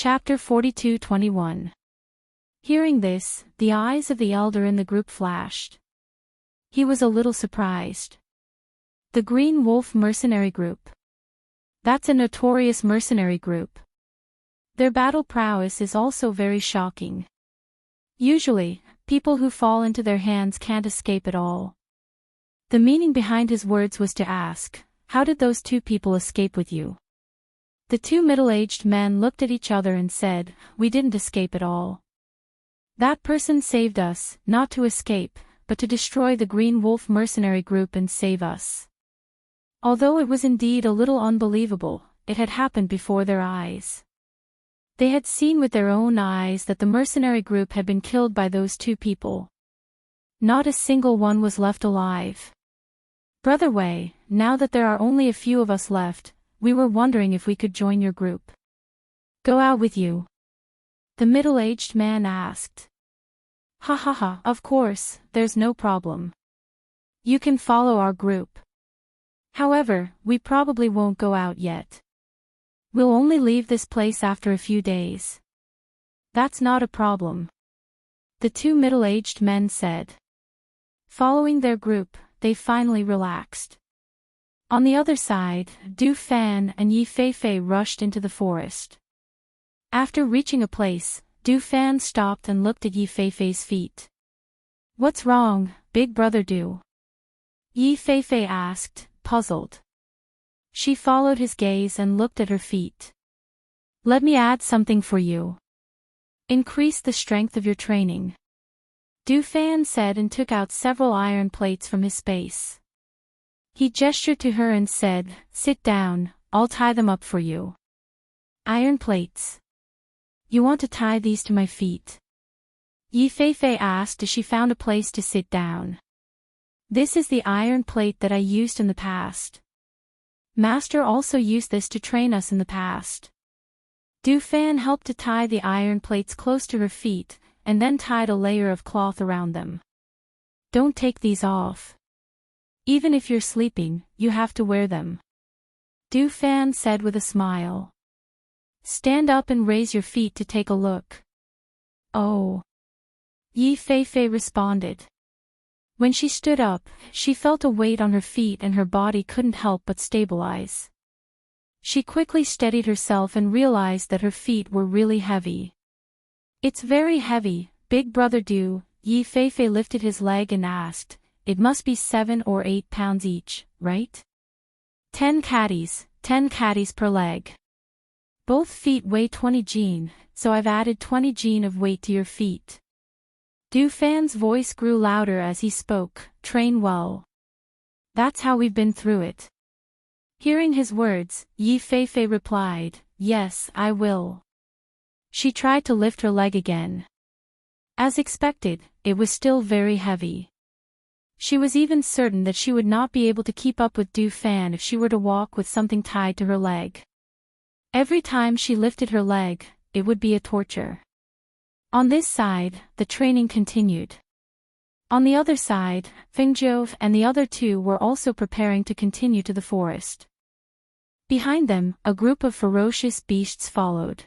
Chapter 42-21. Hearing this, the eyes of the elder in the group flashed. He was a little surprised. The Green Wolf Mercenary Group. That's a notorious mercenary group. Their battle prowess is also very shocking. Usually, people who fall into their hands can't escape at all. The meaning behind his words was to ask, how did those two people escape with you? The two middle-aged men looked at each other and said, we didn't escape at all. That person saved us, not to escape, but to destroy the Green Wolf Mercenary Group and save us. Although it was indeed a little unbelievable, it had happened before their eyes. They had seen with their own eyes that the mercenary group had been killed by those two people. Not a single one was left alive. Brother Wei, now that there are only a few of us left, we were wondering if we could join your group. Go out with you? The middle-aged man asked. Ha ha ha, of course, there's no problem. You can follow our group. However, we probably won't go out yet. We'll only leave this place after a few days. That's not a problem. The two middle-aged men said. Following their group, they finally relaxed. On the other side, Du Fan and Yi Feifei rushed into the forest. After reaching a place, Du Fan stopped and looked at Yi Feifei's feet. What's wrong, big brother Du? Yi Feifei asked, puzzled. She followed his gaze and looked at her feet. Let me add something for you. Increase the strength of your training. Du Fan said and took out several iron plates from his space. He gestured to her and said, sit down, I'll tie them up for you. Iron plates. You want to tie these to my feet? Yi Feifei asked as she found a place to sit down. This is the iron plate that I used in the past. Master also used this to train us in the past. Du Fan helped to tie the iron plates close to her feet, and then tied a layer of cloth around them. Don't take these off. Even if you're sleeping, you have to wear them. Du Fan said with a smile. Stand up and raise your feet to take a look. Oh. Yi Feifei responded. When she stood up, she felt a weight on her feet and her body couldn't help but stabilize. She quickly steadied herself and realized that her feet were really heavy. It's very heavy, big brother Du. Yi Feifei lifted his leg and asked, it must be 7 or 8 pounds each, right? 10 caddies per leg. Both feet weigh 20 jin, so I've added 20 jin of weight to your feet. Du Fan's voice grew louder as he spoke, train well. That's how we've been through it. Hearing his words, Yi Feifei replied, yes, I will. She tried to lift her leg again. As expected, it was still very heavy. She was even certain that she would not be able to keep up with Du Fan if she were to walk with something tied to her leg. Every time she lifted her leg, it would be a torture. On this side, the training continued. On the other side, Fengzhou and the other two were also preparing to continue to the forest. Behind them, a group of ferocious beasts followed.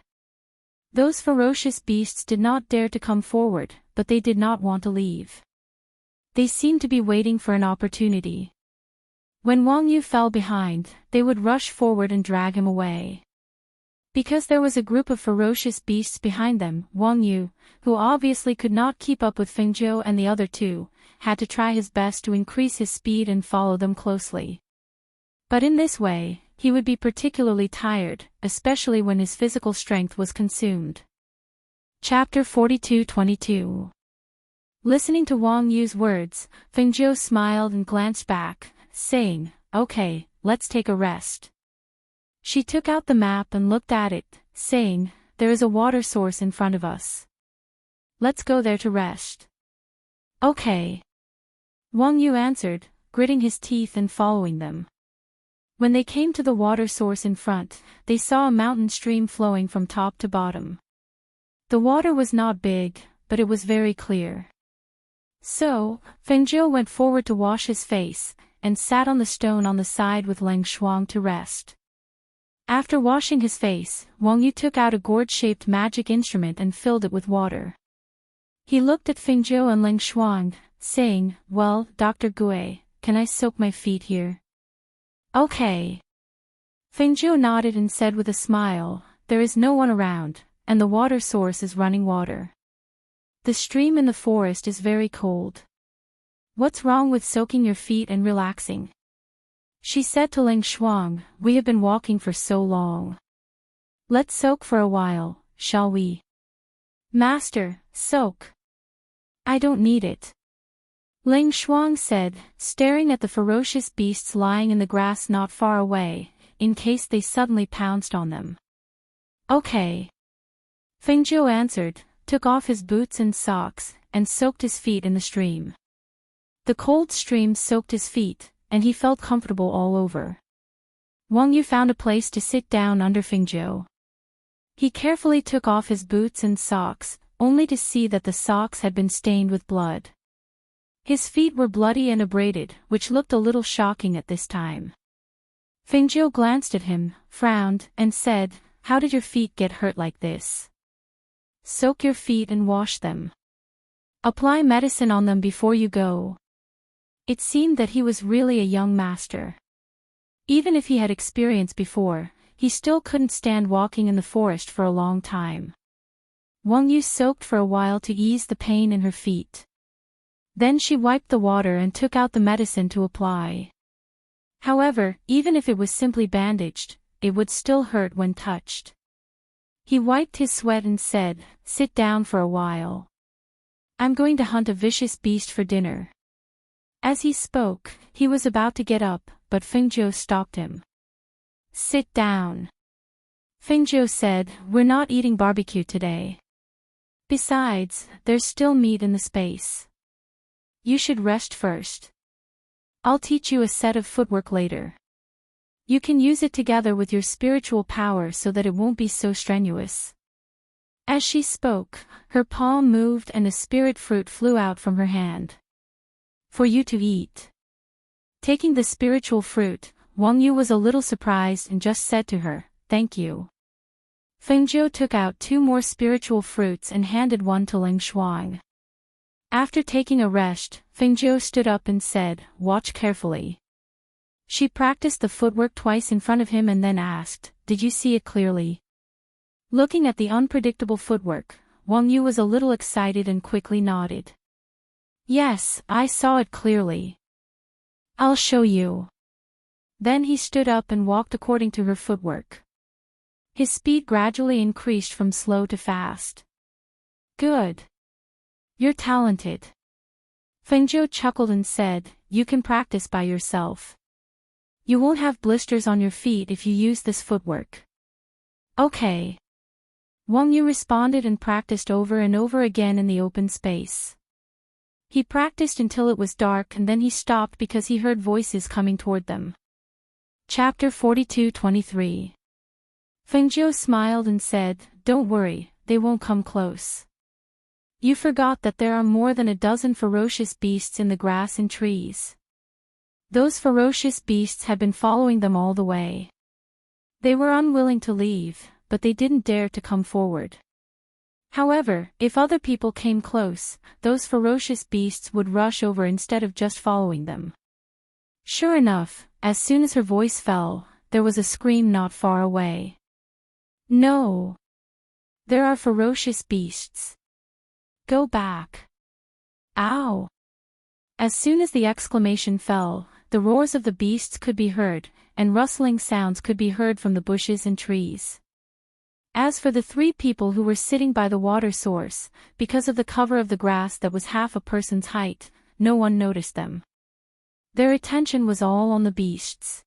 Those ferocious beasts did not dare to come forward, but they did not want to leave. They seemed to be waiting for an opportunity. When Wang Yu fell behind, they would rush forward and drag him away. Because there was a group of ferocious beasts behind them, Wang Yu, who obviously could not keep up with Fengzhou and the other two, had to try his best to increase his speed and follow them closely. But in this way, he would be particularly tired, especially when his physical strength was consumed. Chapter 42-22. Listening to Wang Yu's words, Fengzhou smiled and glanced back, saying, okay, let's take a rest. She took out the map and looked at it, saying, there is a water source in front of us. Let's go there to rest. Okay. Wang Yu answered, gritting his teeth and following them. When they came to the water source in front, they saw a mountain stream flowing from top to bottom. The water was not big, but it was very clear. So, Fengzhou went forward to wash his face, and sat on the stone on the side with Leng Shuang to rest. After washing his face, Wang Yu took out a gourd-shaped magic instrument and filled it with water. He looked at Fengzhou and Ling Shuang, saying, "Well, Dr. Gui, can I soak my feet here?" "Okay." Fengzhou nodded and said with a smile, "There is no one around, and the water source is running water. The stream in the forest is very cold. What's wrong with soaking your feet and relaxing?" She said to Ling Shuang, "We have been walking for so long. Let's soak for a while, shall we?" "Master, soak." "I don't need it," Ling Shuang said, staring at the ferocious beasts lying in the grass not far away, in case they suddenly pounced on them. "Okay." Fengzhou answered, took off his boots and socks, and soaked his feet in the stream. The cold stream soaked his feet, and he felt comfortable all over. Wang Yu found a place to sit down under Fengzhou. He carefully took off his boots and socks, only to see that the socks had been stained with blood. His feet were bloody and abraded, which looked a little shocking at this time. Fengzhou glanced at him, frowned, and said, "How did your feet get hurt like this? Soak your feet and wash them. Apply medicine on them before you go." It seemed that he was really a young master. Even if he had experience before, he still couldn't stand walking in the forest for a long time. Wang Yu soaked for a while to ease the pain in her feet. Then she wiped the water and took out the medicine to apply. However, even if it was simply bandaged, it would still hurt when touched. He wiped his sweat and said, "Sit down for a while. I'm going to hunt a vicious beast for dinner." As he spoke, he was about to get up, but Fengzhou stopped him. "Sit down." Fengzhou said, "We're not eating barbecue today. Besides, there's still meat in the space. You should rest first. I'll teach you a set of footwork later. You can use it together with your spiritual power so that it won't be so strenuous." As she spoke, her palm moved and a spirit fruit flew out from her hand. "For you to eat." Taking the spiritual fruit, Wang Yu was a little surprised and just said to her, "Thank you." Fengzhou took out 2 more spiritual fruits and handed one to Ling Shuang. After taking a rest, Fengzhou stood up and said, "Watch carefully." She practiced the footwork twice in front of him and then asked, "Did you see it clearly?" Looking at the unpredictable footwork, Wang Yu was a little excited and quickly nodded. "Yes, I saw it clearly. I'll show you." Then he stood up and walked according to her footwork. His speed gradually increased from slow to fast. "Good. You're talented." Fengzhou chuckled and said, "You can practice by yourself. You won't have blisters on your feet if you use this footwork." "Okay." Wang Yu responded and practiced over and over again in the open space. He practiced until it was dark and then he stopped because he heard voices coming toward them. Chapter 42-23. Fengzhou smiled and said, "Don't worry, they won't come close. You forgot that there are more than a dozen ferocious beasts in the grass and trees. Those ferocious beasts had been following them all the way. They were unwilling to leave, but they didn't dare to come forward. However, if other people came close, those ferocious beasts would rush over instead of just following them." Sure enough, as soon as her voice fell, there was a scream not far away. "No! There are ferocious beasts. Go back. Ow!" As soon as the exclamation fell, the roars of the beasts could be heard, and rustling sounds could be heard from the bushes and trees. As for the 3 people who were sitting by the water source, because of the cover of the grass that was half a person's height, no one noticed them. Their attention was all on the beasts.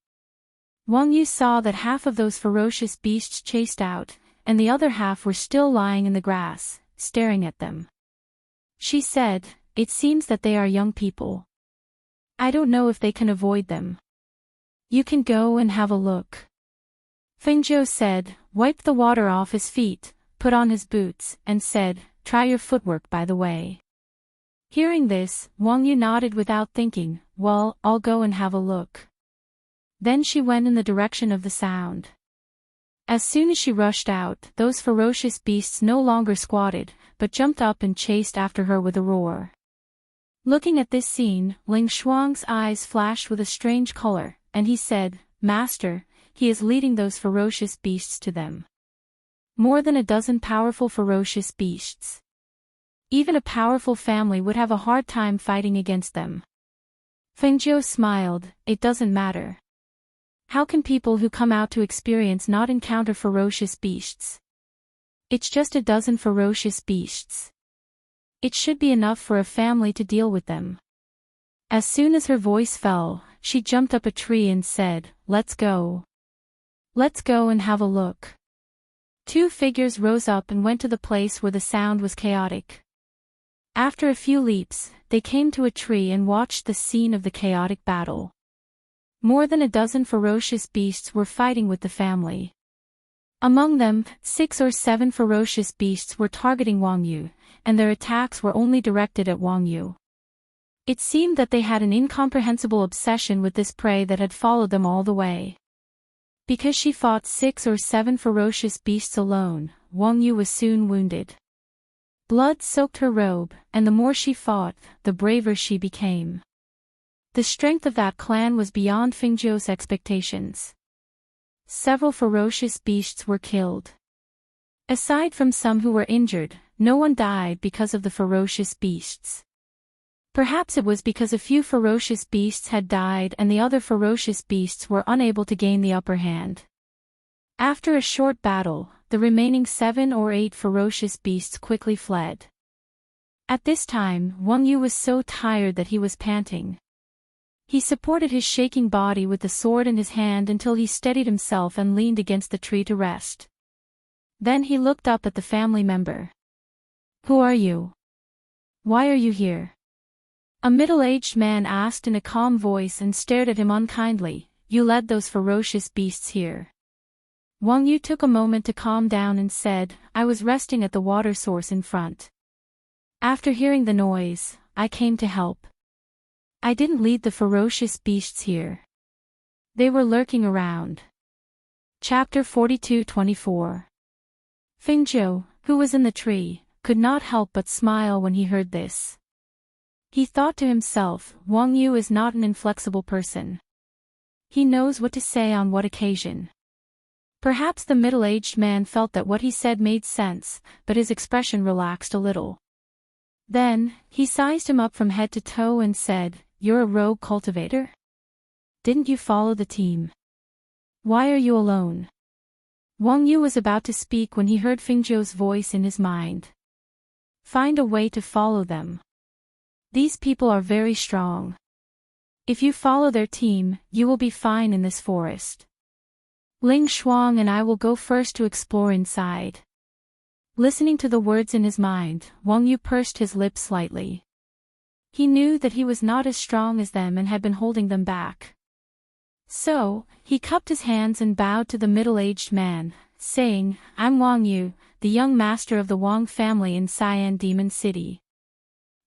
Wang Yu saw that half of those ferocious beasts chased out, and the other half were still lying in the grass, staring at them. She said, "It seems that they are young people. I don't know if they can avoid them. You can go and have a look." Fengzhou said, wiped the water off his feet, put on his boots, and said, "Try your footwork by the way." Hearing this, Wang Yu nodded without thinking, "Well, I'll go and have a look." Then she went in the direction of the sound. As soon as she rushed out, those ferocious beasts no longer squatted, but jumped up and chased after her with a roar. Looking at this scene, Ling Shuang's eyes flashed with a strange color, and he said, "Master, he is leading those ferocious beasts to them. More than a dozen powerful ferocious beasts. Even a powerful family would have a hard time fighting against them." Fengjiu smiled. "It doesn't matter. How can people who come out to experience not encounter ferocious beasts? It's just a dozen ferocious beasts. It should be enough for a family to deal with them." As soon as her voice fell, she jumped up a tree and said, "Let's go. Let's go and have a look." Two figures rose up and went to the place where the sound was chaotic. After a few leaps, they came to a tree and watched the scene of the chaotic battle. More than a dozen ferocious beasts were fighting with the family. Among them, 6 or 7 ferocious beasts were targeting Wang Yu, and their attacks were only directed at Wang Yu. It seemed that they had an incomprehensible obsession with this prey that had followed them all the way. Because she fought 6 or 7 ferocious beasts alone, Wang Yu was soon wounded. Blood soaked her robe, and the more she fought, the braver she became. The strength of that clan was beyond Fengjiu's expectations. Several ferocious beasts were killed. Aside from some who were injured, no one died because of the ferocious beasts. Perhaps it was because a few ferocious beasts had died and the other ferocious beasts were unable to gain the upper hand. After a short battle, the remaining 7 or 8 ferocious beasts quickly fled. At this time, Wang Yu was so tired that he was panting. He supported his shaking body with the sword in his hand until he steadied himself and leaned against the tree to rest. Then he looked up at the family member. "Who are you? Why are you here?" A middle-aged man asked in a calm voice and stared at him unkindly. "You led those ferocious beasts here." Wang Yu took a moment to calm down and said, "I was resting at the water source in front. After hearing the noise, I came to help. I didn't lead the ferocious beasts here. They were lurking around." Chapter 42-24. Fengjiu, who was in the tree, could not help but smile when he heard this. He thought to himself, Wang Yu is not an inflexible person. He knows what to say on what occasion. Perhaps the middle-aged man felt that what he said made sense, but his expression relaxed a little. Then, he sized him up from head to toe and said, "You're a rogue cultivator? Didn't you follow the team? Why are you alone?" Wang Yu was about to speak when he heard Fengjiu's voice in his mind. "Find a way to follow them. These people are very strong. If you follow their team, you will be fine in this forest. Ling Shuang and I will go first to explore inside." Listening to the words in his mind, Wang Yu pursed his lips slightly. He knew that he was not as strong as them and had been holding them back. So, he cupped his hands and bowed to the middle-aged man, saying, "I'm Wang Yu, the young master of the Wang family in Cyan Demon City.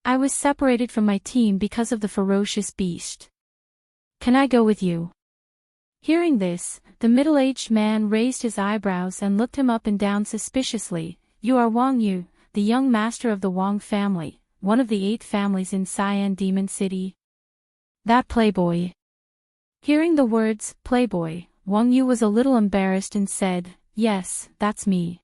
I was separated from my team because of the ferocious beast. Can I go with you?" Hearing this, the middle-aged man raised his eyebrows and looked him up and down suspiciously. "You are Wang Yu, the young master of the Wang family, one of the 8 families in Cyan Demon City?" "That playboy." Hearing the words, playboy, Wang Yu was a little embarrassed and said, "Yes, that's me."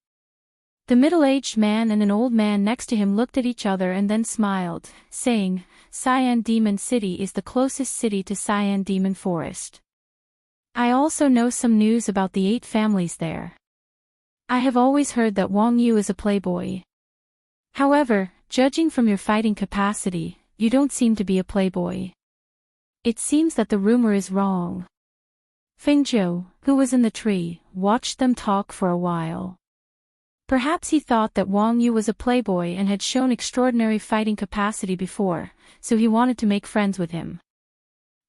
The middle-aged man and an old man next to him looked at each other and then smiled, saying, "Cyan Demon City is the closest city to Cyan Demon Forest. I also know some news about the 8 families there. I have always heard that Wang Yu is a playboy. However, judging from your fighting capacity, you don't seem to be a playboy. It seems that the rumor is wrong." Fengjiu, who was in the tree, watched them talk for a while. Perhaps he thought that Wang Yu was a playboy and had shown extraordinary fighting capacity before, so he wanted to make friends with him.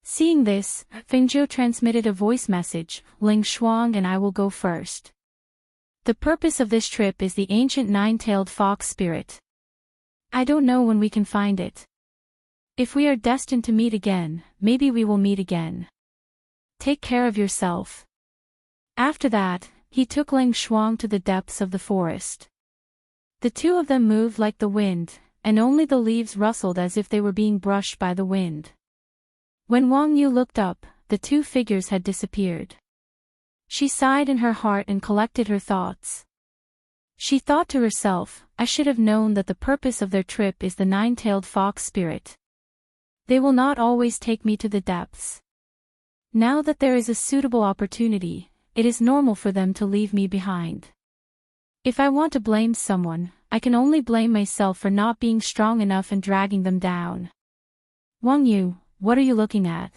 Seeing this, Fengjiu transmitted a voice message, "Ling Shuang and I will go first. The purpose of this trip is the ancient 9-tailed fox spirit. I don't know when we can find it. If we are destined to meet again, maybe we will meet again. Take care of yourself." After that, he took Ling Shuang to the depths of the forest. The two of them moved like the wind, and only the leaves rustled as if they were being brushed by the wind. When Wang Yu looked up, the two figures had disappeared. She sighed in her heart and collected her thoughts. She thought to herself, I should have known that the purpose of their trip is the nine-tailed fox spirit. They will not always take me to the depths. Now that there is a suitable opportunity, it is normal for them to leave me behind. If I want to blame someone, I can only blame myself for not being strong enough and dragging them down. Wang Yu, what are you looking at?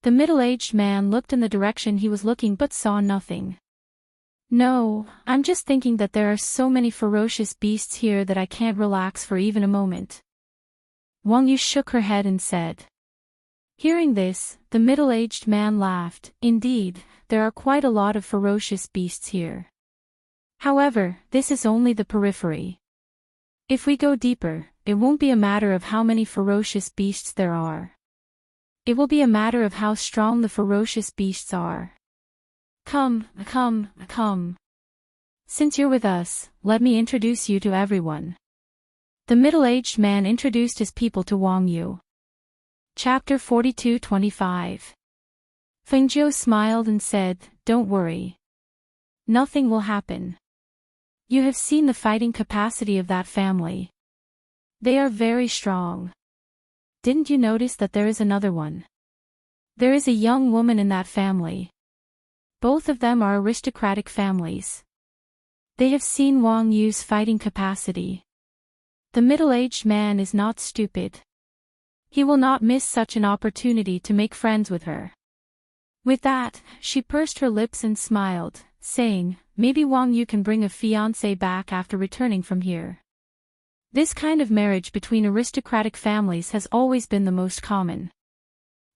The middle-aged man looked in the direction he was looking but saw nothing. No, I'm just thinking that there are so many ferocious beasts here that I can't relax for even a moment. Wang Yu shook her head and said. Hearing this, the middle-aged man laughed. Indeed, there are quite a lot of ferocious beasts here. However, this is only the periphery. If we go deeper, it won't be a matter of how many ferocious beasts there are. It will be a matter of how strong the ferocious beasts are. Come. Since you're with us, let me introduce you to everyone. The middle-aged man introduced his people to Wang Yu. Chapter 42-25. Feng Zhou smiled and said, Don't worry. Nothing will happen. You have seen the fighting capacity of that family. They are very strong. Didn't you notice that there is another one? There is a young woman in that family. Both of them are aristocratic families. They have seen Wang Yu's fighting capacity. The middle-aged man is not stupid. He will not miss such an opportunity to make friends with her. With that, she pursed her lips and smiled, saying, Maybe Wang Yu can bring a fiancé back after returning from here. This kind of marriage between aristocratic families has always been the most common.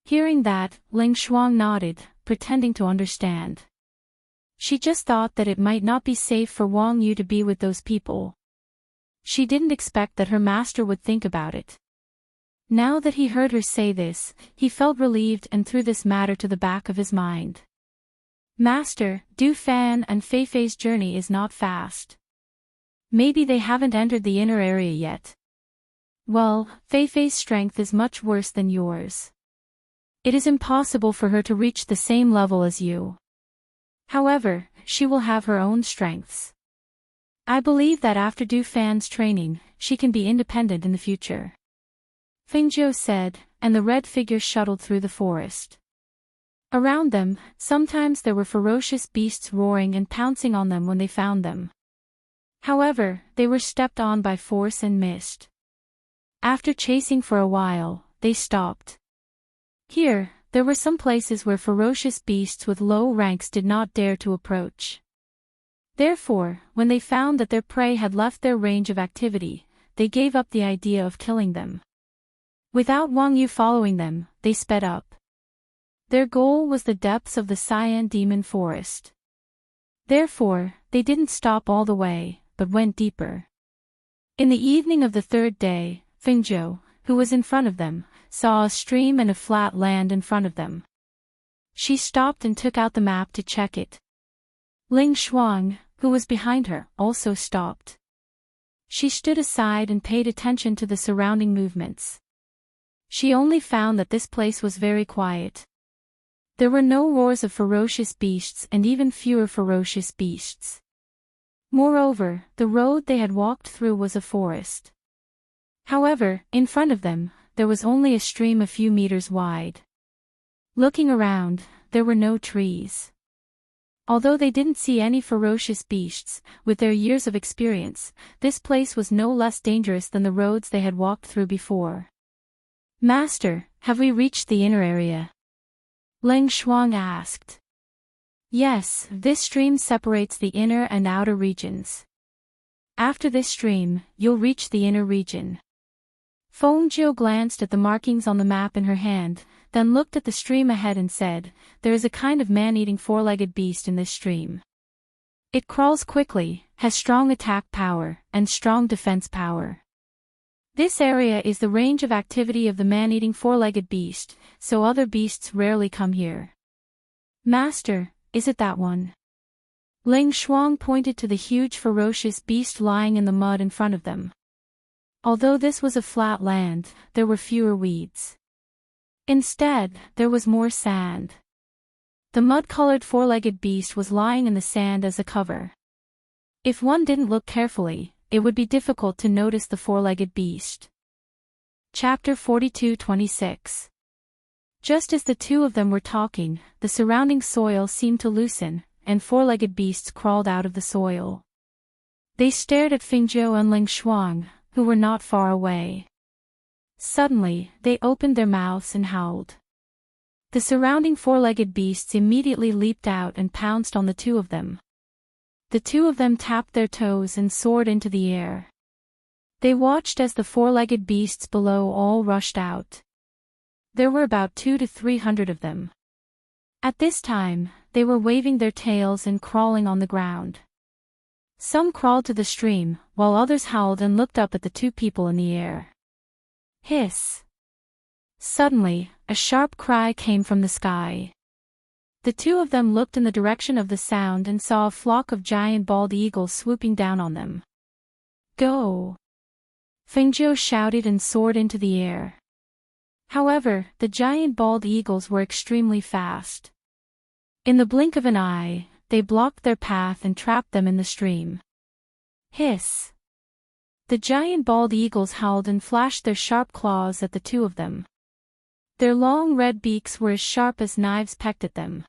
Hearing that, Ling Shuang nodded, pretending to understand. She just thought that it might not be safe for Wang Yu to be with those people. She didn't expect that her master would think about it. Now that he heard her say this, he felt relieved and threw this matter to the back of his mind. Master, Du Fan and Fei Fei's journey is not fast. Maybe they haven't entered the inner area yet. Well, Fei Fei's strength is much worse than yours. It is impossible for her to reach the same level as you. However, she will have her own strengths. I believe that after Du Fan's training, she can be independent in the future. Feng Zhou said, and the red figure shuttled through the forest. Around them, sometimes there were ferocious beasts roaring and pouncing on them when they found them. However, they were stepped on by force and missed. After chasing for a while, they stopped. Here, there were some places where ferocious beasts with low ranks did not dare to approach. Therefore, when they found that their prey had left their range of activity, they gave up the idea of killing them. Without Wang Yu following them, they sped up. Their goal was the depths of the Cyan Demon Forest. Therefore, they didn't stop all the way, but went deeper. In the evening of the third day, Feng Zhou, who was in front of them, saw a stream and a flat land in front of them. She stopped and took out the map to check it. Ling Shuang, who was behind her, also stopped. She stood aside and paid attention to the surrounding movements. She only found that this place was very quiet. There were no roars of ferocious beasts and even fewer ferocious beasts. Moreover, the road they had walked through was a forest. However, in front of them, there was only a stream a few meters wide. Looking around, there were no trees. Although they didn't see any ferocious beasts, with their years of experience, this place was no less dangerous than the roads they had walked through before. Master, have we reached the inner area? Ling Shuang asked. Yes, this stream separates the inner and outer regions. After this stream, you'll reach the inner region. Feng Zhou glanced at the markings on the map in her hand, then looked at the stream ahead and said, There is a kind of man-eating four-legged beast in this stream. It crawls quickly, has strong attack power, and strong defense power. This area is the range of activity of the man-eating four-legged beast, so other beasts rarely come here. Master, is it that one? Ling Shuang pointed to the huge ferocious beast lying in the mud in front of them. Although this was a flat land, there were fewer weeds. Instead, there was more sand. The mud-colored four-legged beast was lying in the sand as a cover. If one didn't look carefully, it would be difficult to notice the four-legged beast. Chapter 42:26. Just as the two of them were talking, the surrounding soil seemed to loosen, and four-legged beasts crawled out of the soil. They stared at Fingzhou and Ling Shuang, who were not far away. Suddenly, they opened their mouths and howled. The surrounding four-legged beasts immediately leaped out and pounced on the two of them. The two of them tapped their toes and soared into the air. They watched as the four-legged beasts below all rushed out. There were about 200 to 300 of them. At this time, they were waving their tails and crawling on the ground. Some crawled to the stream, while others howled and looked up at the two people in the air. Hiss! Suddenly, a sharp cry came from the sky. The two of them looked in the direction of the sound and saw a flock of giant bald eagles swooping down on them. Go! Fingzhou shouted and soared into the air. However, the giant bald eagles were extremely fast. In the blink of an eye, they blocked their path and trapped them in the stream. Hiss! The giant bald eagles howled and flashed their sharp claws at the two of them. Their long red beaks were as sharp as knives pecked at them.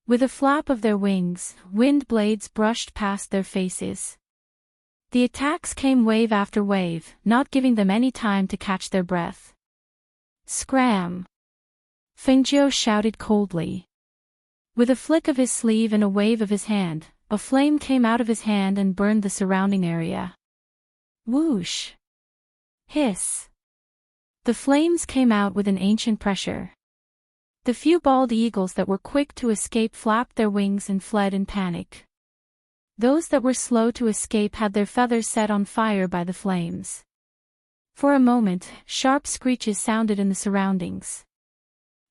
With a flap of their wings, wind blades brushed past their faces. The attacks came wave after wave, not giving them any time to catch their breath. Scram! Fingzhou shouted coldly. With a flick of his sleeve and a wave of his hand, a flame came out of his hand and burned the surrounding area. Whoosh! Hiss! The flames came out with an ancient pressure. The few bald eagles that were quick to escape flapped their wings and fled in panic. Those that were slow to escape had their feathers set on fire by the flames. For a moment, sharp screeches sounded in the surroundings.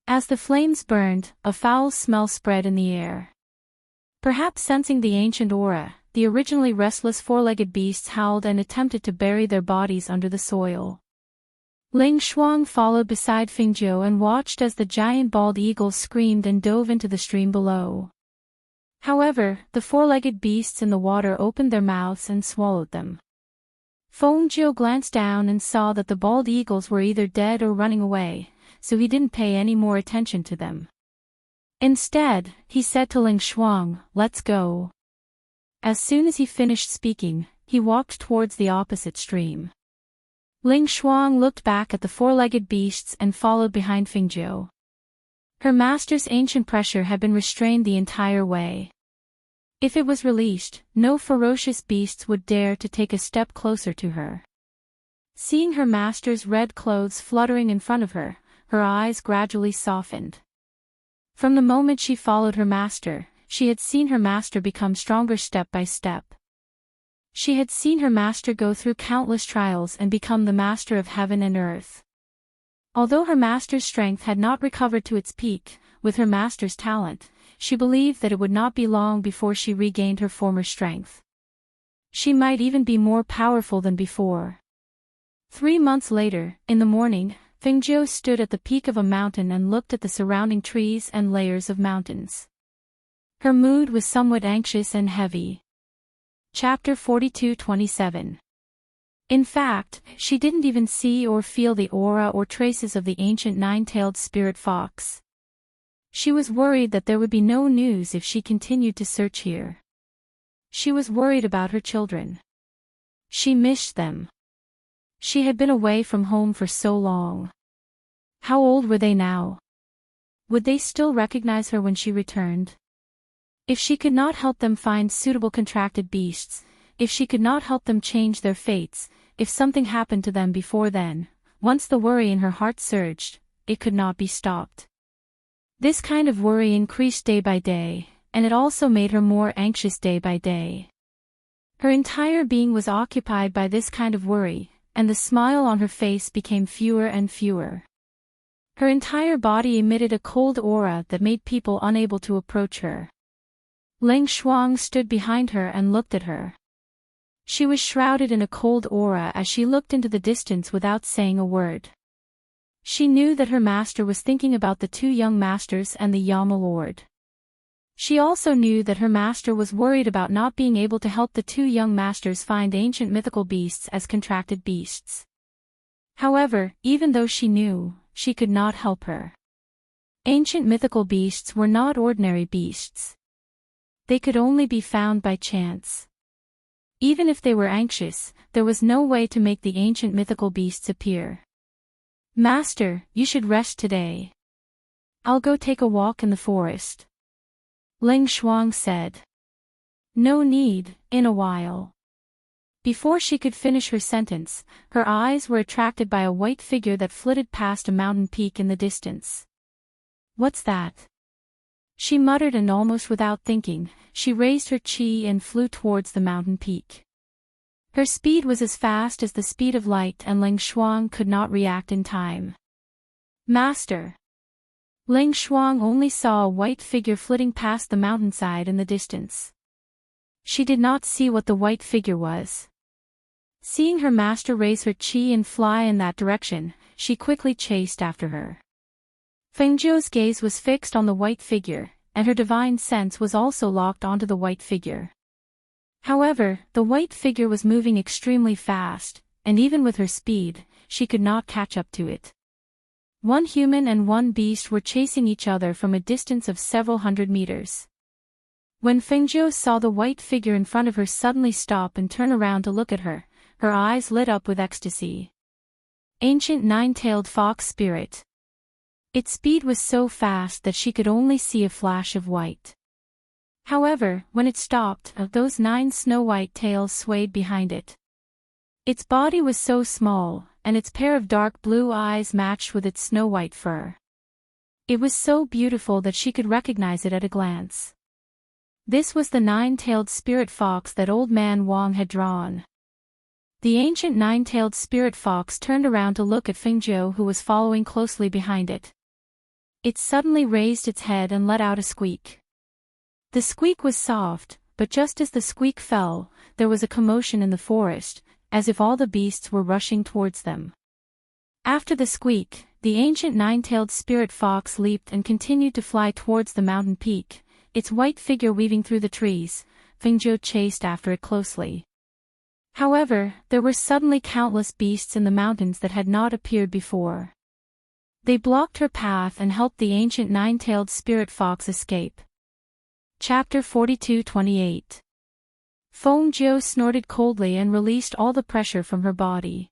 As the flames burned, a foul smell spread in the air. Perhaps sensing the ancient aura, the originally restless four-legged beasts howled and attempted to bury their bodies under the soil. Ling Shuang followed beside Fingzhou and watched as the giant bald eagles screamed and dove into the stream below. However, the four-legged beasts in the water opened their mouths and swallowed them. Fengzhou glanced down and saw that the bald eagles were either dead or running away, so he didn't pay any more attention to them. Instead, he said to Ling Shuang, "Let's go." As soon as he finished speaking, he walked towards the opposite stream. Ling Shuang looked back at the four-legged beasts and followed behind Fingzhou. Her master's ancient pressure had been restrained the entire way. If it was released, no ferocious beasts would dare to take a step closer to her. Seeing her master's red clothes fluttering in front of her, her eyes gradually softened. From the moment she followed her master, she had seen her master become stronger step by step. She had seen her master go through countless trials and become the master of heaven and earth. Although her master's strength had not recovered to its peak, with her master's talent, she believed that it would not be long before she regained her former strength. She might even be more powerful than before. 3 months later, in the morning, Fingzhou stood at the peak of a mountain and looked at the surrounding trees and layers of mountains. Her mood was somewhat anxious and heavy. Chapter 42:27. In fact, she didn't even see or feel the aura or traces of the ancient nine-tailed spirit fox. She was worried that there would be no news if she continued to search here. She was worried about her children. She missed them. She had been away from home for so long. How old were they now? Would they still recognize her when she returned? If she could not help them find suitable contracted beasts, if she could not help them change their fates, if something happened to them before then, once the worry in her heart surged, it could not be stopped. This kind of worry increased day by day, and it also made her more anxious day by day. Her entire being was occupied by this kind of worry, and the smile on her face became fewer and fewer. Her entire body emitted a cold aura that made people unable to approach her. Ling Shuang stood behind her and looked at her. She was shrouded in a cold aura as she looked into the distance without saying a word. She knew that her master was thinking about the two young masters and the Yama Lord. She also knew that her master was worried about not being able to help the two young masters find ancient mythical beasts as contracted beasts. However, even though she knew, she could not help her. Ancient mythical beasts were not ordinary beasts. They could only be found by chance. Even if they were anxious, there was no way to make the ancient mythical beasts appear. Master, you should rest today. I'll go take a walk in the forest. Ling Shuang said. No need, in a while. Before she could finish her sentence, her eyes were attracted by a white figure that flitted past a mountain peak in the distance. What's that? She muttered, and almost without thinking, she raised her chi and flew towards the mountain peak. Her speed was as fast as the speed of light, and Ling Shuang could not react in time. Master! Ling Shuang only saw a white figure flitting past the mountainside in the distance. She did not see what the white figure was. Seeing her master raise her chi and fly in that direction, she quickly chased after her. Fengzhou's gaze was fixed on the white figure, and her divine sense was also locked onto the white figure. However, the white figure was moving extremely fast, and even with her speed, she could not catch up to it. One human and one beast were chasing each other from a distance of several hundred meters. When Fengzhou saw the white figure in front of her suddenly stop and turn around to look at her, her eyes lit up with ecstasy. Ancient nine-tailed fox spirit. Its speed was so fast that she could only see a flash of white. However, when it stopped, those 9 snow-white tails swayed behind it. Its body was so small, and its pair of dark blue eyes matched with its snow-white fur. It was so beautiful that she could recognize it at a glance. This was the 9-tailed spirit fox that old man Wang had drawn. The ancient 9-tailed spirit fox turned around to look at Fengzhou, who was following closely behind it. It suddenly raised its head and let out a squeak. The squeak was soft, but just as the squeak fell, there was a commotion in the forest, as if all the beasts were rushing towards them. After the squeak, the ancient 9-tailed spirit fox leaped and continued to fly towards the mountain peak, its white figure weaving through the trees. Fengzhou chased after it closely. However, there were suddenly countless beasts in the mountains that had not appeared before. They blocked her path and helped the ancient 9-tailed spirit fox escape. Chapter 42-28. Fengzhou snorted coldly and released all the pressure from her body.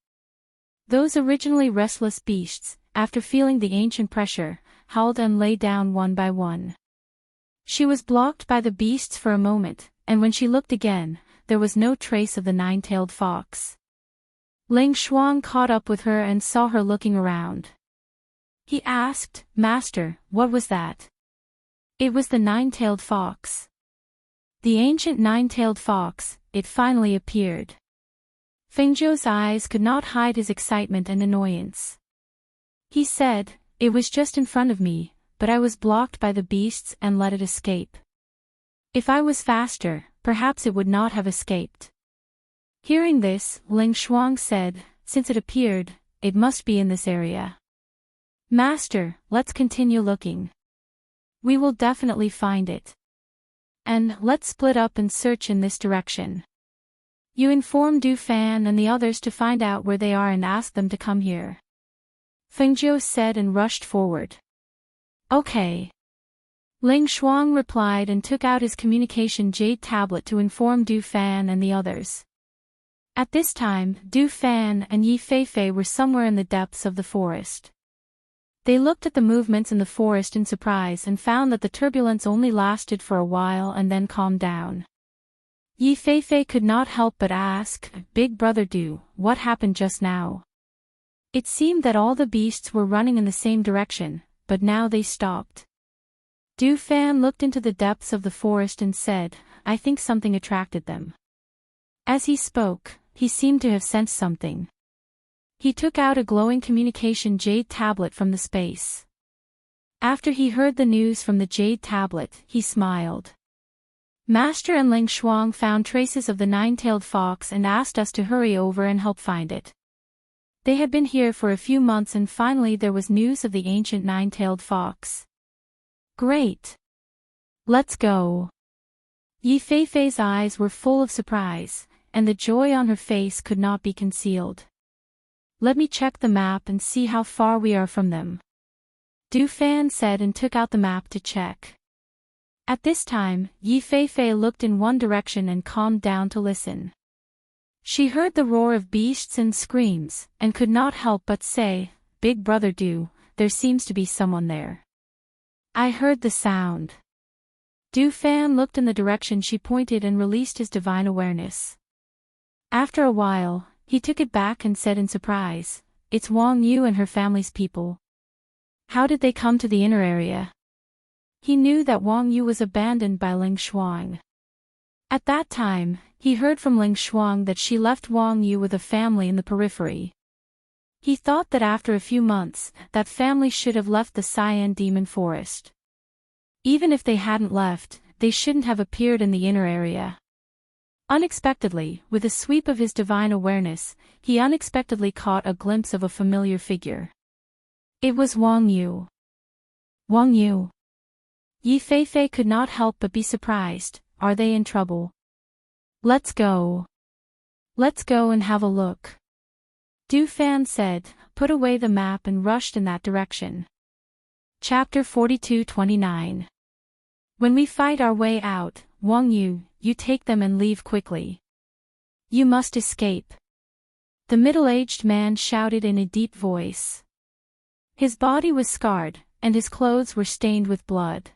Those originally restless beasts, after feeling the ancient pressure, howled and lay down one by one. She was blocked by the beasts for a moment, and when she looked again, there was no trace of the 9-tailed fox. Ling Shuang caught up with her and saw her looking around. He asked, Master, what was that? It was the 9-tailed fox. The ancient 9-tailed fox, it finally appeared. Fengzhou's eyes could not hide his excitement and annoyance. He said, it was just in front of me, but I was blocked by the beasts and let it escape. If I was faster, perhaps it would not have escaped. Hearing this, Ling Shuang said, since it appeared, it must be in this area. Master, let's continue looking. We will definitely find it. And let's split up and search in this direction. You inform Du Fan and the others to find out where they are and ask them to come here. Fengzhou said and rushed forward. Okay. Ling Shuang replied and took out his communication jade tablet to inform Du Fan and the others. At this time, Du Fan and Yi Feifei were somewhere in the depths of the forest. They looked at the movements in the forest in surprise and found that the turbulence only lasted for a while and then calmed down. Yi Feifei could not help but ask, Big Brother Du, what happened just now? It seemed that all the beasts were running in the same direction, but now they stopped. Du Fan looked into the depths of the forest and said, I think something attracted them. As he spoke, he seemed to have sensed something. He took out a glowing communication jade tablet from the space. After he heard the news from the jade tablet, he smiled. Master and Ling Shuang found traces of the nine-tailed fox and asked us to hurry over and help find it. They had been here for a few months and finally there was news of the ancient nine-tailed fox. Great! Let's go! Yi Feifei's eyes were full of surprise, and the joy on her face could not be concealed. Let me check the map and see how far we are from them, Du Fan said and took out the map to check. At this time, Yi Feifei looked in one direction and calmed down to listen. She heard the roar of beasts and screams, and could not help but say, "Big brother Du, there seems to be someone there." I heard the sound. Du Fan looked in the direction she pointed and released his divine awareness. After a while, he took it back and said in surprise, "It's Wang Yu and her family's people. How did they come to the inner area?" He knew that Wang Yu was abandoned by Ling Shuang. At that time, he heard from Ling Shuang that she left Wang Yu with a family in the periphery. He thought that after a few months, that family should have left the Cyan Demon Forest. Even if they hadn't left, they shouldn't have appeared in the inner area. Unexpectedly, with a sweep of his divine awareness, he unexpectedly caught a glimpse of a familiar figure. It was Wang Yu. Wang Yu. Yi Feifei could not help but be surprised. Are they in trouble? Let's go. Let's go and have a look. Du Fan said, put away the map and rushed in that direction. Chapter 42-29. When we fight our way out, Wang Yu, you take them and leave quickly. You must escape. The middle-aged man shouted in a deep voice. His body was scarred, and his clothes were stained with blood.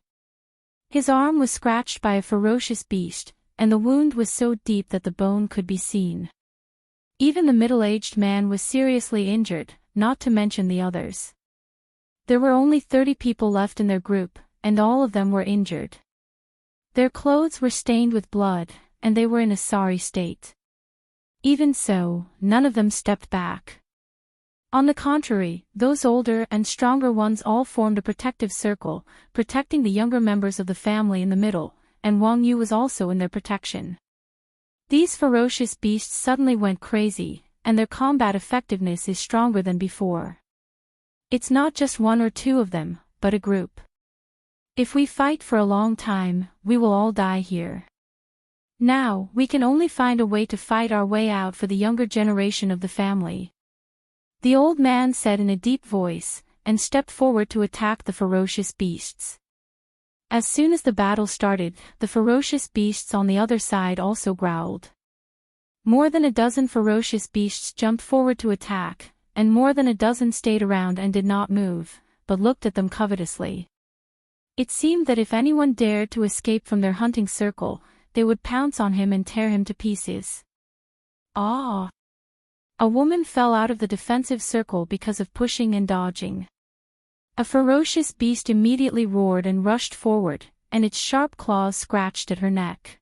His arm was scratched by a ferocious beast, and the wound was so deep that the bone could be seen. Even the middle-aged man was seriously injured, not to mention the others. There were only 30 people left in their group, and all of them were injured. Their clothes were stained with blood, and they were in a sorry state. Even so, none of them stepped back. On the contrary, those older and stronger ones all formed a protective circle, protecting the younger members of the family in the middle, and Wang Yu was also in their protection. These ferocious beasts suddenly went crazy, and their combat effectiveness is stronger than before. It's not just one or two of them, but a group. If we fight for a long time, we will all die here. Now, we can only find a way to fight our way out for the younger generation of the family. The old man said in a deep voice, and stepped forward to attack the ferocious beasts. As soon as the battle started, the ferocious beasts on the other side also growled. More than a dozen ferocious beasts jumped forward to attack, and more than a dozen stayed around and did not move, but looked at them covetously. It seemed that if anyone dared to escape from their hunting circle, they would pounce on him and tear him to pieces. Ah! A woman fell out of the defensive circle because of pushing and dodging. A ferocious beast immediately roared and rushed forward, and its sharp claws scratched at her neck.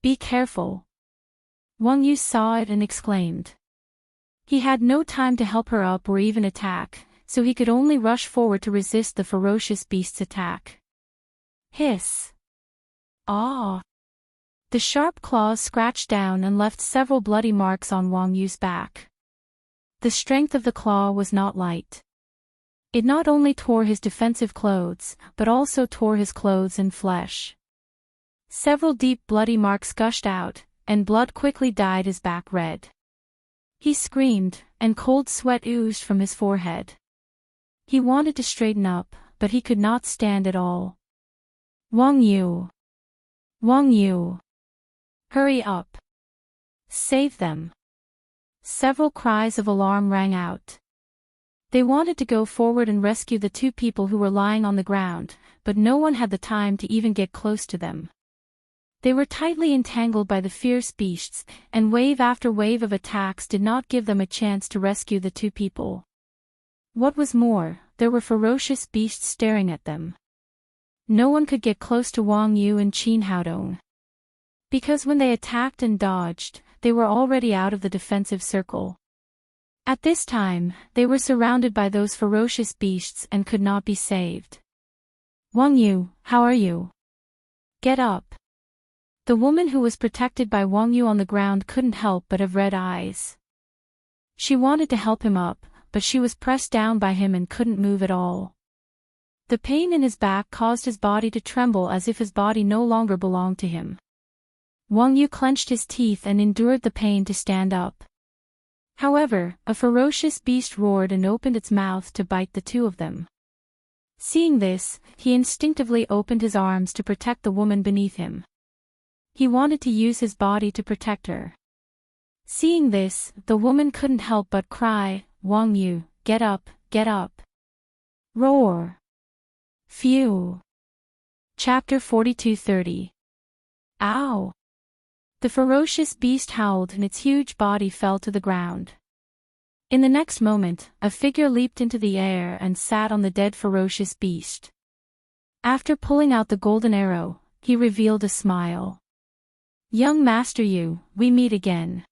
Be careful. Wang Yu saw it and exclaimed. He had no time to help her up or even attack, so he could only rush forward to resist the ferocious beast's attack. Hiss! Ah! The sharp claws scratched down and left several bloody marks on Wang Yu's back. The strength of the claw was not light. It not only tore his defensive clothes, but also tore his clothes and flesh. Several deep bloody marks gushed out, and blood quickly dyed his back red. He screamed, and cold sweat oozed from his forehead. He wanted to straighten up, but he could not stand at all. Wang Yu! Wang Yu! Hurry up! Save them! Several cries of alarm rang out. They wanted to go forward and rescue the two people who were lying on the ground, but no one had the time to even get close to them. They were tightly entangled by the fierce beasts, and wave after wave of attacks did not give them a chance to rescue the two people. What was more, there were ferocious beasts staring at them. No one could get close to Wang Yu and Qin Haodong. Because when they attacked and dodged, they were already out of the defensive circle. At this time, they were surrounded by those ferocious beasts and could not be saved. Wang Yu, how are you? Get up. The woman who was protected by Wang Yu on the ground couldn't help but have red eyes. She wanted to help him up, but she was pressed down by him and couldn't move at all. The pain in his back caused his body to tremble as if his body no longer belonged to him. Wang Yu clenched his teeth and endured the pain to stand up. However, a ferocious beast roared and opened its mouth to bite the two of them. Seeing this, he instinctively opened his arms to protect the woman beneath him. He wanted to use his body to protect her. Seeing this, the woman couldn't help but cry, "Wang Yu, get up, get up." Roar. Phew. Chapter 42:30. Ow. The ferocious beast howled and its huge body fell to the ground. In the next moment, a figure leaped into the air and sat on the dead ferocious beast. After pulling out the golden arrow, he revealed a smile. "Young Master Yu, we meet again,"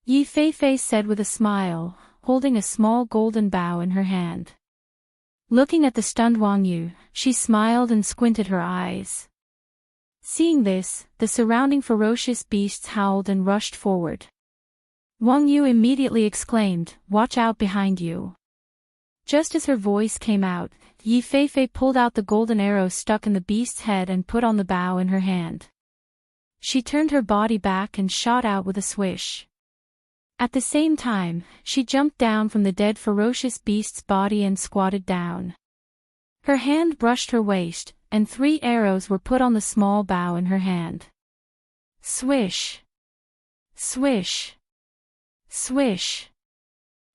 Yi Feifei said with a smile, holding a small golden bow in her hand. Looking at the stunned Wang Yu, she smiled and squinted her eyes. Seeing this, the surrounding ferocious beasts howled and rushed forward. Wang Yu immediately exclaimed, "Watch out behind you." Just as her voice came out, Yi Feifei pulled out the golden arrow stuck in the beast's head and put on the bow in her hand. She turned her body back and shot out with a swish. At the same time, she jumped down from the dead ferocious beast's body and squatted down. Her hand brushed her waist, and 3 arrows were put on the small bow in her hand. Swish! Swish! Swish!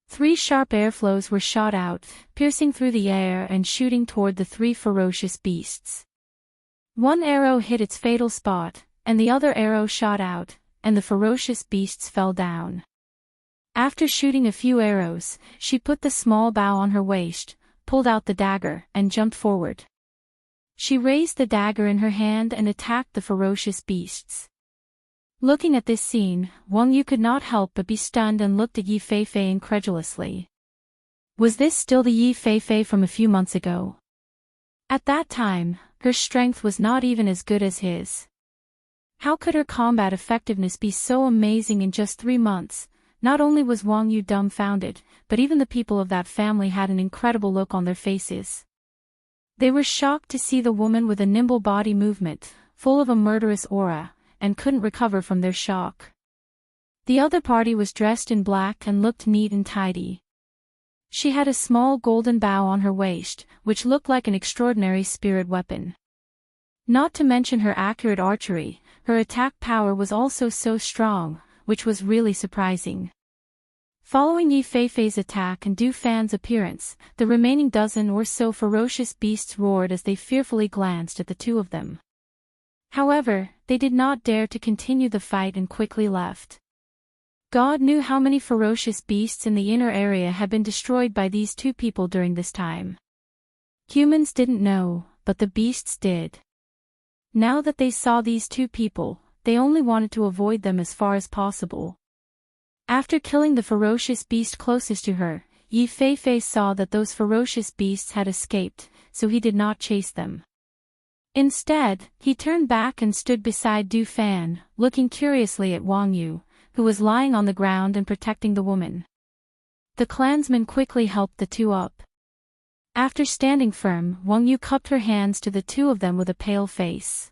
3 sharp airflows were shot out, piercing through the air and shooting toward the 3 ferocious beasts. 1 arrow hit its fatal spot, and the other arrow shot out, and the ferocious beasts fell down. After shooting a few arrows, she put the small bow on her waist, pulled out the dagger, and jumped forward. She raised the dagger in her hand and attacked the ferocious beasts. Looking at this scene, Wang Yu could not help but be stunned and looked at Yi Feifei incredulously. Was this still the Yi Feifei from a few months ago? At that time, her strength was not even as good as his. How could her combat effectiveness be so amazing in just 3 months? Not only was Wang Yu dumbfounded, but even the people of that family had an incredible look on their faces. They were shocked to see the woman with a nimble body movement, full of a murderous aura, and couldn't recover from their shock. The other party was dressed in black and looked neat and tidy. She had a small golden bow on her waist, which looked like an extraordinary spirit weapon. Not to mention her accurate archery, her attack power was also so strong, which was really surprising. Following Yi Feifei's attack and Du Fan's appearance, the remaining dozen or so ferocious beasts roared as they fearfully glanced at the two of them. However, they did not dare to continue the fight and quickly left. God knew how many ferocious beasts in the inner area had been destroyed by these 2 people during this time. Humans didn't know, but the beasts did. Now that they saw these 2 people, they only wanted to avoid them as far as possible. After killing the ferocious beast closest to her, Yi Feifei saw that those ferocious beasts had escaped, so he did not chase them. Instead, he turned back and stood beside Du Fan, looking curiously at Wang Yu, who was lying on the ground and protecting the woman. The clansman quickly helped the 2 up. After standing firm, Wang Yu cupped her hands to the 2 of them with a pale face.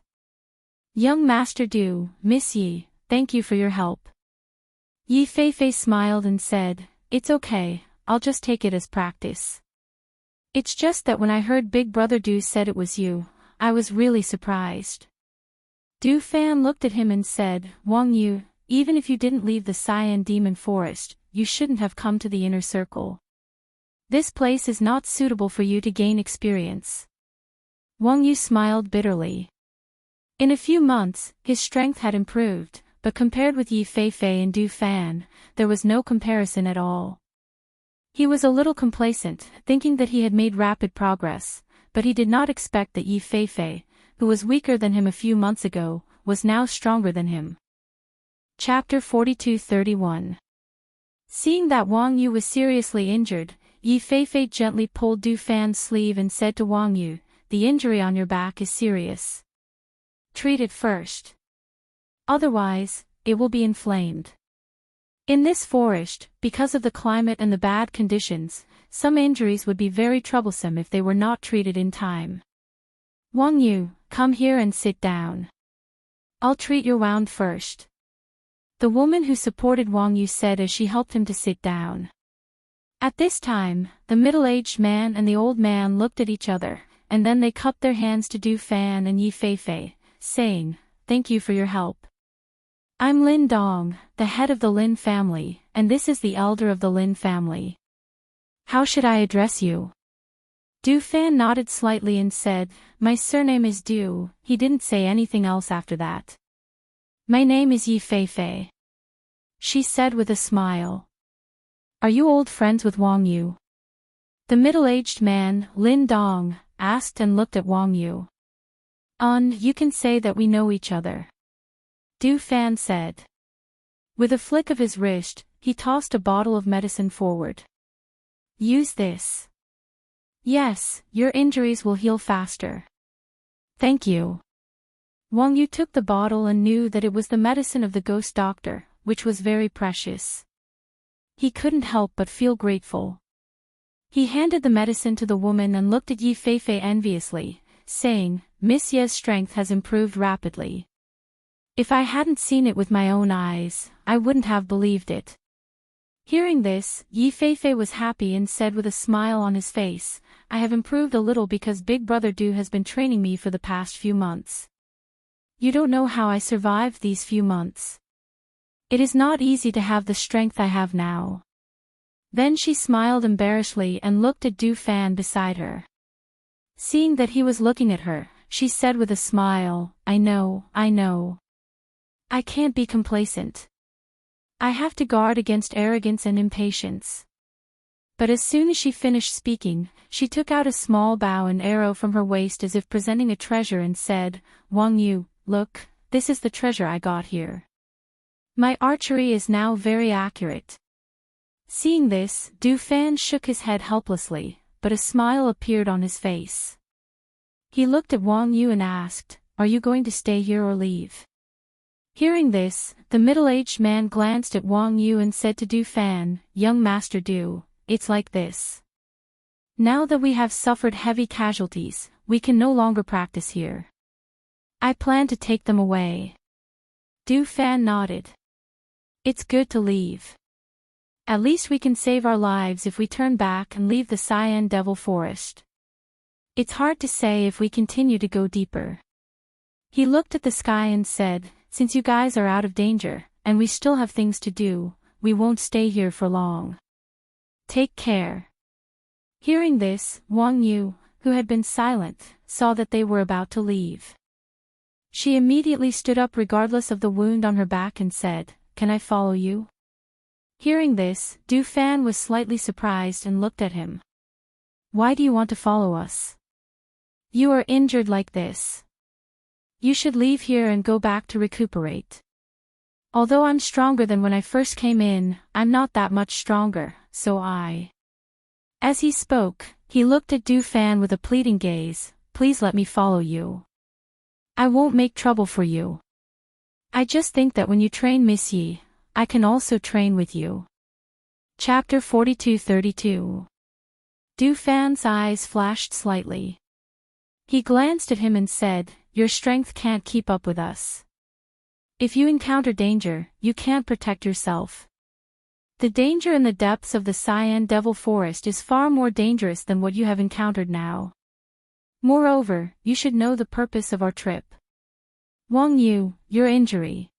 "Young Master Du, Miss Yi, thank you for your help." Yi Feifei smiled and said, "It's okay, I'll just take it as practice. It's just that when I heard Big Brother Du said it was you, I was really surprised." Du Fan looked at him and said, "Wang Yu, even if you didn't leave the Cyan Demon Forest, you shouldn't have come to the inner circle. This place is not suitable for you to gain experience." Wang Yu smiled bitterly. In a few months, his strength had improved, but compared with Yi Feifei and Du Fan, there was no comparison at all. He was a little complacent, thinking that he had made rapid progress, but he did not expect that Yi Feifei, who was weaker than him a few months ago, was now stronger than him. Chapter 42:31. Seeing that Wang Yu was seriously injured, Yi Feifei gently pulled Du Fan's sleeve and said to Wang Yu, "The injury on your back is serious. Treat it first." Otherwise, it will be inflamed. In this forest, because of the climate and the bad conditions, some injuries would be very troublesome if they were not treated in time. Wang Yu, come here and sit down. I'll treat your wound first. The woman who supported Wang Yu said as she helped him to sit down. At this time, the middle-aged man and the old man looked at each other, and then they cupped their hands to Du Fan and Yi Feifei, saying, "Thank you for your help. I'm Lin Dong, the head of the Lin family, and this is the elder of the Lin family. How should I address you?" Du Fan nodded slightly and said, "My surname is Du." He didn't say anything else after that. "My name is Yi Feifei," she said with a smile. "Are you old friends with Wang Yu?" The middle-aged man, Lin Dong, asked and looked at Wang Yu. You can say that we know each other," Du Fan said. With a flick of his wrist, he tossed a bottle of medicine forward. "Use this. Yes, your injuries will heal faster." "Thank you." Wang Yu took the bottle and knew that it was the medicine of the ghost doctor, which was very precious. He couldn't help but feel grateful. He handed the medicine to the woman and looked at Yi Feifei enviously, saying, "Miss Ye's strength has improved rapidly. If I hadn't seen it with my own eyes, I wouldn't have believed it." Hearing this, Yi Feifei was happy and said with a smile on his face, "I have improved a little because Big Brother Du has been training me for the past few months. You don't know how I survived these few months. It is not easy to have the strength I have now." Then she smiled embarrassedly and looked at Du Fan beside her. Seeing that he was looking at her, she said with a smile, I know. I can't be complacent. I have to guard against arrogance and impatience." But as soon as she finished speaking, she took out a small bow and arrow from her waist as if presenting a treasure and said, "Wang Yu, look, this is the treasure I got here. My archery is now very accurate." Seeing this, Du Fan shook his head helplessly, but a smile appeared on his face. He looked at Wang Yu and asked, "Are you going to stay here or leave?" Hearing this, the middle-aged man glanced at Wang Yu and said to Du Fan, "Young Master Du, it's like this. Now that we have suffered heavy casualties, we can no longer practice here. I plan to take them away." Du Fan nodded. "It's good to leave. At least we can save our lives if we turn back and leave the Cyan Devil Forest. It's hard to say if we continue to go deeper." He looked at the sky and said, "Since you guys are out of danger, and we still have things to do, we won't stay here for long. Take care." Hearing this, Wang Yu, who had been silent, saw that they were about to leave. She immediately stood up regardless of the wound on her back and said, "Can I follow you?" Hearing this, Du Fan was slightly surprised and looked at him. "Why do you want to follow us? You are injured like this. You should leave here and go back to recuperate. Although I'm stronger than when I first came in, I'm not that much stronger, so I..." As he spoke, he looked at Du Fan with a pleading gaze, "Please let me follow you. I won't make trouble for you. I just think that when you train Miss Yi, I can also train with you." Chapter 42-32. Du Fan's eyes flashed slightly. He glanced at him and said, "Your strength can't keep up with us. If you encounter danger, you can't protect yourself. The danger in the depths of the Cyan Devil Forest is far more dangerous than what you have encountered now. Moreover, you should know the purpose of our trip. Wang Yu, your injury."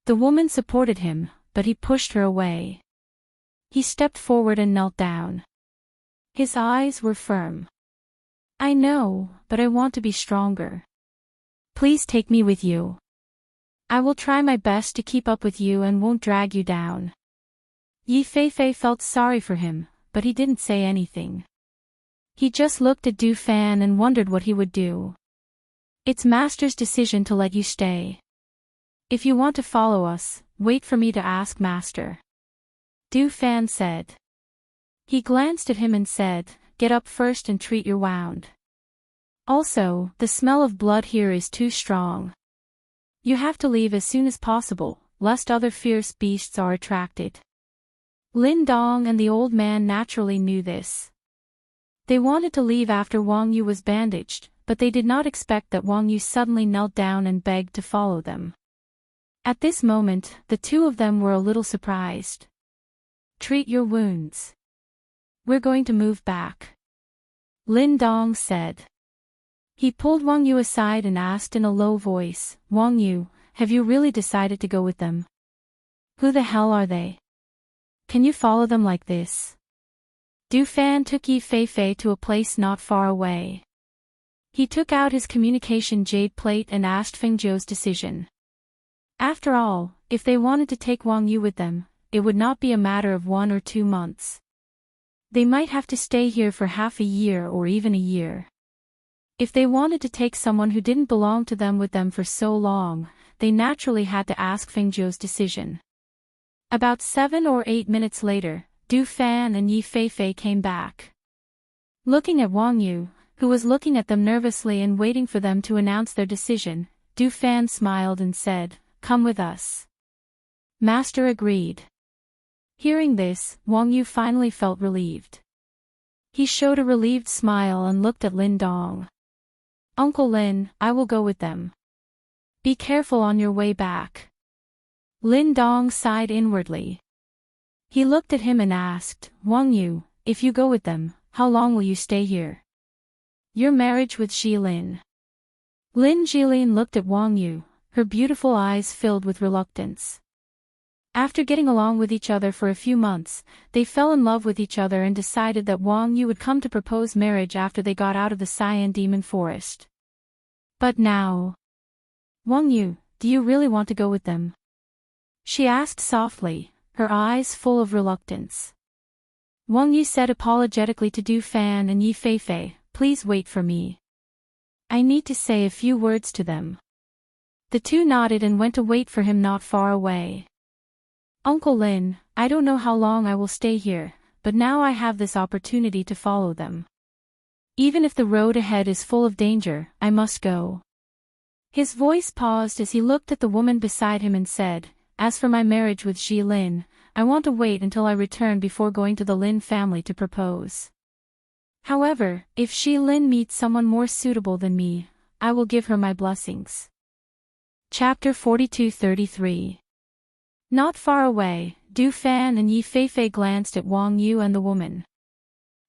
The woman supported him, but he pushed her away. He stepped forward and knelt down. His eyes were firm. "I know, but I want to be stronger. Please take me with you. I will try my best to keep up with you and won't drag you down." Yi Feifei felt sorry for him, but he didn't say anything. He just looked at Du Fan and wondered what he would do. "It's Master's decision to let you stay. If you want to follow us, wait for me to ask Master," Du Fan said. He glanced at him and said, "Get up first and treat your wound. Also, the smell of blood here is too strong." You have to leave as soon as possible, lest other fierce beasts are attracted. Lin Dong and the old man naturally knew this. They wanted to leave after Wang Yu was bandaged, but they did not expect that Wang Yu suddenly knelt down and begged to follow them. At this moment, the two of them were a little surprised. Treat your wounds. We're going to move back, Lin Dong said. He pulled Wang Yu aside and asked in a low voice, Wang Yu, have you really decided to go with them? Who the hell are they? Can you follow them like this? Du Fan took Yi Feifei to a place not far away. He took out his communication jade plate and asked Feng Zhou's decision. After all, if they wanted to take Wang Yu with them, it would not be a matter of 1 or 2 months. They might have to stay here for half a year or even a year. If they wanted to take someone who didn't belong to them with them for so long, they naturally had to ask Feng Zhou's decision. About 7 or 8 minutes later, Du Fan and Yi Feifei came back. Looking at Wang Yu, who was looking at them nervously and waiting for them to announce their decision, Du Fan smiled and said, Come with us. Master agreed. Hearing this, Wang Yu finally felt relieved. He showed a relieved smile and looked at Lin Dong. Uncle Lin, I will go with them. Be careful on your way back. Lin Dong sighed inwardly. He looked at him and asked, Wang Yu, if you go with them, how long will you stay here? Your marriage with Jilin. Lin Jilin looked at Wang Yu, her beautiful eyes filled with reluctance. After getting along with each other for a few months, they fell in love with each other and decided that Wang Yu would come to propose marriage after they got out of the Cyan Demon Forest. But now... Wang Yu, do you really want to go with them? She asked softly, her eyes full of reluctance. Wang Yu said apologetically to Du Fan and Yi Feifei, Please wait for me. I need to say a few words to them. The two nodded and went to wait for him not far away. Uncle Lin, I don't know how long I will stay here, but now I have this opportunity to follow them. Even if the road ahead is full of danger, I must go. His voice paused as he looked at the woman beside him and said, As for my marriage with Jilin, I want to wait until I return before going to the Lin family to propose. However, if Jilin meets someone more suitable than me, I will give her my blessings. Chapter 42-33. Not far away, Du Fan and Yi Feifei glanced at Wang Yu and the woman.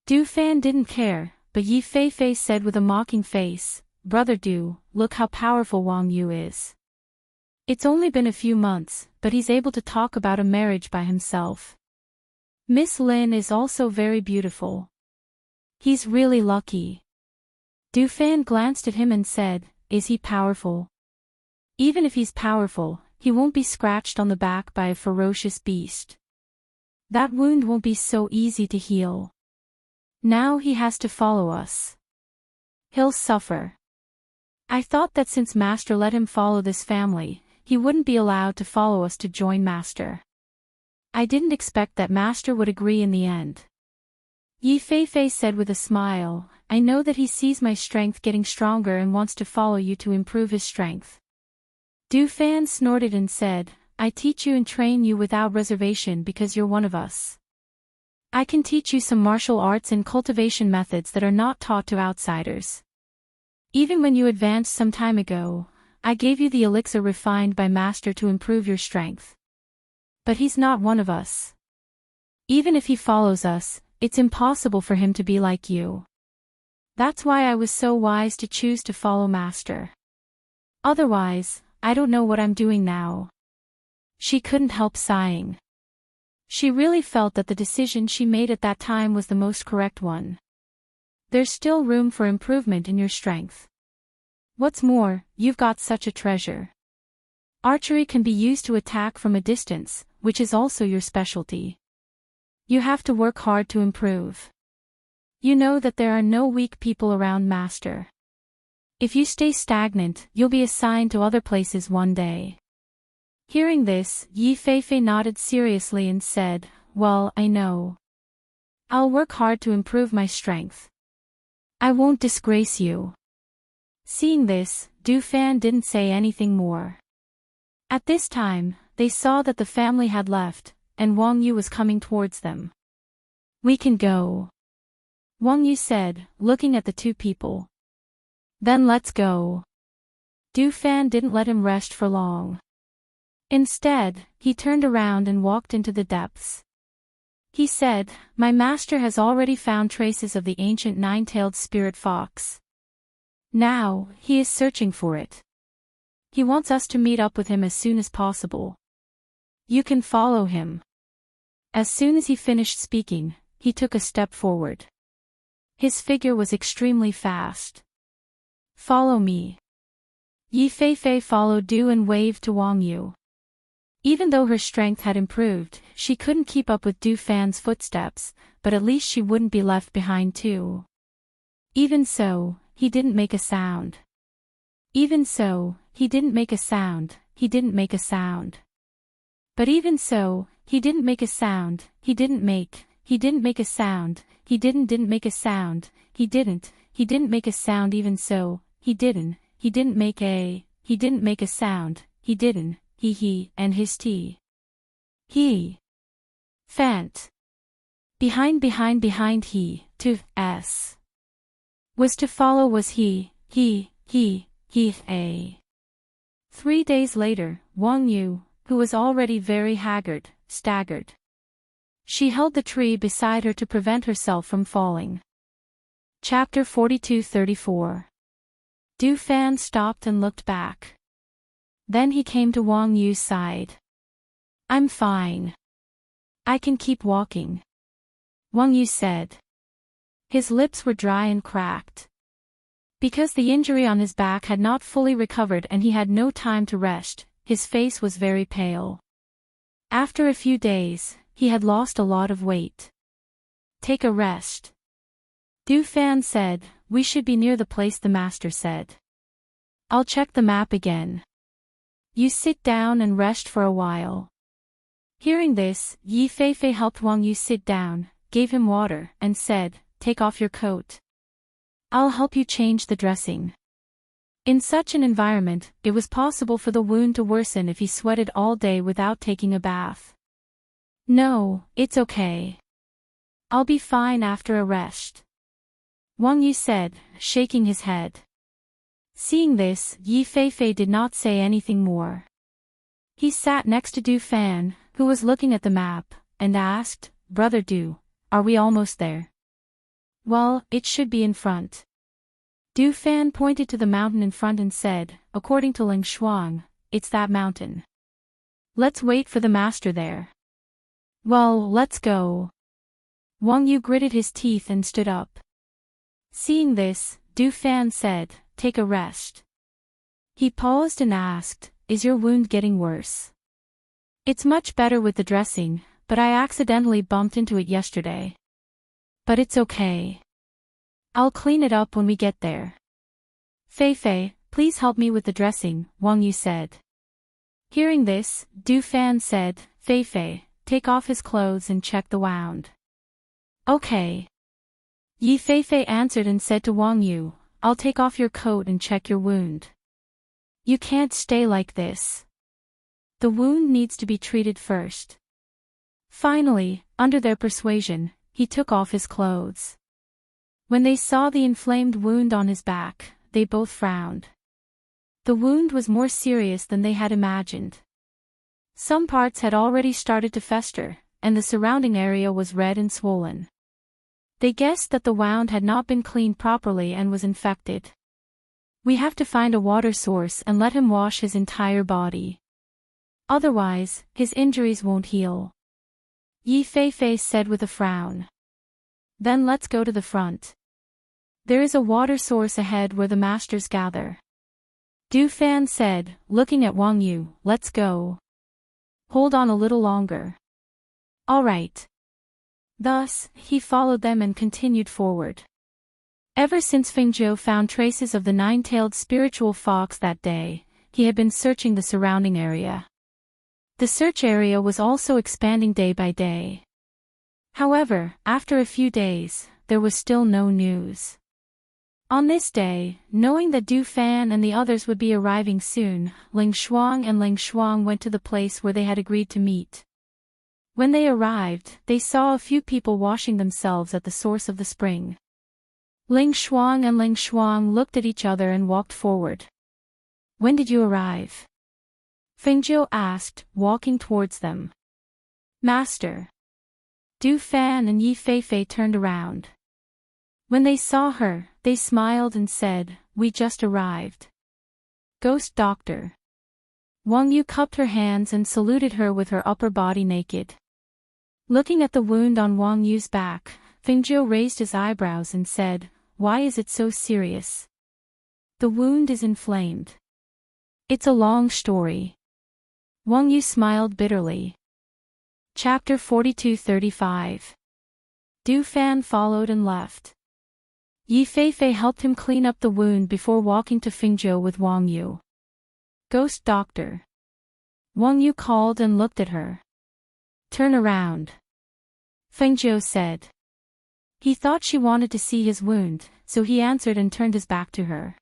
Du Fan didn't care, but Yi Feifei said with a mocking face, Brother Du, look how powerful Wang Yu is. It's only been a few months, but he's able to talk about a marriage by himself. Miss Lin is also very beautiful. He's really lucky. Du Fan glanced at him and said, Is he powerful? Even if he's powerful, he won't be scratched on the back by a ferocious beast. That wound won't be so easy to heal. Now he has to follow us. He'll suffer. I thought that since Master let him follow this family, he wouldn't be allowed to follow us to join Master. I didn't expect that Master would agree in the end. Yi Feifei said with a smile, I know that he sees my strength getting stronger and wants to follow you to improve his strength. Du Fan snorted and said, I teach you and train you without reservation because you're one of us. I can teach you some martial arts and cultivation methods that are not taught to outsiders. Even when you advanced some time ago, I gave you the elixir refined by Master to improve your strength. But he's not one of us. Even if he follows us, it's impossible for him to be like you. That's why I was so wise to choose to follow Master. Otherwise, I don't know what I'm doing now. She couldn't help sighing. She really felt that the decision she made at that time was the most correct one. There's still room for improvement in your strength. What's more, you've got such a treasure. Archery can be used to attack from a distance, which is also your specialty. You have to work hard to improve. You know that there are no weak people around Master. If you stay stagnant, you'll be assigned to other places one day. Hearing this, Yi Feifei nodded seriously and said, Well, I know. I'll work hard to improve my strength. I won't disgrace you. Seeing this, Du Fan didn't say anything more. At this time, they saw that the family had left, and Wang Yu was coming towards them. "We can go," Wang Yu said, looking at the two people. "Then let's go." Du Fan didn't let him rest for long. Instead, he turned around and walked into the depths. He said, "My master has already found traces of the ancient nine-tailed spirit fox. Now, he is searching for it. He wants us to meet up with him as soon as possible. You can follow him." As soon as he finished speaking, he took a step forward. His figure was extremely fast. "Follow me." Yi Feifei followed Du and waved to Wang Yu. Even though her strength had improved, she couldn't keep up with Du Fan's footsteps, but at least she wouldn't be left behind too. Even so, he didn't make a sound. Even so, he didn't make a sound, he didn't make a sound. But even so, he didn't make a sound, he didn't make a sound, he didn't make a sound, he didn't make a sound even so, he didn't make a sound, he didn't, he, and his T. He. Fant. Behind he, to, s. Was to follow was he, a. 3 days later, Wang Yu, who was already very haggard, staggered. She held the tree beside her to prevent herself from falling. Chapter 42-34. Du Fan stopped and looked back. Then he came to Wang Yu's side. "I'm fine. I can keep walking," Wang Yu said. His lips were dry and cracked. Because the injury on his back had not fully recovered and he had no time to rest, his face was very pale. After a few days, he had lost a lot of weight. "Take a rest," Du Fan said. "We should be near the place the master said. I'll check the map again. You sit down and rest for a while." Hearing this, Yi Feifei helped Wang Yu sit down, gave him water, and said, "Take off your coat. I'll help you change the dressing." In such an environment, it was possible for the wound to worsen if he sweated all day without taking a bath. "No, it's okay. I'll be fine after a rest," Wang Yu said, shaking his head. Seeing this, Yi Feifei did not say anything more. He sat next to Du Fan, who was looking at the map, and asked, "Brother Du, are we almost there?" "Well, it should be in front." Du Fan pointed to the mountain in front and said, "According to Ling Shuang, it's that mountain. Let's wait for the master there." "Well, let's go." Wang Yu gritted his teeth and stood up. Seeing this, Du Fan said, "Take a rest." He paused and asked, "Is your wound getting worse?" "It's much better with the dressing, but I accidentally bumped into it yesterday. But it's okay. I'll clean it up when we get there." "Feifei, please help me with the dressing," Wang Yu said. Hearing this, Du Fan said, "Feifei, take off his clothes and check the wound." "Okay." Yi Feifei answered and said to Wang Yu, "I'll take off your coat and check your wound. You can't stay like this. The wound needs to be treated first." Finally, under their persuasion, he took off his clothes. When they saw the inflamed wound on his back, they both frowned. The wound was more serious than they had imagined. Some parts had already started to fester, and the surrounding area was red and swollen. They guessed that the wound had not been cleaned properly and was infected. "We have to find a water source and let him wash his entire body. Otherwise, his injuries won't heal," Yi Feifei said with a frown. "Then let's go to the front. There is a water source ahead where the masters gather," Du Fan said, looking at Wang Yu. "Let's go. Hold on a little longer." "All right." Thus, he followed them and continued forward. Ever since Feng Zhou found traces of the nine-tailed spiritual fox that day, he had been searching the surrounding area. The search area was also expanding day by day. However, after a few days, there was still no news. On this day, knowing that Du Fan and the others would be arriving soon, Ling Shuang and Ling Shuang went to the place where they had agreed to meet. When they arrived, they saw a few people washing themselves at the source of the spring. Ling Shuang and Ling Shuang looked at each other and walked forward. "When did you arrive?" Fengjiu asked, walking towards them. "Master." Du Fan and Yi Feifei turned around. When they saw her, they smiled and said, "We just arrived." Ghost Doctor. Wang Yu cupped her hands and saluted her with her upper body naked. Looking at the wound on Wang Yu's back, Fengjiu raised his eyebrows and said, "Why is it so serious?" "The wound is inflamed." "It's a long story." Wang Yu smiled bitterly. Chapter 42-35. Du Fan followed and left. Yi Feifei helped him clean up the wound before walking to Fengjiu with Wang Yu. "Ghost Doctor." Wang Yu called and looked at her. "Turn around," Fengjiu said. He thought she wanted to see his wound, so he answered and turned his back to her.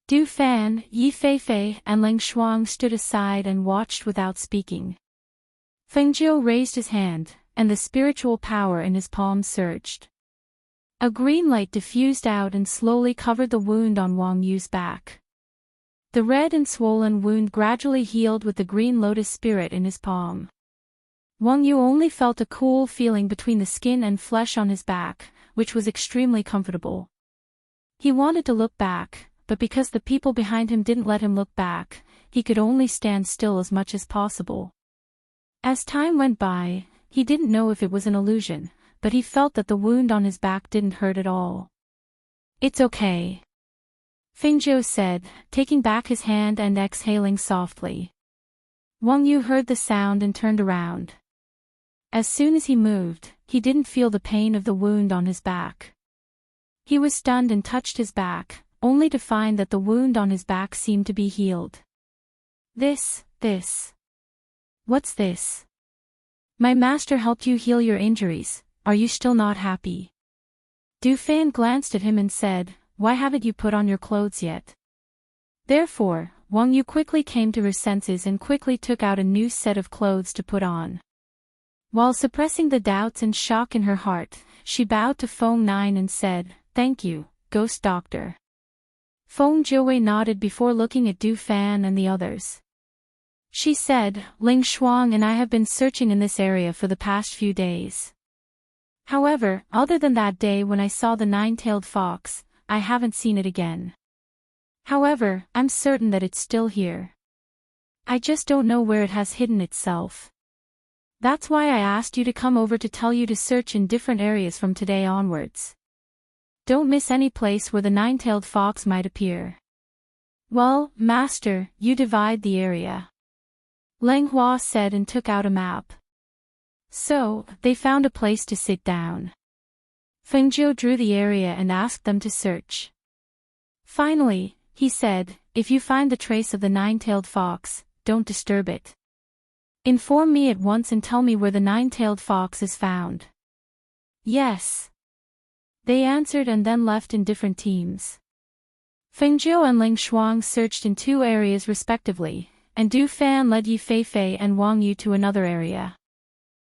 Du Fan, Yi Feifei, and Ling Shuang stood aside and watched without speaking. Fengjiu raised his hand, and the spiritual power in his palm surged. A green light diffused out and slowly covered the wound on Wang Yu's back. The red and swollen wound gradually healed with the green lotus spirit in his palm. Wang Yu only felt a cool feeling between the skin and flesh on his back, which was extremely comfortable. He wanted to look back, but because the people behind him didn't let him look back, he could only stand still as much as possible. As time went by, he didn't know if it was an illusion, but he felt that the wound on his back didn't hurt at all. "It's okay," Fengjiu said, taking back his hand and exhaling softly. Wang Yu heard the sound and turned around. As soon as he moved, he didn't feel the pain of the wound on his back. He was stunned and touched his back, only to find that the wound on his back seemed to be healed. This. What's this? My master helped you heal your injuries, are you still not happy? Du Fan glanced at him and said, "Why haven't you put on your clothes yet?" Therefore, Wang Yu quickly came to her senses and quickly took out a new set of clothes to put on. While suppressing the doubts and shock in her heart, she bowed to Feng Nine and said, "Thank you, Ghost Doctor." Feng Jiwei nodded before looking at Du Fan and the others. She said, "Ling Shuang and I have been searching in this area for the past few days. However, other than that day when I saw the nine-tailed fox, I haven't seen it again. However, I'm certain that it's still here. I just don't know where it has hidden itself. That's why I asked you to come over to tell you to search in different areas from today onwards. Don't miss any place where the nine-tailed fox might appear." "Well, Master, you divide the area," Lang Hua said and took out a map. So, they found a place to sit down. Fengjiu drew the area and asked them to search. Finally, he said, "If you find the trace of the nine-tailed fox, don't disturb it. Inform me at once and tell me where the nine-tailed fox is found." "Yes." They answered and then left in different teams. Fengjiu and Ling Shuang searched in 2 areas respectively, and Du Fan led Yi Feifei and Wang Yu to another area.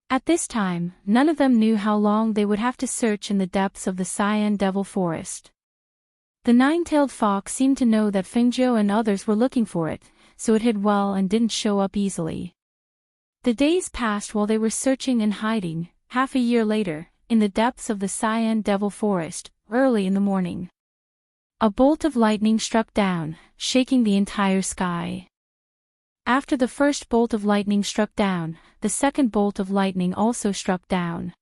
At this time, none of them knew how long they would have to search in the depths of the Cyan Devil Forest. The nine-tailed fox seemed to know that Fengjiu and others were looking for it, so it hid well and didn't show up easily. The days passed while they were searching and hiding. Half a year later, in the depths of the Cyan Devil Forest, early in the morning, a bolt of lightning struck down, shaking the entire sky. After the first bolt of lightning struck down, the second bolt of lightning also struck down.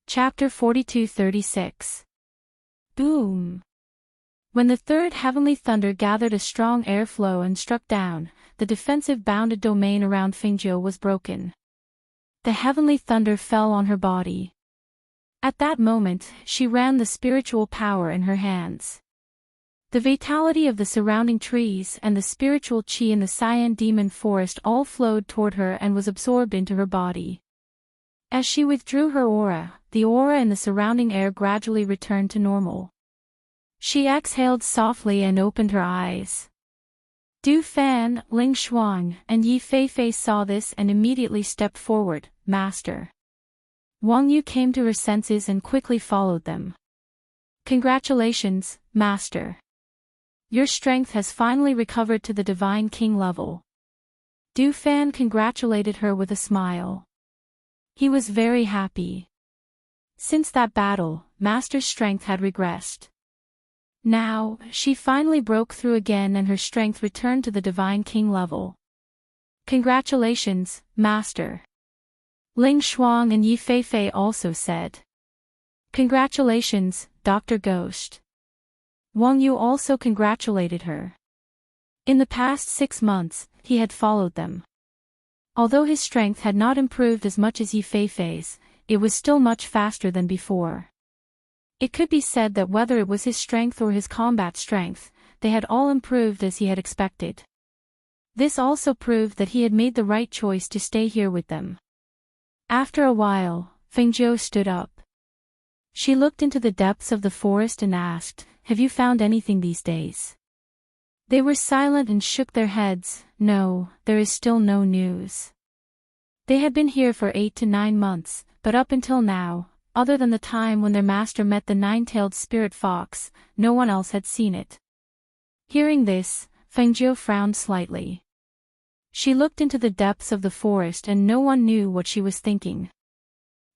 Chapter 42-36. Boom! When the third heavenly thunder gathered a strong airflow and struck down, the defensive bounded domain around Fengjiu was broken. The heavenly thunder fell on her body. At that moment, she ran the spiritual power in her hands. The vitality of the surrounding trees and the spiritual chi in the Cyan Demon Forest all flowed toward her and was absorbed into her body. As she withdrew her aura, the aura in the surrounding air gradually returned to normal. She exhaled softly and opened her eyes. Du Fan, Ling Shuang, and Yi Feifei saw this and immediately stepped forward. Master. Wang Yu came to her senses and quickly followed them. Congratulations, Master. Your strength has finally recovered to the Divine King level. Du Fan congratulated her with a smile. He was very happy. Since that battle, Master's strength had regressed. Now, she finally broke through again and her strength returned to the Divine King level. Congratulations, Master. Ling Shuang and Yi Feifei also said. Congratulations, Dr. Ghost. Wang Yu also congratulated her. In the past 6 months, he had followed them. Although his strength had not improved as much as Yi Feifei's, it was still much faster than before. It could be said that whether it was his strength or his combat strength, they had all improved as he had expected. This also proved that he had made the right choice to stay here with them. After a while, Feng Zhou stood up. She looked into the depths of the forest and asked, "Have you found anything these days?" They were silent and shook their heads. No, there is still no news. They had been here for 8 to 9 months, but up until now, other than the time when their master met the nine-tailed spirit fox, no one else had seen it. Hearing this, Feng Zhou frowned slightly. She looked into the depths of the forest and no one knew what she was thinking.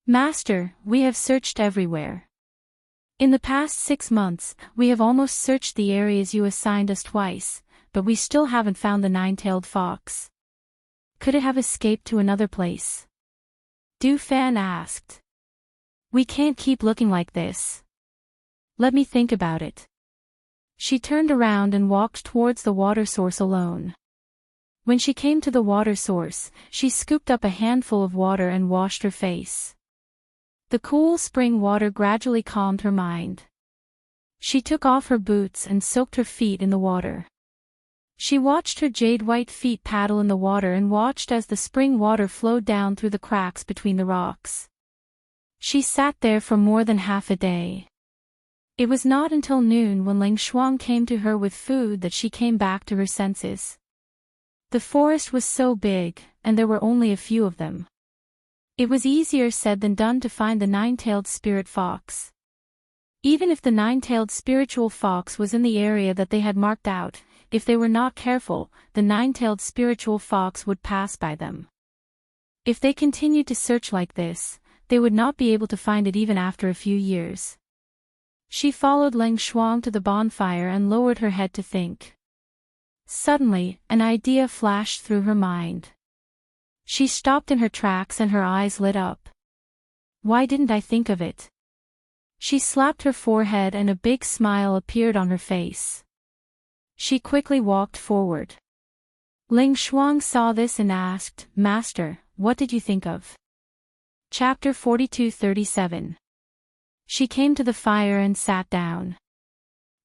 Master, we have searched everywhere. In the past 6 months, we have almost searched the areas you assigned us twice, but we still haven't found the nine-tailed fox. Could it have escaped to another place? Du Fan asked. We can't keep looking like this. Let me think about it. She turned around and walked towards the water source alone. When she came to the water source, she scooped up a handful of water and washed her face. The cool spring water gradually calmed her mind. She took off her boots and soaked her feet in the water. She watched her jade-white feet paddle in the water and watched as the spring water flowed down through the cracks between the rocks. She sat there for more than half a day. It was not until noon when Ling Shuang came to her with food that she came back to her senses. The forest was so big, and there were only a few of them. It was easier said than done to find the nine-tailed spirit fox. Even if the nine-tailed spiritual fox was in the area that they had marked out, if they were not careful, the nine-tailed spiritual fox would pass by them. If they continued to search like this, they would not be able to find it even after a few years. She followed Ling Shuang to the bonfire and lowered her head to think. Suddenly, an idea flashed through her mind. She stopped in her tracks and her eyes lit up. Why didn't I think of it? She slapped her forehead and a big smile appeared on her face. She quickly walked forward. Ling Shuang saw this and asked, Master, what did you think of? Chapter 42-37. She came to the fire and sat down.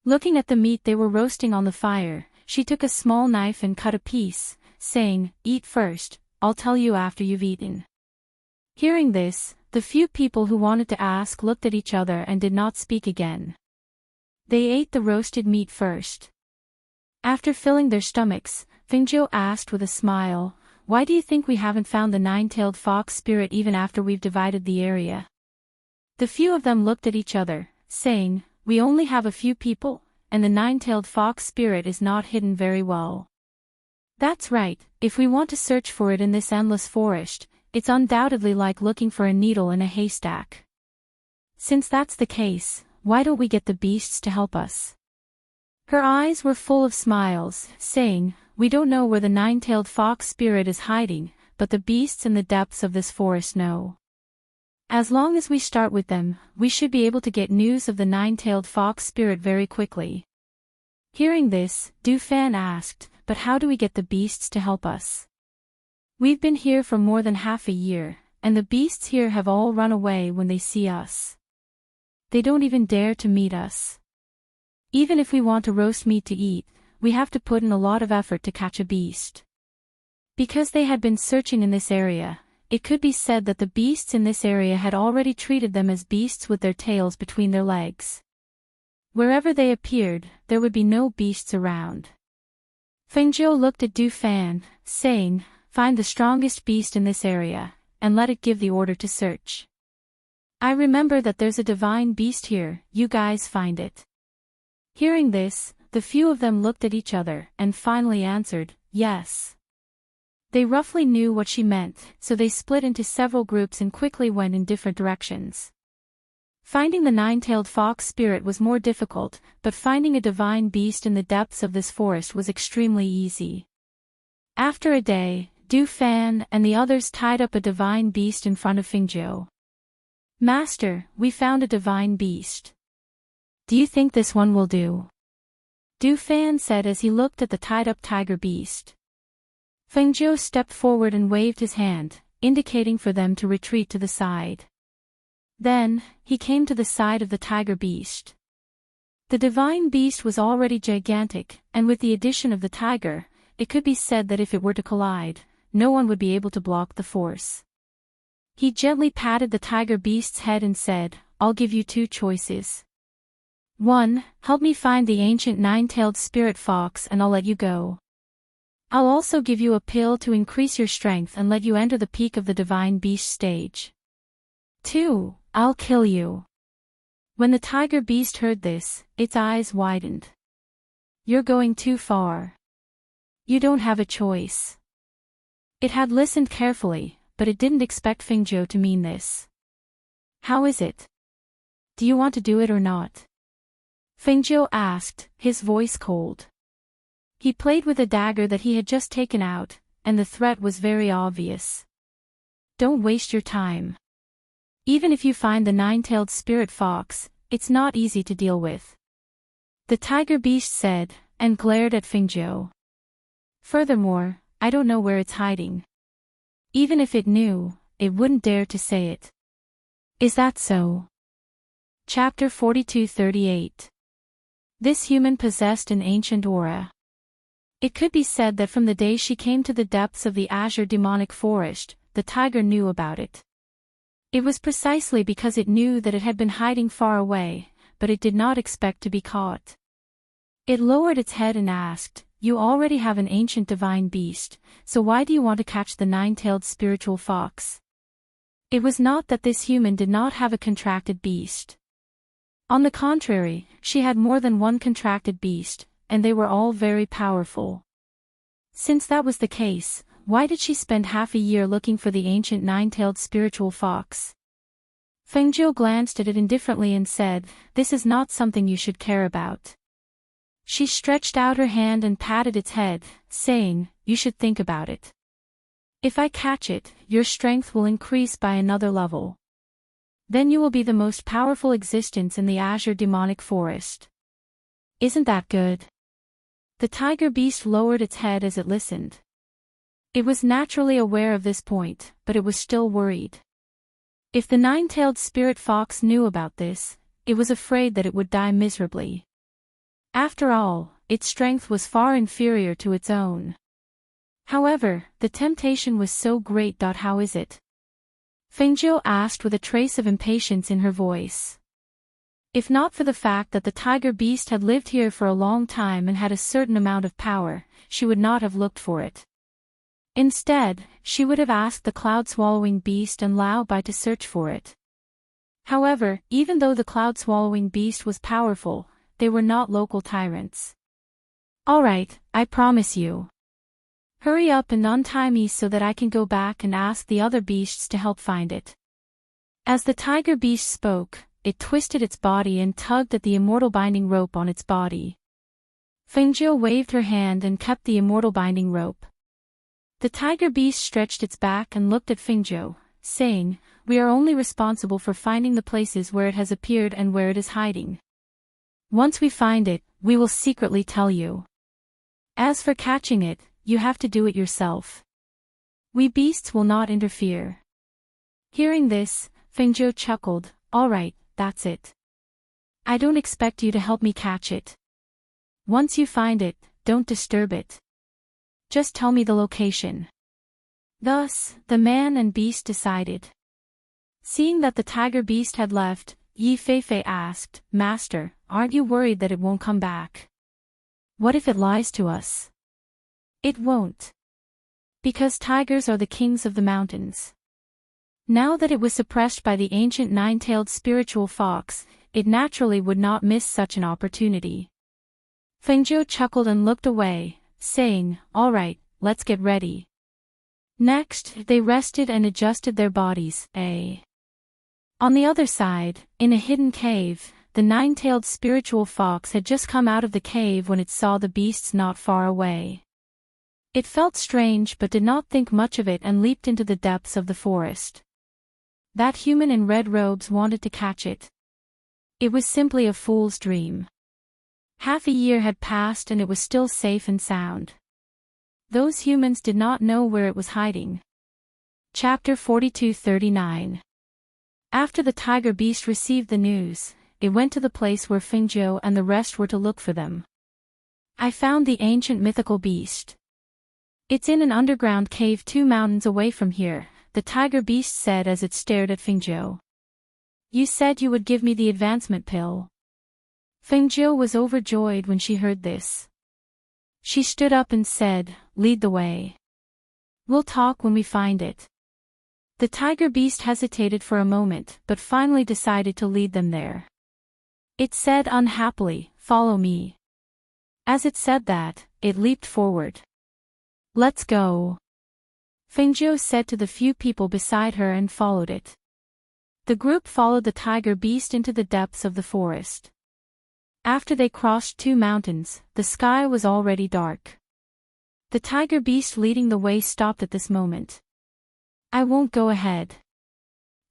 Looking at the meat they were roasting on the fire, she took a small knife and cut a piece, saying, Eat first, I'll tell you after you've eaten. Hearing this, the few people who wanted to ask looked at each other and did not speak again. They ate the roasted meat first. After filling their stomachs, Feng Zhou asked with a smile, Why do you think we haven't found the nine-tailed fox spirit even after we've divided the area? The few of them looked at each other, saying, We only have a few people, and the nine-tailed fox spirit is not hidden very well. That's right, if we want to search for it in this endless forest, it's undoubtedly like looking for a needle in a haystack. Since that's the case, why don't we get the beasts to help us? Her eyes were full of smiles, saying, We don't know where the nine-tailed fox spirit is hiding, but the beasts in the depths of this forest know. As long as we start with them, we should be able to get news of the nine-tailed fox spirit very quickly. Hearing this, Du Fan asked, But how do we get the beasts to help us? We've been here for more than half a year, and the beasts here have all run away when they see us. They don't even dare to meet us. Even if we want to roast meat to eat, we have to put in a lot of effort to catch a beast. Because they had been searching in this area, it could be said that the beasts in this area had already treated them as beasts with their tails between their legs. Wherever they appeared, there would be no beasts around. Fengjiu looked at Du Fan, saying, "Find the strongest beast in this area, and let it give the order to search. I remember that there's a divine beast here, you guys find it." Hearing this, the few of them looked at each other and finally answered, "Yes." They roughly knew what she meant, so they split into several groups and quickly went in different directions. Finding the nine-tailed fox spirit was more difficult, but finding a divine beast in the depths of this forest was extremely easy. After a day, Du Fan and the others tied up a divine beast in front of Fengjiu. "Master, we found a divine beast. Do you think this one will do?" Du Fan said as he looked at the tied-up tiger beast. Fengjiu stepped forward and waved his hand, indicating for them to retreat to the side. Then, he came to the side of the tiger beast. The divine beast was already gigantic, and with the addition of the tiger, it could be said that if it were to collide, no one would be able to block the force. He gently patted the tiger beast's head and said, "I'll give you two choices. 1. Help me find the ancient nine-tailed spirit fox and I'll let you go. I'll also give you a pill to increase your strength and let you enter the peak of the divine beast stage. 2. I'll kill you." When the tiger beast heard this, its eyes widened. "You're going too far. You don't have a choice." It had listened carefully, but it didn't expect Fengjiu to mean this. "How is it? Do you want to do it or not?" Fengjiu asked, his voice cold. He played with a dagger that he had just taken out, and the threat was very obvious. "Don't waste your time. Even if you find the nine-tailed spirit fox, it's not easy to deal with," the tiger beast said, and glared at Fengjiu. "Furthermore, I don't know where it's hiding. Even if it knew, it wouldn't dare to say it." "Is that so?" Chapter 42-38. This human possessed an ancient aura. It could be said that from the day she came to the depths of the azure demonic forest, the tiger knew about it. It was precisely because it knew that it had been hiding far away, but it did not expect to be caught. It lowered its head and asked, "You already have an ancient divine beast, so why do you want to catch the nine-tailed spiritual fox?" It was not that this human did not have a contracted beast. On the contrary, she had more than one contracted beast, and they were all very powerful. Since that was the case, why did she spend half a year looking for the ancient nine-tailed spiritual fox? Fengjiu glanced at it indifferently and said, "This is not something you should care about." She stretched out her hand and patted its head, saying, "You should think about it. If I catch it, your strength will increase by another level. Then you will be the most powerful existence in the azure demonic forest. Isn't that good?" The tiger beast lowered its head as it listened. It was naturally aware of this point, but it was still worried. If the nine-tailed spirit fox knew about this, it was afraid that it would die miserably. After all, its strength was far inferior to its own. However, the temptation was so great. "How is it?" Fengjiu asked with a trace of impatience in her voice. If not for the fact that the tiger beast had lived here for a long time and had a certain amount of power, she would not have looked for it. Instead, she would have asked the cloud-swallowing beast and Lao Bai to search for it. However, even though the cloud-swallowing beast was powerful, they were not local tyrants. "All right, I promise you. Hurry up and untie me so that I can go back and ask the other beasts to help find it." As the tiger beast spoke, it twisted its body and tugged at the immortal binding rope on its body. Fengjiu waved her hand and kept the immortal binding rope. The tiger beast stretched its back and looked at Fengjiu, saying, "We are only responsible for finding the places where it has appeared and where it is hiding. Once we find it, we will secretly tell you. As for catching it, you have to do it yourself. We beasts will not interfere." Hearing this, Fengjiu chuckled, "All right, that's it. I don't expect you to help me catch it. Once you find it, don't disturb it. Just tell me the location." Thus, the man and beast decided. Seeing that the tiger beast had left, Yi Feifei asked, "Master, aren't you worried that it won't come back? What if it lies to us?" "It won't. Because tigers are the kings of the mountains." Now that it was suppressed by the ancient nine-tailed spiritual fox, it naturally would not miss such an opportunity. Fengzhou chuckled and looked away, saying, "All right, let's get ready." Next, they rested and adjusted their bodies. On the other side, in a hidden cave, the nine-tailed spiritual fox had just come out of the cave when it saw the beasts not far away. It felt strange but did not think much of it and leaped into the depths of the forest. That human in red robes wanted to catch it. It was simply a fool's dream. Half a year had passed and it was still safe and sound. Those humans did not know where it was hiding. Chapter 42-39. After the tiger beast received the news, it went to the place where Fengzhou and the rest were to look for them. "I found the ancient mythical beast. It's in an underground cave 2 mountains away from here," the tiger beast said as it stared at Fengzhou. "You said you would give me the advancement pill." Fengzhou was overjoyed when she heard this. She stood up and said, "Lead the way. We'll talk when we find it." The tiger beast hesitated for a moment but finally decided to lead them there. It said unhappily, "Follow me." As it said that, it leaped forward. "Let's go," Fengzhou said to the few people beside her and followed it. The group followed the tiger beast into the depths of the forest. After they crossed 2 mountains, the sky was already dark. The tiger beast leading the way stopped at this moment. "I won't go ahead.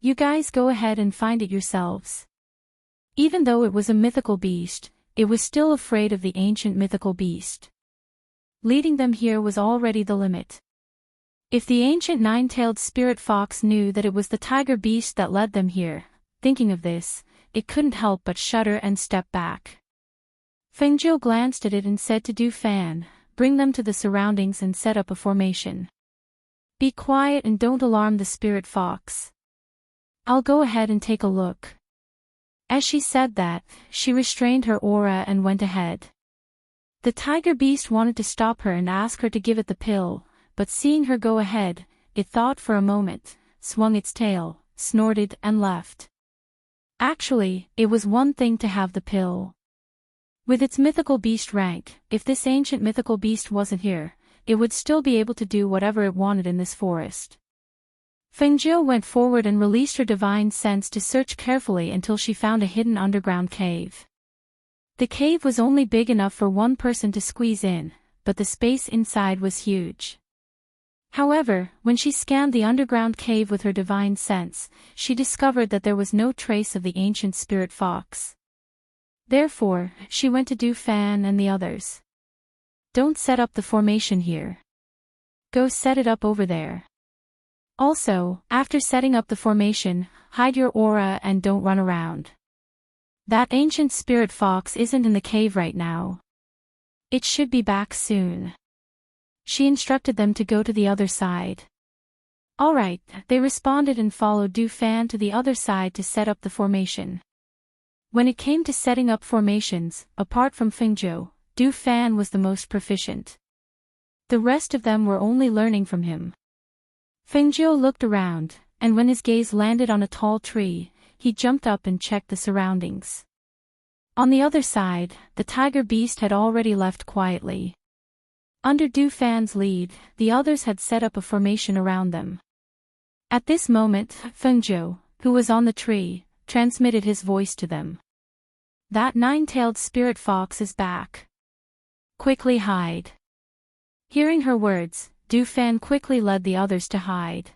You guys go ahead and find it yourselves." Even though it was a mythical beast, it was still afraid of the ancient mythical beast. Leading them here was already the limit. If the ancient nine-tailed spirit fox knew that it was the tiger beast that led them here, thinking of this, it couldn't help but shudder and step back. Fengzhou glanced at it and said to Du Fan, "Bring them to the surroundings and set up a formation. Be quiet and don't alarm the spirit fox. I'll go ahead and take a look." As she said that, she restrained her aura and went ahead. The tiger beast wanted to stop her and ask her to give it the pill, but seeing her go ahead, it thought for a moment, swung its tail, snorted and left. Actually, it was one thing to have the pill. With its mythical beast rank, if this ancient mythical beast wasn't here, it would still be able to do whatever it wanted in this forest. Fengzhou went forward and released her divine sense to search carefully until she found a hidden underground cave. The cave was only big enough for one person to squeeze in, but the space inside was huge. However, when she scanned the underground cave with her divine sense, she discovered that there was no trace of the ancient spirit fox. Therefore, she went to Du Fan and the others. "Don't set up the formation here. Go set it up over there. Also, after setting up the formation, hide your aura and don't run around. That ancient spirit fox isn't in the cave right now. It should be back soon." She instructed them to go to the other side. "All right," they responded and followed Du Fan to the other side to set up the formation. When it came to setting up formations, apart from Fengzhou, Du Fan was the most proficient. The rest of them were only learning from him. Fengzhou looked around, and when his gaze landed on a tall tree, he jumped up and checked the surroundings. On the other side, the tiger beast had already left quietly. Under Du Fan's lead, the others had set up a formation around them. At this moment, Fengzhou, who was on the tree, transmitted his voice to them. "That nine-tailed spirit fox is back. Quickly hide." Hearing her words, Du Fan quickly led the others to hide.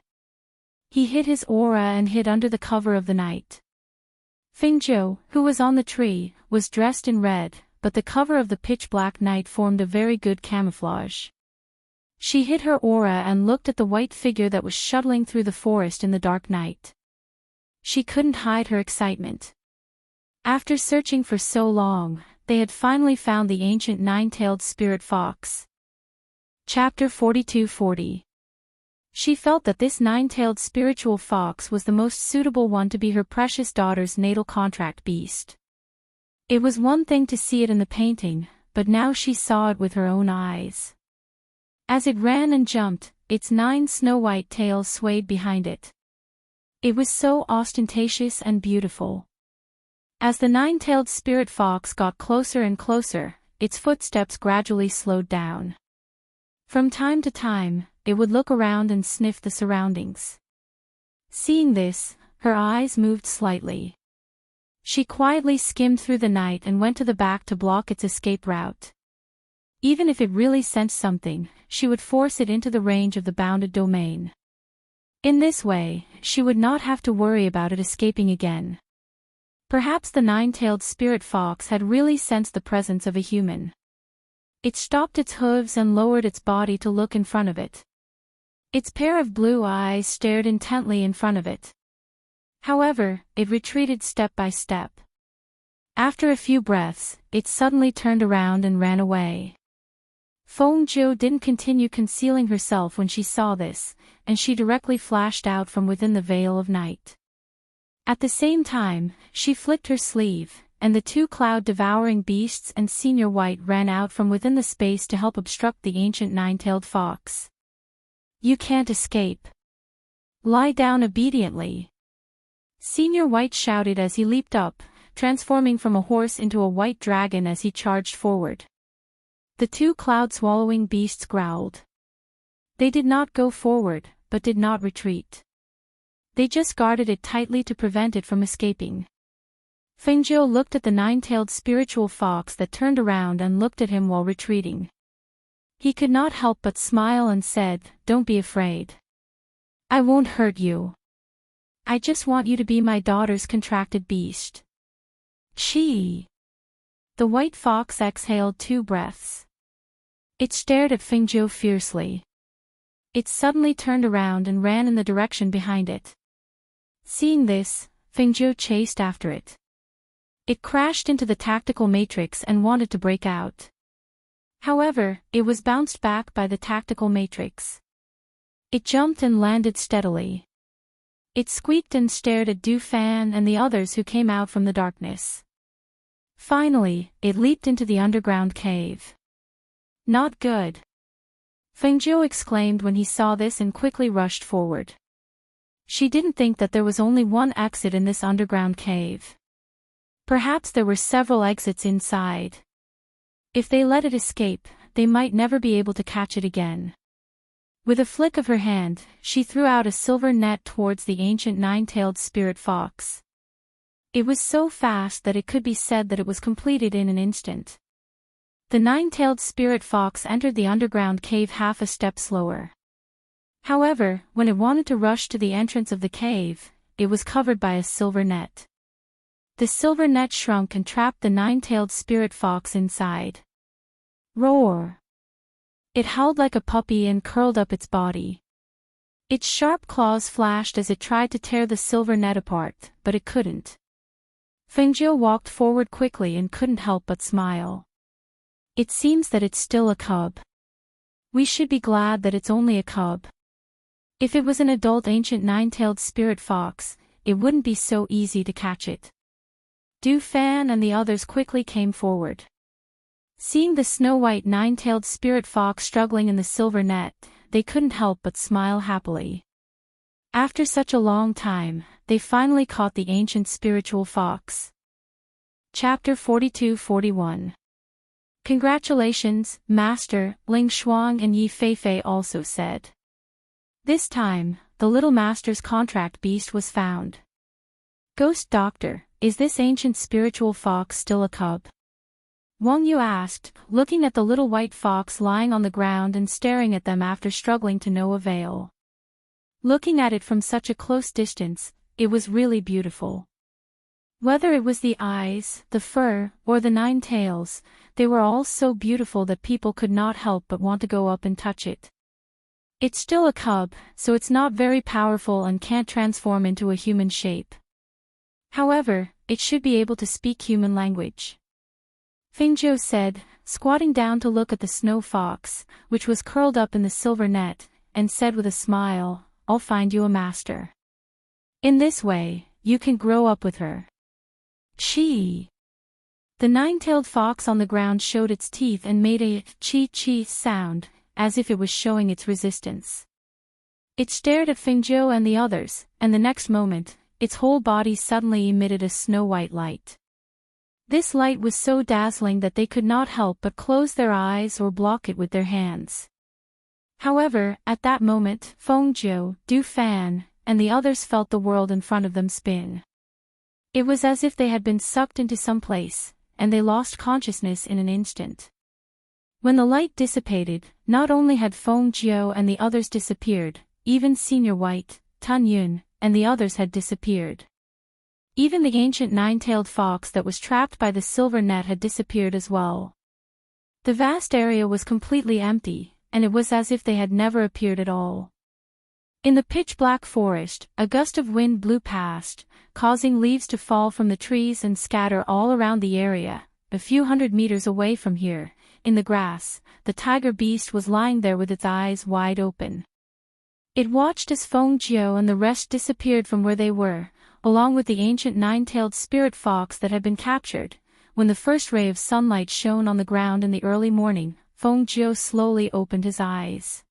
He hid his aura and hid under the cover of the night. Fengzhou, who was on the tree, was dressed in red, but the cover of the pitch-black night formed a very good camouflage. She hid her aura and looked at the white figure that was shuttling through the forest in the dark night. She couldn't hide her excitement. After searching for so long, they had finally found the ancient nine-tailed spirit fox. Chapter 42-40. She felt that this nine-tailed spiritual fox was the most suitable one to be her precious daughter's natal contract beast. It was one thing to see it in the painting, but now she saw it with her own eyes. As it ran and jumped, its 9 snow-white tails swayed behind it. It was so ostentatious and beautiful. As the nine-tailed spirit fox got closer and closer, its footsteps gradually slowed down. From time to time, it would look around and sniff the surroundings. Seeing this, her eyes moved slightly. She quietly skimmed through the night and went to the back to block its escape route. Even if it really sensed something, she would force it into the range of the bounded domain. In this way, she would not have to worry about it escaping again. Perhaps the nine-tailed spirit fox had really sensed the presence of a human. It stopped its hooves and lowered its body to look in front of it. Its pair of blue eyes stared intently in front of it. However, it retreated step by step. After a few breaths, it suddenly turned around and ran away. Fengjiu didn't continue concealing herself when she saw this, and she directly flashed out from within the veil of night. At the same time, she flicked her sleeve, and the 2 cloud-devouring beasts and Senior White ran out from within the space to help obstruct the ancient nine-tailed fox. "You can't escape. Lie down obediently," Senior White shouted as he leaped up, transforming from a horse into a white dragon as he charged forward. The 2 cloud-swallowing beasts growled. They did not go forward, but did not retreat. They just guarded it tightly to prevent it from escaping. Fengjiu looked at the nine-tailed spiritual fox that turned around and looked at him while retreating. He could not help but smile and said, "Don't be afraid. I won't hurt you. I just want you to be my daughter's contracted beast." Chi! The white fox exhaled 2 breaths. It stared at Fengjiu fiercely. It suddenly turned around and ran in the direction behind it. Seeing this, Fengjiu chased after it. It crashed into the tactical matrix and wanted to break out. However, it was bounced back by the tactical matrix. It jumped and landed steadily. It squeaked and stared at Du Fan and the others who came out from the darkness. Finally, it leaped into the underground cave. "Not good," Fengjiu exclaimed when he saw this and quickly rushed forward. She didn't think that there was only one exit in this underground cave. Perhaps there were several exits inside. If they let it escape, they might never be able to catch it again. With a flick of her hand, she threw out a silver net towards the ancient nine-tailed spirit fox. It was so fast that it could be said that it was completed in an instant. The nine-tailed spirit fox entered the underground cave half a step slower. However, when it wanted to rush to the entrance of the cave, it was covered by a silver net. The silver net shrunk and trapped the nine-tailed spirit fox inside. Roar! It howled like a puppy and curled up its body. Its sharp claws flashed as it tried to tear the silver net apart, but it couldn't. Fengjiu walked forward quickly and couldn't help but smile. It seems that it's still a cub. We should be glad that it's only a cub. If it was an adult ancient nine-tailed spirit fox, it wouldn't be so easy to catch it. Du Fan and the others quickly came forward. Seeing the snow-white nine-tailed spirit fox struggling in the silver net, they couldn't help but smile happily. After such a long time, they finally caught the ancient spiritual fox. Chapter 42-41. "Congratulations, Master," Ling Shuang and Yi Feifei also said. This time, the little master's contract beast was found. "Ghost Doctor, is this ancient spiritual fox still a cub?" Wang Yu asked, looking at the little white fox lying on the ground and staring at them after struggling to no avail. Looking at it from such a close distance, it was really beautiful. Whether it was the eyes, the fur, or the 9 tails, they were all so beautiful that people could not help but want to go up and touch it. It's still a cub, so it's not very powerful and can't transform into a human shape. However, it should be able to speak human language. Fengjiu said, squatting down to look at the snow fox, which was curled up in the silver net, and said with a smile, "I'll find you a master. In this way, you can grow up with her." Chee! The nine-tailed fox on the ground showed its teeth and made a chee-chee sound, as if it was showing its resistance. It stared at Fingzhou and the others, and the next moment, its whole body suddenly emitted a snow-white light. This light was so dazzling that they could not help but close their eyes or block it with their hands. However, at that moment, Fengzhou, Du Fan, and the others felt the world in front of them spin. It was as if they had been sucked into some place, and they lost consciousness in an instant. When the light dissipated, not only had Fengzhou and the others disappeared, even Senior White, Tun Yun, and the others had disappeared. Even the ancient nine-tailed fox that was trapped by the silver net had disappeared as well. The vast area was completely empty, and it was as if they had never appeared at all. In the pitch-black forest, a gust of wind blew past, causing leaves to fall from the trees and scatter all around the area. A few hundred meters away from here, in the grass, the tiger beast was lying there with its eyes wide open. It watched as Fengzhou and the rest disappeared from where they were, along with the ancient nine-tailed spirit fox that had been captured. When the first ray of sunlight shone on the ground in the early morning, Fengzhou slowly opened his eyes.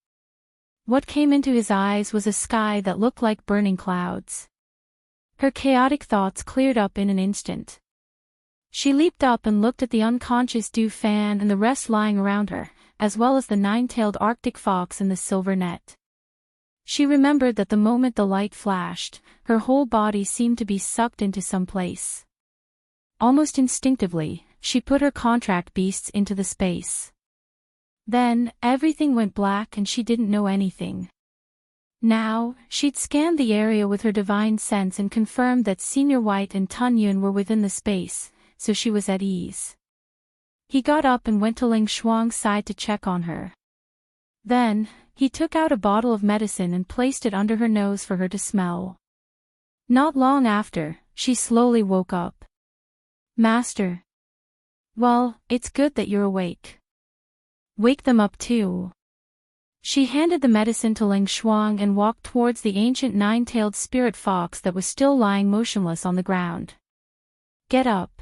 What came into his eyes was a sky that looked like burning clouds. Her chaotic thoughts cleared up in an instant. She leaped up and looked at the unconscious Du Fan and the rest lying around her, as well as the nine-tailed Arctic fox in the silver net. She remembered that the moment the light flashed, her whole body seemed to be sucked into some place. Almost instinctively, she put her contract beasts into the space. Then, everything went black and she didn't know anything. Now, she'd scanned the area with her divine sense and confirmed that Senior White and Tun Yun were within the space, so she was at ease. He got up and went to Ling Shuang's side to check on her. Then, he took out a bottle of medicine and placed it under her nose for her to smell. Not long after, she slowly woke up. "Master." "Well, it's good that you're awake. Wake them up too." She handed the medicine to Ling Shuang and walked towards the ancient nine-tailed spirit fox that was still lying motionless on the ground. "Get up."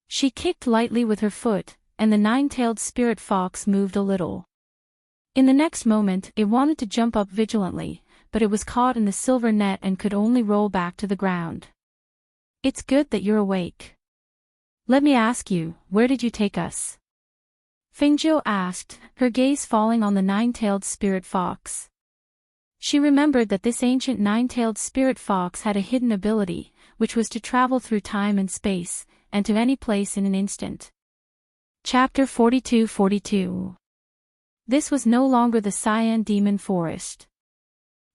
She kicked lightly with her foot, and the nine-tailed spirit fox moved a little. In the next moment, it wanted to jump up vigilantly, but it was caught in the silver net and could only roll back to the ground. "It's good that you're awake. Let me ask you, where did you take us?" Fengzhou asked, her gaze falling on the nine-tailed spirit fox. She remembered that this ancient nine-tailed spirit fox had a hidden ability, which was to travel through time and space, and to any place in an instant. Chapter 42-42. This was no longer the Cyan Demon Forest.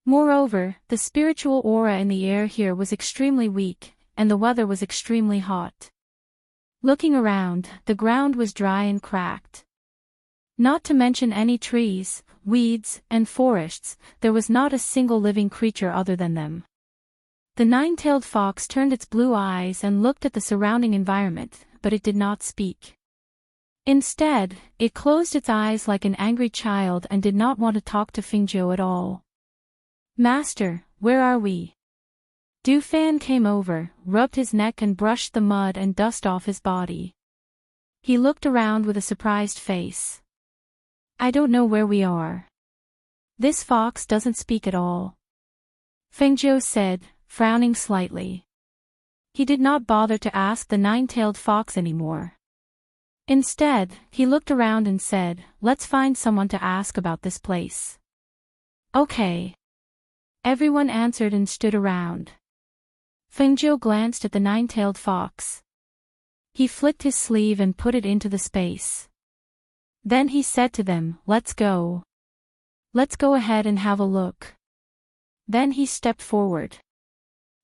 Moreover, the spiritual aura in the air here was extremely weak, and the weather was extremely hot. Looking around, the ground was dry and cracked. Not to mention any trees, weeds, and forests, there was not a single living creature other than them. The nine-tailed fox turned its blue eyes and looked at the surrounding environment, but it did not speak. Instead, it closed its eyes like an angry child and did not want to talk to Fengzhou at all. "Master, where are we?" Du Fan came over, rubbed his neck and brushed the mud and dust off his body. He looked around with a surprised face. "I don't know where we are. This fox doesn't speak at all," Fengzhou said, frowning slightly. He did not bother to ask the nine-tailed fox anymore. Instead, he looked around and said, "Let's find someone to ask about this place." "Okay." Everyone answered and stood around. Fengzhou glanced at the nine-tailed fox. He flicked his sleeve and put it into the space. Then he said to them, "Let's go. Let's go ahead and have a look." Then he stepped forward.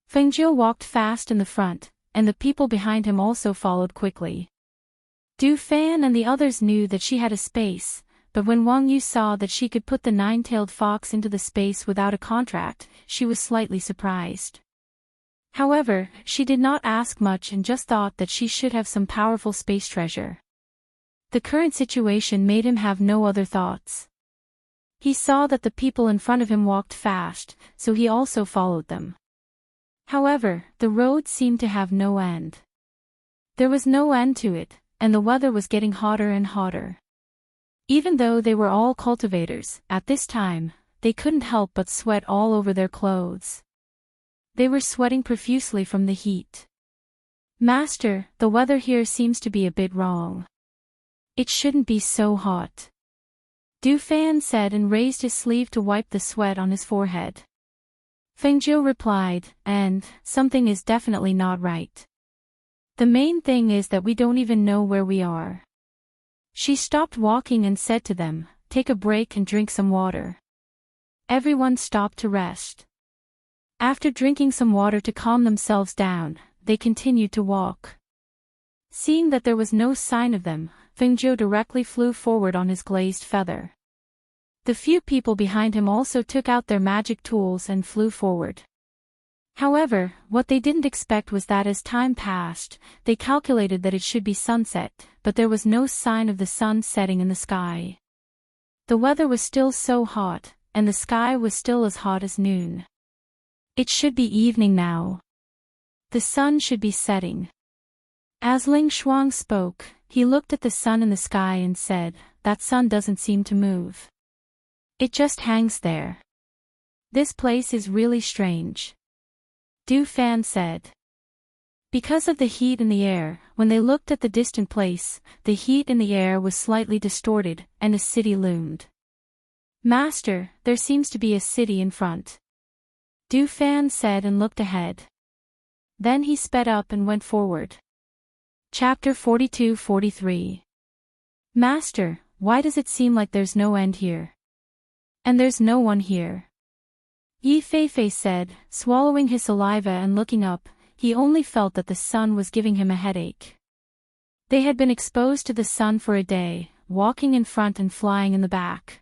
Fengzhou walked fast in the front, and the people behind him also followed quickly. Du Fan and the others knew that she had a space, but when Wang Yu saw that she could put the nine-tailed fox into the space without a contract, she was slightly surprised. However, she did not ask much and just thought that she should have some powerful space treasure. The current situation made him have no other thoughts. He saw that the people in front of him walked fast, so he also followed them. However, the road seemed to have no end. There was no end to it, and the weather was getting hotter and hotter. Even though they were all cultivators, at this time, they couldn't help but sweat all over their clothes. They were sweating profusely from the heat. "Master, the weather here seems to be a bit wrong. It shouldn't be so hot," Du Fan said and raised his sleeve to wipe the sweat on his forehead. Fengjiu replied, "And, something is definitely not right. The main thing is that we don't even know where we are." She stopped walking and said to them, "Take a break and drink some water." Everyone stopped to rest. After drinking some water to calm themselves down, they continued to walk. Seeing that there was no sign of them, Fengjiu directly flew forward on his glazed feather. The few people behind him also took out their magic tools and flew forward. However, what they didn't expect was that as time passed, they calculated that it should be sunset, but there was no sign of the sun setting in the sky. The weather was still so hot, and the sky was still as hot as noon. It should be evening now. The sun should be setting. As Ling Shuang spoke, he looked at the sun in the sky and said, "That sun doesn't seem to move. It just hangs there. This place is really strange," Du Fan said. Because of the heat in the air, when they looked at the distant place, the heat in the air was slightly distorted, and a city loomed. "Master, there seems to be a city in front," Du Fan said and looked ahead. Then he sped up and went forward. Chapter 42-43. "Master, why does it seem like there's no end here? And there's no one here?" Yi Feifei said, swallowing his saliva and looking up. He only felt that the sun was giving him a headache. They had been exposed to the sun for a day, walking in front and flying in the back.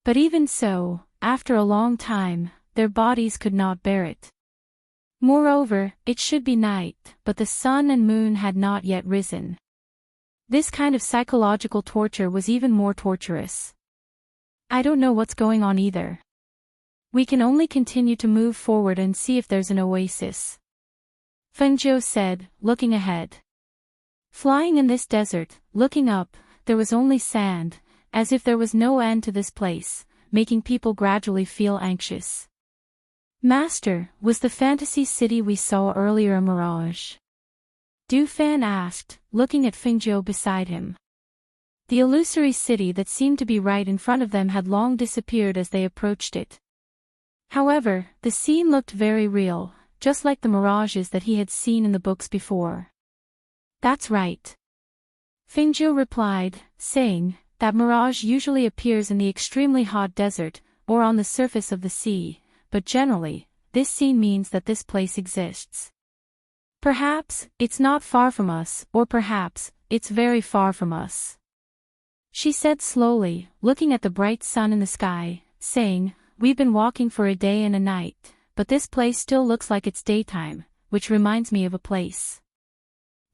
But even so, after a long time, their bodies could not bear it. Moreover, it should be night, but the sun and moon had not yet risen. This kind of psychological torture was even more torturous. "I don't know what's going on either. We can only continue to move forward and see if there's an oasis," Fengjiu said, looking ahead. Flying in this desert, looking up, there was only sand, as if there was no end to this place, making people gradually feel anxious. "Master, was the fantasy city we saw earlier a mirage?" Du Fan asked, looking at Fengjiu beside him. The illusory city that seemed to be right in front of them had long disappeared as they approached it. However, the scene looked very real, just like the mirages that he had seen in the books before. "That's right," Fengjiu replied, saying, "That mirage usually appears in the extremely hot desert, or on the surface of the sea. But generally, this scene means that this place exists. Perhaps, it's not far from us, or perhaps, it's very far from us," she said slowly, looking at the bright sun in the sky, saying, "We've been walking for a day and a night, but this place still looks like it's daytime, which reminds me of a place."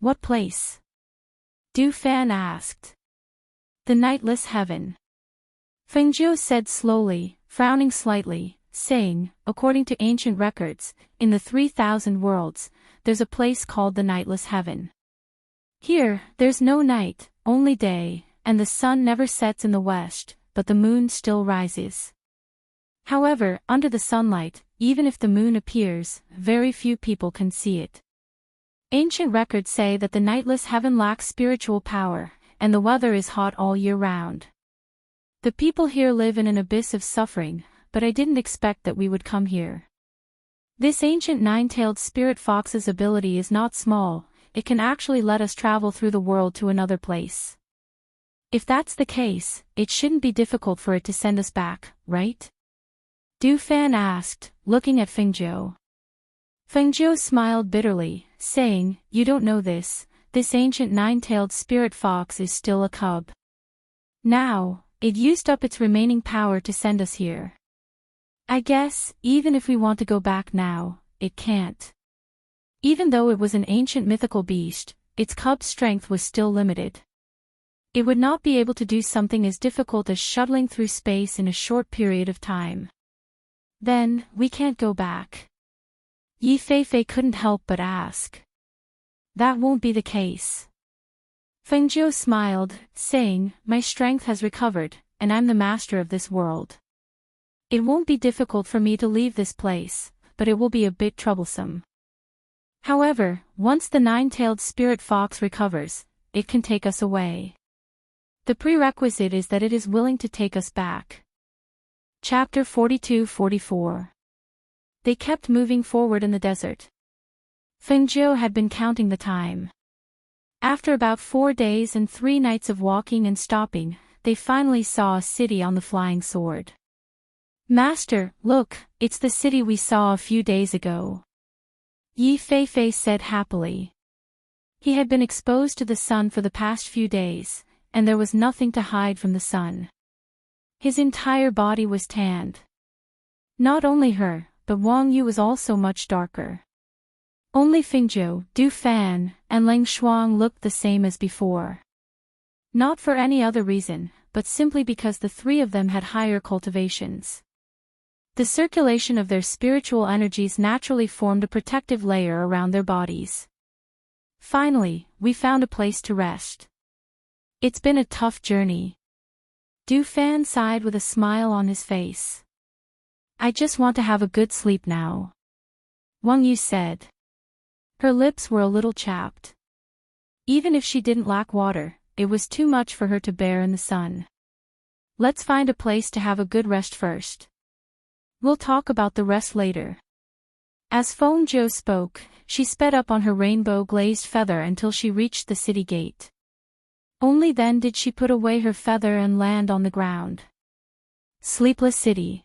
"What place?" Du Fan asked. "The nightless heaven," Fengjiu said slowly, frowning slightly, saying, "According to ancient records, in the 3,000 worlds, there's a place called the nightless heaven. Here, there's no night, only day, and the sun never sets in the west, but the moon still rises. However, under the sunlight, even if the moon appears, very few people can see it. Ancient records say that the nightless heaven lacks spiritual power, and the weather is hot all year round. The people here live in an abyss of suffering, but I didn't expect that we would come here. This ancient nine-tailed spirit fox's ability is not small, it can actually let us travel through the world to another place. If that's the case, it shouldn't be difficult for it to send us back, right?" Du Fan asked, looking at Fengjiu. Fengjiu smiled bitterly, saying, "You don't know this ancient nine-tailed spirit fox is still a cub. Now, it used up its remaining power to send us here. I guess, even if we want to go back now, it can't. Even though it was an ancient mythical beast, its cub's strength was still limited." It would not be able to do something as difficult as shuttling through space in a short period of time. Then, we can't go back. Yi Feifei couldn't help but ask. That won't be the case. Fengjiu smiled, saying, my strength has recovered, and I'm the master of this world. It won't be difficult for me to leave this place, but it will be a bit troublesome. However, once the nine-tailed spirit fox recovers, it can take us away. The prerequisite is that it is willing to take us back. Chapter 42-44. They kept moving forward in the desert. Fengjiu had been counting the time. After about 4 days and 3 nights of walking and stopping, they finally saw a city on the flying sword. Master, look, it's the city we saw a few days ago. Yi Feifei said happily. He had been exposed to the sun for the past few days, and there was nothing to hide from the sun. His entire body was tanned. Not only her, but Wang Yu was also much darker. Only Fengjiu, Du Fan, and Leng Shuang looked the same as before. Not for any other reason, but simply because the 3 of them had higher cultivations. The circulation of their spiritual energies naturally formed a protective layer around their bodies. Finally, we found a place to rest. It's been a tough journey. Du Fan sighed with a smile on his face. I just want to have a good sleep now. Wang Yu said. Her lips were a little chapped. Even if she didn't lack water, it was too much for her to bear in the sun. Let's find a place to have a good rest first. We'll talk about the rest later. As Fengjiu spoke, she sped up on her rainbow-glazed feather until she reached the city gate. Only then did she put away her feather and land on the ground. Sleepless City.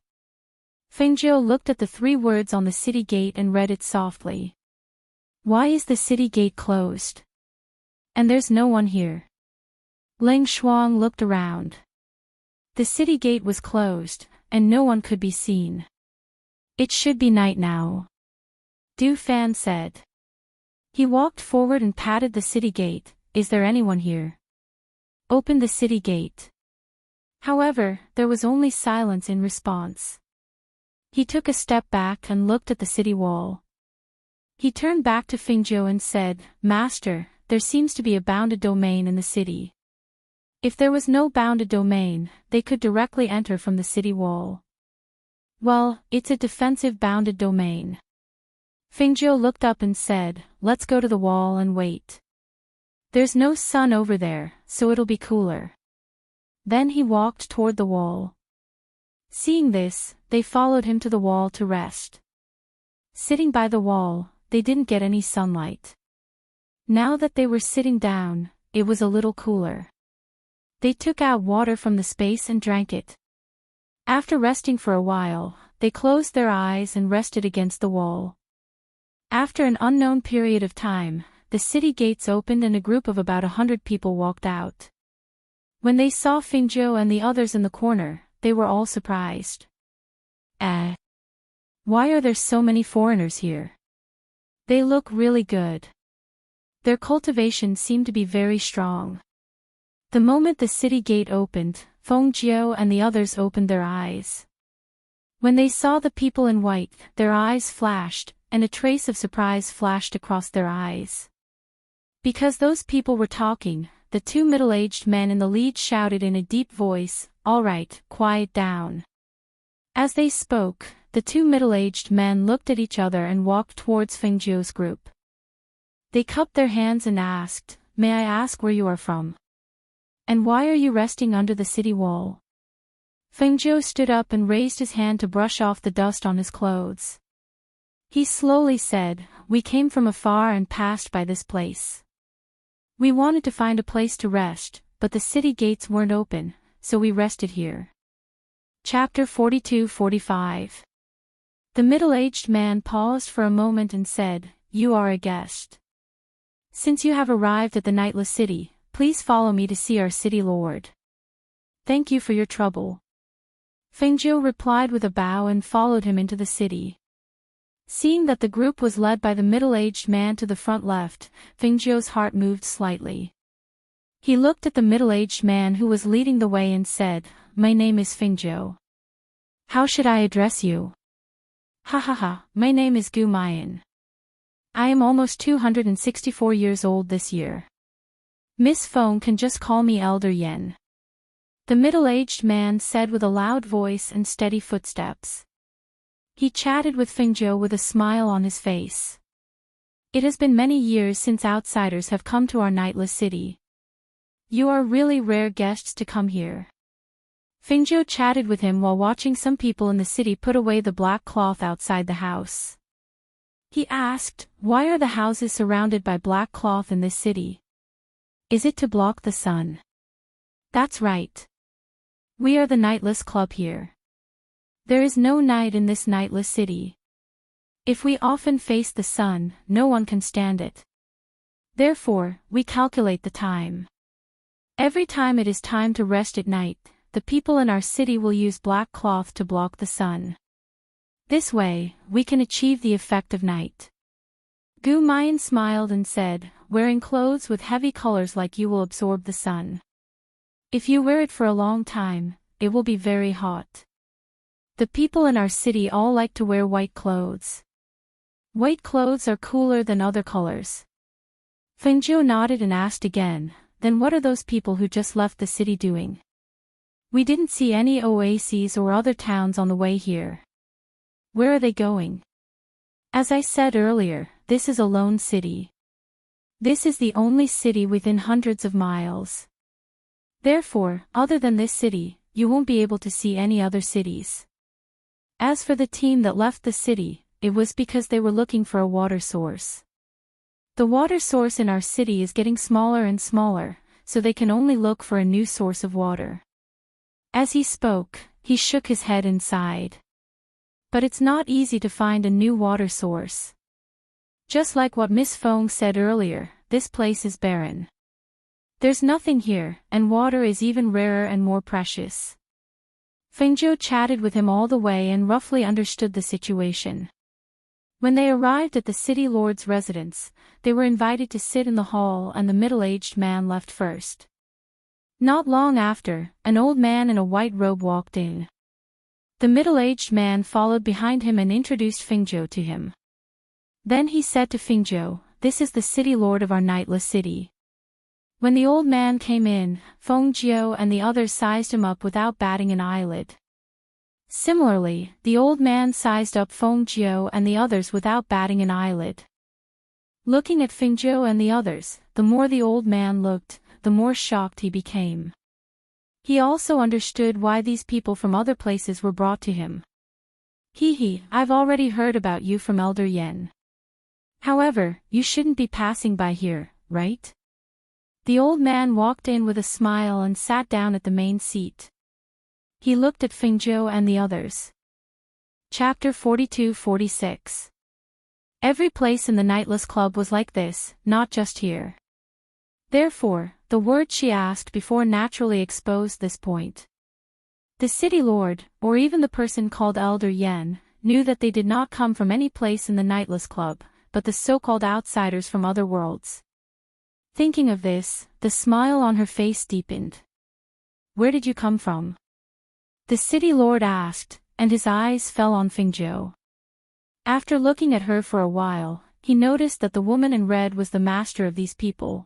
Fengjiu looked at the 3 words on the city gate and read it softly. Why is the city gate closed? And there's no one here. Leng Shuang looked around. The city gate was closed, and no one could be seen. It should be night now. Du Fan said. He walked forward and patted the city gate. Is there anyone here? Open the city gate. However, there was only silence in response. He took a step back and looked at the city wall. He turned back to Fengjiu and said, Master, there seems to be a bounded domain in the city. If there was no bounded domain, they could directly enter from the city wall. Well, it's a defensive bounded domain. Fengjiu looked up and said, let's go to the wall and wait. There's no sun over there, so it'll be cooler. Then he walked toward the wall. Seeing this, they followed him to the wall to rest. Sitting by the wall, they didn't get any sunlight. Now that they were sitting down, it was a little cooler. They took out water from the space and drank it. After resting for a while, they closed their eyes and rested against the wall. After an unknown period of time, the city gates opened and a group of about 100 people walked out. When they saw Fengjiu and the others in the corner, they were all surprised. Why are there so many foreigners here? They look really good. Their cultivation seemed to be very strong. The moment the city gate opened, Fengjiu and the others opened their eyes. When they saw the people in white, their eyes flashed, and a trace of surprise flashed across their eyes. Because those people were talking, the 2 middle-aged men in the lead shouted in a deep voice, "All right, quiet down." As they spoke, the 2 middle-aged men looked at each other and walked towards Fengjiu's group. They cupped their hands and asked, "May I ask where you are from? And why are you resting under the city wall?" Fengjiu stood up and raised his hand to brush off the dust on his clothes. He slowly said, "We came from afar and passed by this place. We wanted to find a place to rest, but the city gates weren't open, so we rested here." Chapter 42-45. The middle-aged man paused for a moment and said, "You are a guest. Since you have arrived at the Nightless City, please follow me to see our city lord. Thank you for your trouble." Fengjiu replied with a bow and followed him into the city. Seeing that the group was led by the middle-aged man to the front left, Fengjiu's heart moved slightly. He looked at the middle-aged man who was leading the way and said, "My name is Fingjo. How should I address you?" "Ha ha ha, my name is Gu Mayan. I am almost 264 years old this year. Miss Feng can just call me Elder Yen," the middle-aged man said with a loud voice and steady footsteps. He chatted with Fingjo with a smile on his face. "It has been many years since outsiders have come to our nightless city. You are really rare guests to come here." Fingjo chatted with him while watching some people in the city put away the black cloth outside the house. He asked, "Why are the houses surrounded by black cloth in this city? Is it to block the sun?" "That's right. We are the nightless club here. There is no night in this nightless city. If we often face the sun, no one can stand it. Therefore, we calculate the time. Every time it is time to rest at night, the people in our city will use black cloth to block the sun. This way, we can achieve the effect of night." Gu Mayan smiled and said, "Wearing clothes with heavy colors like you will absorb the sun. If you wear it for a long time, it will be very hot. The people in our city all like to wear white clothes. White clothes are cooler than other colors." Fengzhou nodded and asked again, "Then what are those people who just left the city doing? We didn't see any oases or other towns on the way here. Where are they going?" "As I said earlier, this is a lone city. This is the only city within hundreds of miles. Therefore, other than this city, you won't be able to see any other cities. As for the team that left the city, it was because they were looking for a water source. The water source in our city is getting smaller and smaller, so they can only look for a new source of water." As he spoke, he shook his head and sighed. "But it's not easy to find a new water source. Just like what Miss Feng said earlier, this place is barren. There's nothing here, and water is even rarer and more precious." Fengzhou chatted with him all the way and roughly understood the situation. When they arrived at the city lord's residence, they were invited to sit in the hall and the middle-aged man left first. Not long after, an old man in a white robe walked in. The middle-aged man followed behind him and introduced Fengzhou to him. Then he said to Fengzhou, "This is the city lord of our nightless city." When the old man came in, Fengzhou and the others sized him up without batting an eyelid. Similarly, the old man sized up Fengzhou and the others without batting an eyelid. Looking at Fengzhou and the others, the more the old man looked, the more shocked he became. He also understood why these people from other places were brought to him. I've already heard about you from Elder Yen. However, you shouldn't be passing by here, right?" The old man walked in with a smile and sat down at the main seat. He looked at Fengzhou and the others. Chapter 42-46. Every place in the Nightless Club was like this, not just here. Therefore, the word she asked before naturally exposed this point. The city lord, or even the person called Elder Yen, knew that they did not come from any place in the Nightless Club, but the so-called outsiders from other worlds. Thinking of this, the smile on her face deepened. "Where did you come from?" the city lord asked, and his eyes fell on Fengzhou. After looking at her for a while, he noticed that the woman in red was the master of these people.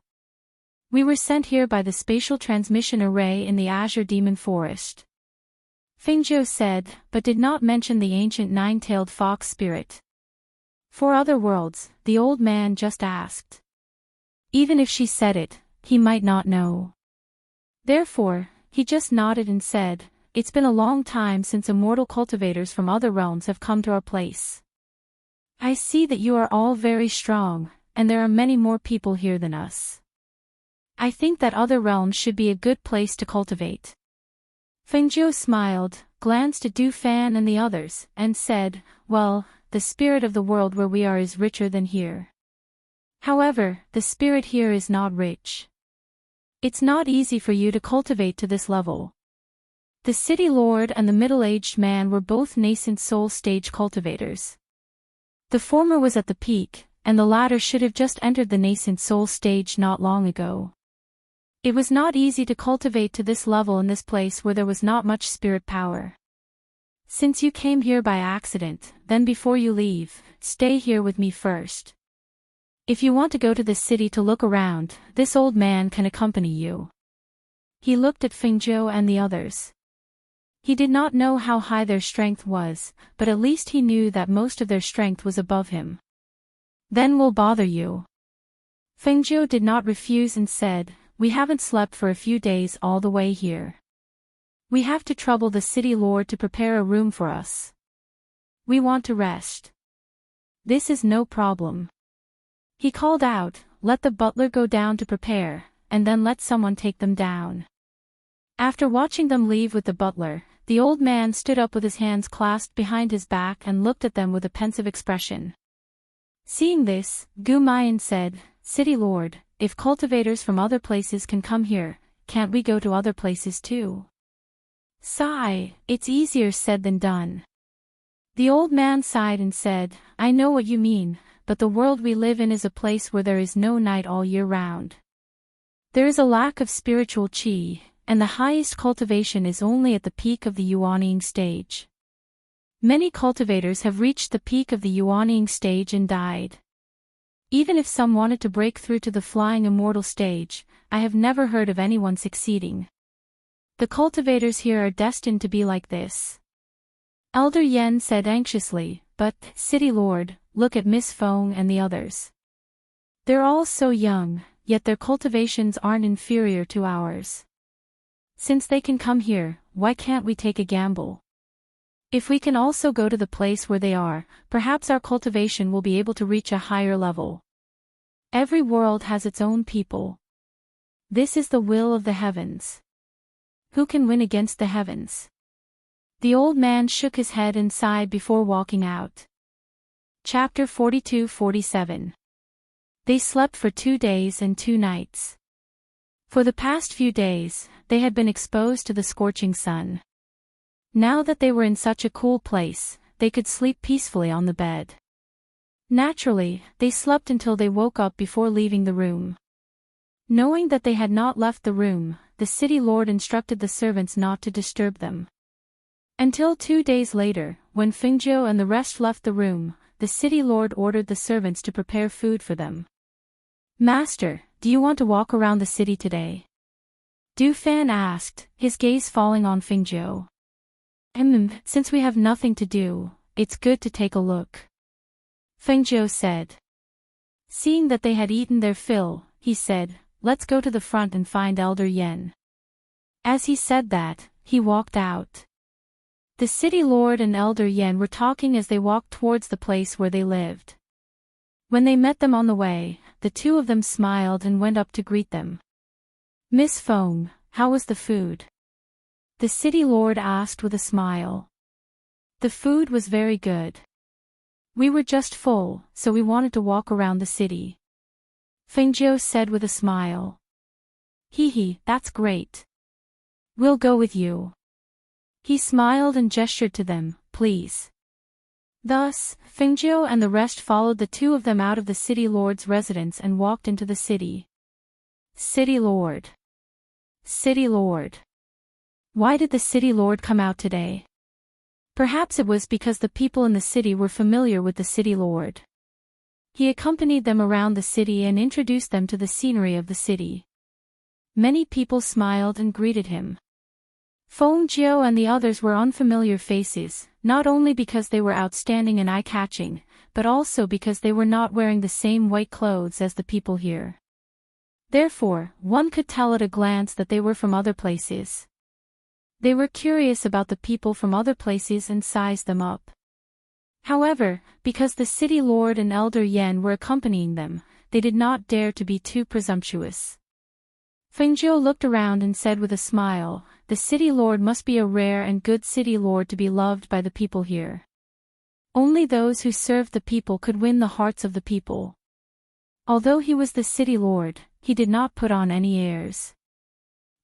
"We were sent here by the spatial transmission array in the Azure Demon Forest," Fengzhou said, but did not mention the ancient nine-tailed fox spirit. For other worlds, the old man just asked. Even if she said it, he might not know. Therefore, he just nodded and said, "It's been a long time since immortal cultivators from other realms have come to our place. I see that you are all very strong, and there are many more people here than us. I think that other realms should be a good place to cultivate." Fengzhou smiled, glanced at Du Fan and the others, and said, "Well, the spirit of the world where we are is richer than here. However, the spirit here is not rich. It's not easy for you to cultivate to this level." The city lord and the middle-aged man were both nascent soul stage cultivators. The former was at the peak, and the latter should have just entered the nascent soul stage not long ago. It was not easy to cultivate to this level in this place where there was not much spirit power. Since you came here by accident, then before you leave, stay here with me first. If you want to go to the city to look around, this old man can accompany you. He looked at Fengzhou and the others. He did not know how high their strength was, but at least he knew that most of their strength was above him. Then we'll bother you. Fengzhou did not refuse and said, we haven't slept for a few days all the way here. We have to trouble the city lord to prepare a room for us. We want to rest. This is no problem. He called out, let the butler go down to prepare, and then let someone take them down. After watching them leave with the butler, the old man stood up with his hands clasped behind his back and looked at them with a pensive expression. Seeing this, Gu Mayan said, City Lord, if cultivators from other places can come here, can't we go to other places too? Sigh, it's easier said than done. The old man sighed and said, I know what you mean, but the world we live in is a place where there is no night all year round. There is a lack of spiritual qi, and the highest cultivation is only at the peak of the yuanying stage. Many cultivators have reached the peak of the yuanying stage and died. Even if some wanted to break through to the flying immortal stage, I have never heard of anyone succeeding. The cultivators here are destined to be like this. Elder Yen said anxiously, but, City Lord, look at Miss Feng and the others. They're all so young, yet their cultivations aren't inferior to ours. Since they can come here, why can't we take a gamble? If we can also go to the place where they are, perhaps our cultivation will be able to reach a higher level. Every world has its own people. This is the will of the heavens. Who can win against the heavens? The old man shook his head and sighed before walking out. Chapter 42-47. They slept for 2 days and 2 nights. For the past few days, they had been exposed to the scorching sun. Now that they were in such a cool place, they could sleep peacefully on the bed. Naturally, they slept until they woke up before leaving the room. Knowing that they had not left the room, the city lord instructed the servants not to disturb them. Until 2 days later, when Fengzhou and the rest left the room, the city lord ordered the servants to prepare food for them. Master, do you want to walk around the city today? Du Fan asked, his gaze falling on Fengzhou. Since we have nothing to do, it's good to take a look. Fengzhou said. Seeing that they had eaten their fill, he said, let's go to the front and find Elder Yen. As he said that, he walked out. The city lord and Elder Yen were talking as they walked towards the place where they lived. When they met them on the way, the two of them smiled and went up to greet them. Miss Feng, how was the food? The city lord asked with a smile. The food was very good. We were just full, so we wanted to walk around the city. Fengzhou said with a smile. Hee, that's great. We'll go with you. He smiled and gestured to them, please. Thus, Fengzhou and the rest followed the two of them out of the city lord's residence and walked into the city. City Lord. City Lord. Why did the city lord come out today? Perhaps it was because the people in the city were familiar with the city lord. He accompanied them around the city and introduced them to the scenery of the city. Many people smiled and greeted him. Feng Jiu and the others were unfamiliar faces, not only because they were outstanding and eye-catching, but also because they were not wearing the same white clothes as the people here. Therefore, one could tell at a glance that they were from other places. They were curious about the people from other places and sized them up. However, because the city lord and Elder Yen were accompanying them, they did not dare to be too presumptuous. Fengzhou looked around and said with a smile, the city lord must be a rare and good city lord to be loved by the people here. Only those who served the people could win the hearts of the people. Although he was the city lord, he did not put on any airs.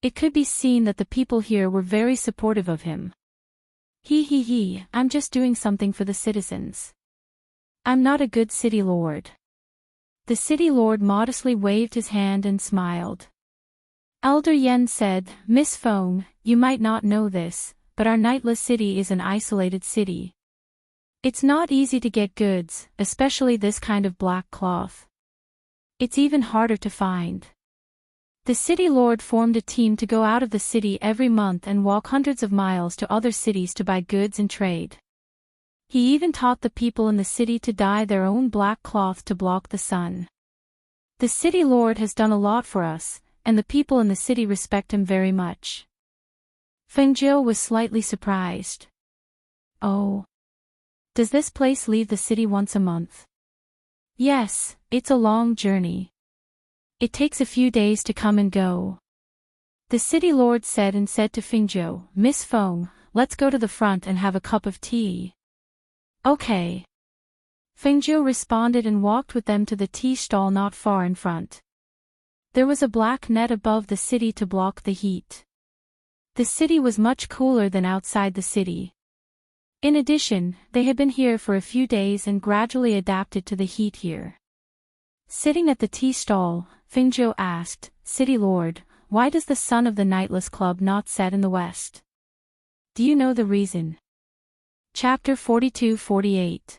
It could be seen that the people here were very supportive of him. I'm just doing something for the citizens. I'm not a good city lord. The city lord modestly waved his hand and smiled. Elder Yen said, Miss Feng, you might not know this, but our nightless city is an isolated city. It's not easy to get goods, especially this kind of black cloth. It's even harder to find. The city lord formed a team to go out of the city every month and walk hundreds of miles to other cities to buy goods and trade. He even taught the people in the city to dye their own black cloth to block the sun. The city lord has done a lot for us, and the people in the city respect him very much. Feng Jiu was slightly surprised. Oh. Does this place leave the city once a month? Yes, it's a long journey. It takes a few days to come and go. The city lord said to Feng Jiu, Miss Feng, let's go to the front and have a cup of tea. Okay. Feng Jiu responded and walked with them to the tea stall not far in front. There was a black net above the city to block the heat. The city was much cooler than outside the city. In addition, they had been here for a few days and gradually adapted to the heat here. Sitting at the tea stall, Feng Jiu asked, City Lord, why does the sun of the Nightless Club not set in the west? Do you know the reason? Chapter 42-48.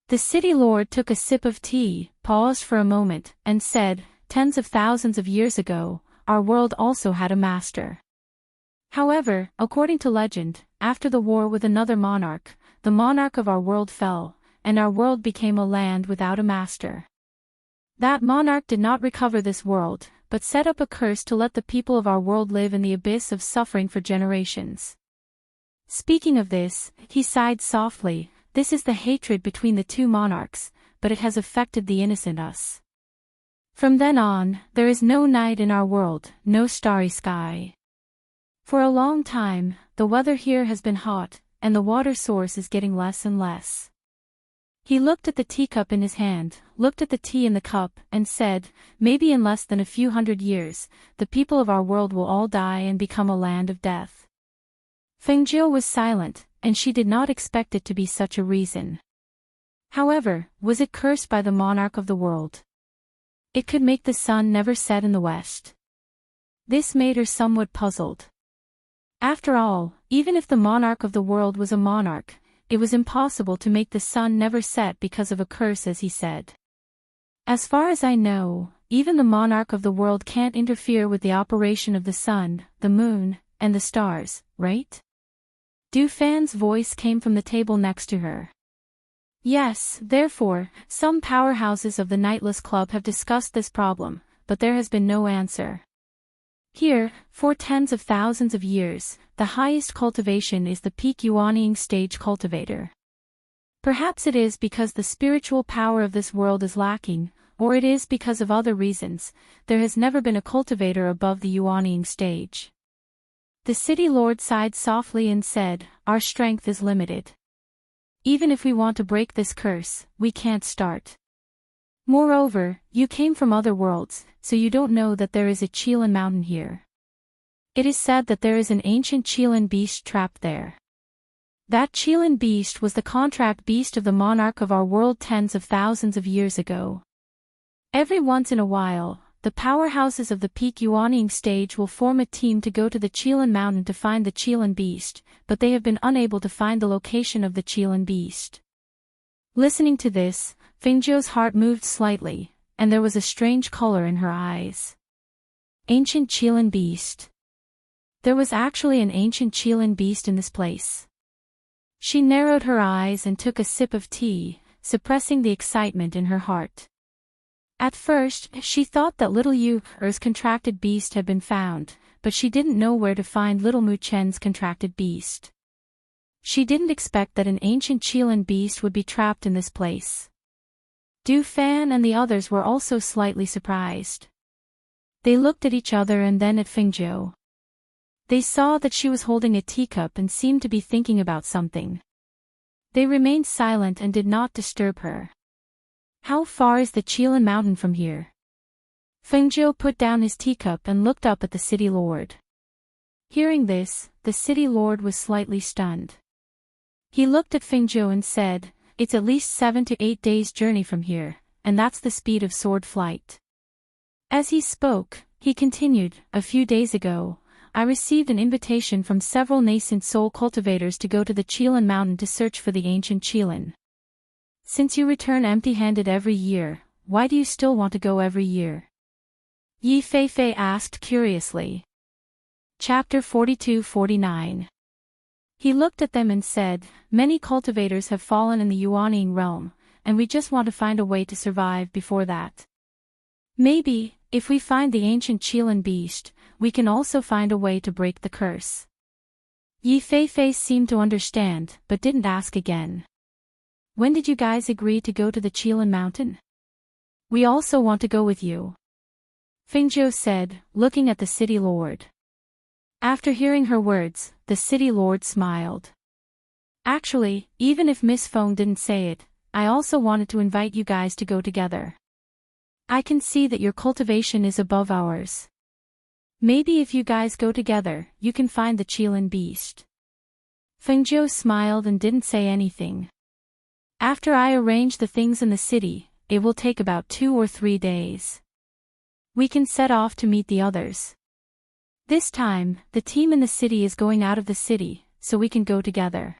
The city lord took a sip of tea, paused for a moment, and said, Tens of thousands of years ago, our world also had a master. However, according to legend, after the war with another monarch, the monarch of our world fell, and our world became a land without a master. That monarch did not recover this world, but set up a curse to let the people of our world live in the abyss of suffering for generations. Speaking of this, he sighed softly, this is the hatred between the two monarchs, but it has affected the innocent us. From then on, there is no night in our world, no starry sky. For a long time, the weather here has been hot, and the water source is getting less and less. He looked at the teacup in his hand, looked at the tea in the cup, and said, maybe in less than a few hundred years, the people of our world will all die and become a land of death. Feng Jiu was silent, and she did not expect it to be such a reason. However, was it cursed by the monarch of the world? It could make the sun never set in the west. This made her somewhat puzzled. After all, even if the monarch of the world was a monarch, it was impossible to make the sun never set because of a curse, as he said. As far as I know, even the monarch of the world can't interfere with the operation of the sun, the moon, and the stars, right? Du Fan's voice came from the table next to her. Yes, therefore, some powerhouses of the Nightless Club have discussed this problem, but there has been no answer. Here, for tens of thousands of years, the highest cultivation is the peak Yuanying stage cultivator. Perhaps it is because the spiritual power of this world is lacking, or it is because of other reasons, there has never been a cultivator above the Yuanying stage. The city lord sighed softly and said, our strength is limited. Even if we want to break this curse, we can't start. Moreover, you came from other worlds, so you don't know that there is a Qilin mountain here. It is said that there is an ancient Qilin beast trapped there. That Qilin beast was the contract beast of the monarch of our world tens of thousands of years ago. Every once in a while, the powerhouses of the peak Yuanying stage will form a team to go to the Qilin mountain to find the Qilin beast, but they have been unable to find the location of the Qilin beast. Listening to this, Feng Jiu's heart moved slightly, and there was a strange color in her eyes. Ancient Qilin beast. There was actually an ancient Qilin beast in this place. She narrowed her eyes and took a sip of tea, suppressing the excitement in her heart. At first, she thought that little Yu's contracted beast had been found, but she didn't know where to find little Mu Chen's contracted beast. She didn't expect that an ancient Qilin beast would be trapped in this place. Du Fan and the others were also slightly surprised. They looked at each other and then at Feng Jiu. They saw that she was holding a teacup and seemed to be thinking about something. They remained silent and did not disturb her. How far is the Qilin mountain from here? Feng Jiu put down his teacup and looked up at the city lord. Hearing this, the city lord was slightly stunned. He looked at Feng Jiu and said, it's at least 7 to 8 days' journey from here, and that's the speed of sword flight. As he spoke, He continued, a few days ago, I received an invitation from several nascent soul cultivators to go to the Chilan mountain to search for the ancient Chilan. Since you return empty-handed every year, why do you still want to go every year? Yi Feifei asked curiously. Chapter 42-49. He looked at them and said, many cultivators have fallen in the Yuanying realm, and we just want to find a way to survive before that. Maybe, if we find the ancient Chilan beast, we can also find a way to break the curse. Yi Feifei seemed to understand, but didn't ask again. When did you guys agree to go to the Chilan mountain? We also want to go with you, Fengzhou said, looking at the city lord. After hearing her words, the city lord smiled. Actually, even if Miss Feng didn't say it, I also wanted to invite you guys to go together. I can see that your cultivation is above ours. Maybe if you guys go together, you can find the Chilan beast. Fengzhou smiled and didn't say anything. After I arrange the things in the city, it will take about 2 or 3 days. We can set off to meet the others. This time, the team in the city is going out of the city, so we can go together.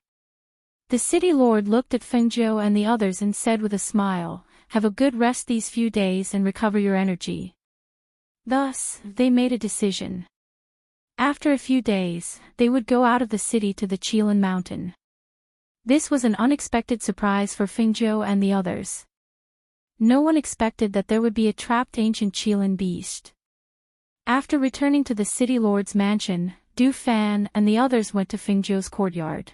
The city lord looked at Fengzhou and the others and said with a smile, have a good rest these few days and recover your energy. Thus, they made a decision. After a few days, they would go out of the city to the Chilan mountain. This was an unexpected surprise for Fengzhou and the others. No one expected that there would be a trapped ancient Chilan beast. After returning to the city lord's mansion, Du Fan and the others went to Fengzhou's courtyard.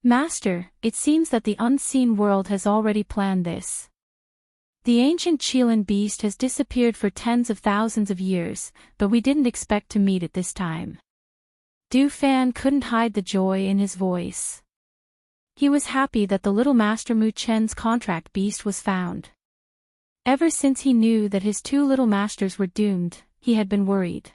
Master, it seems that the unseen world has already planned this. The ancient Chilan beast has disappeared for tens of thousands of years, but we didn't expect to meet it this time. Du Fan couldn't hide the joy in his voice. He was happy that the little Master Mu Chen's contract beast was found. Ever since he knew that his 2 little masters were doomed, he had been worried.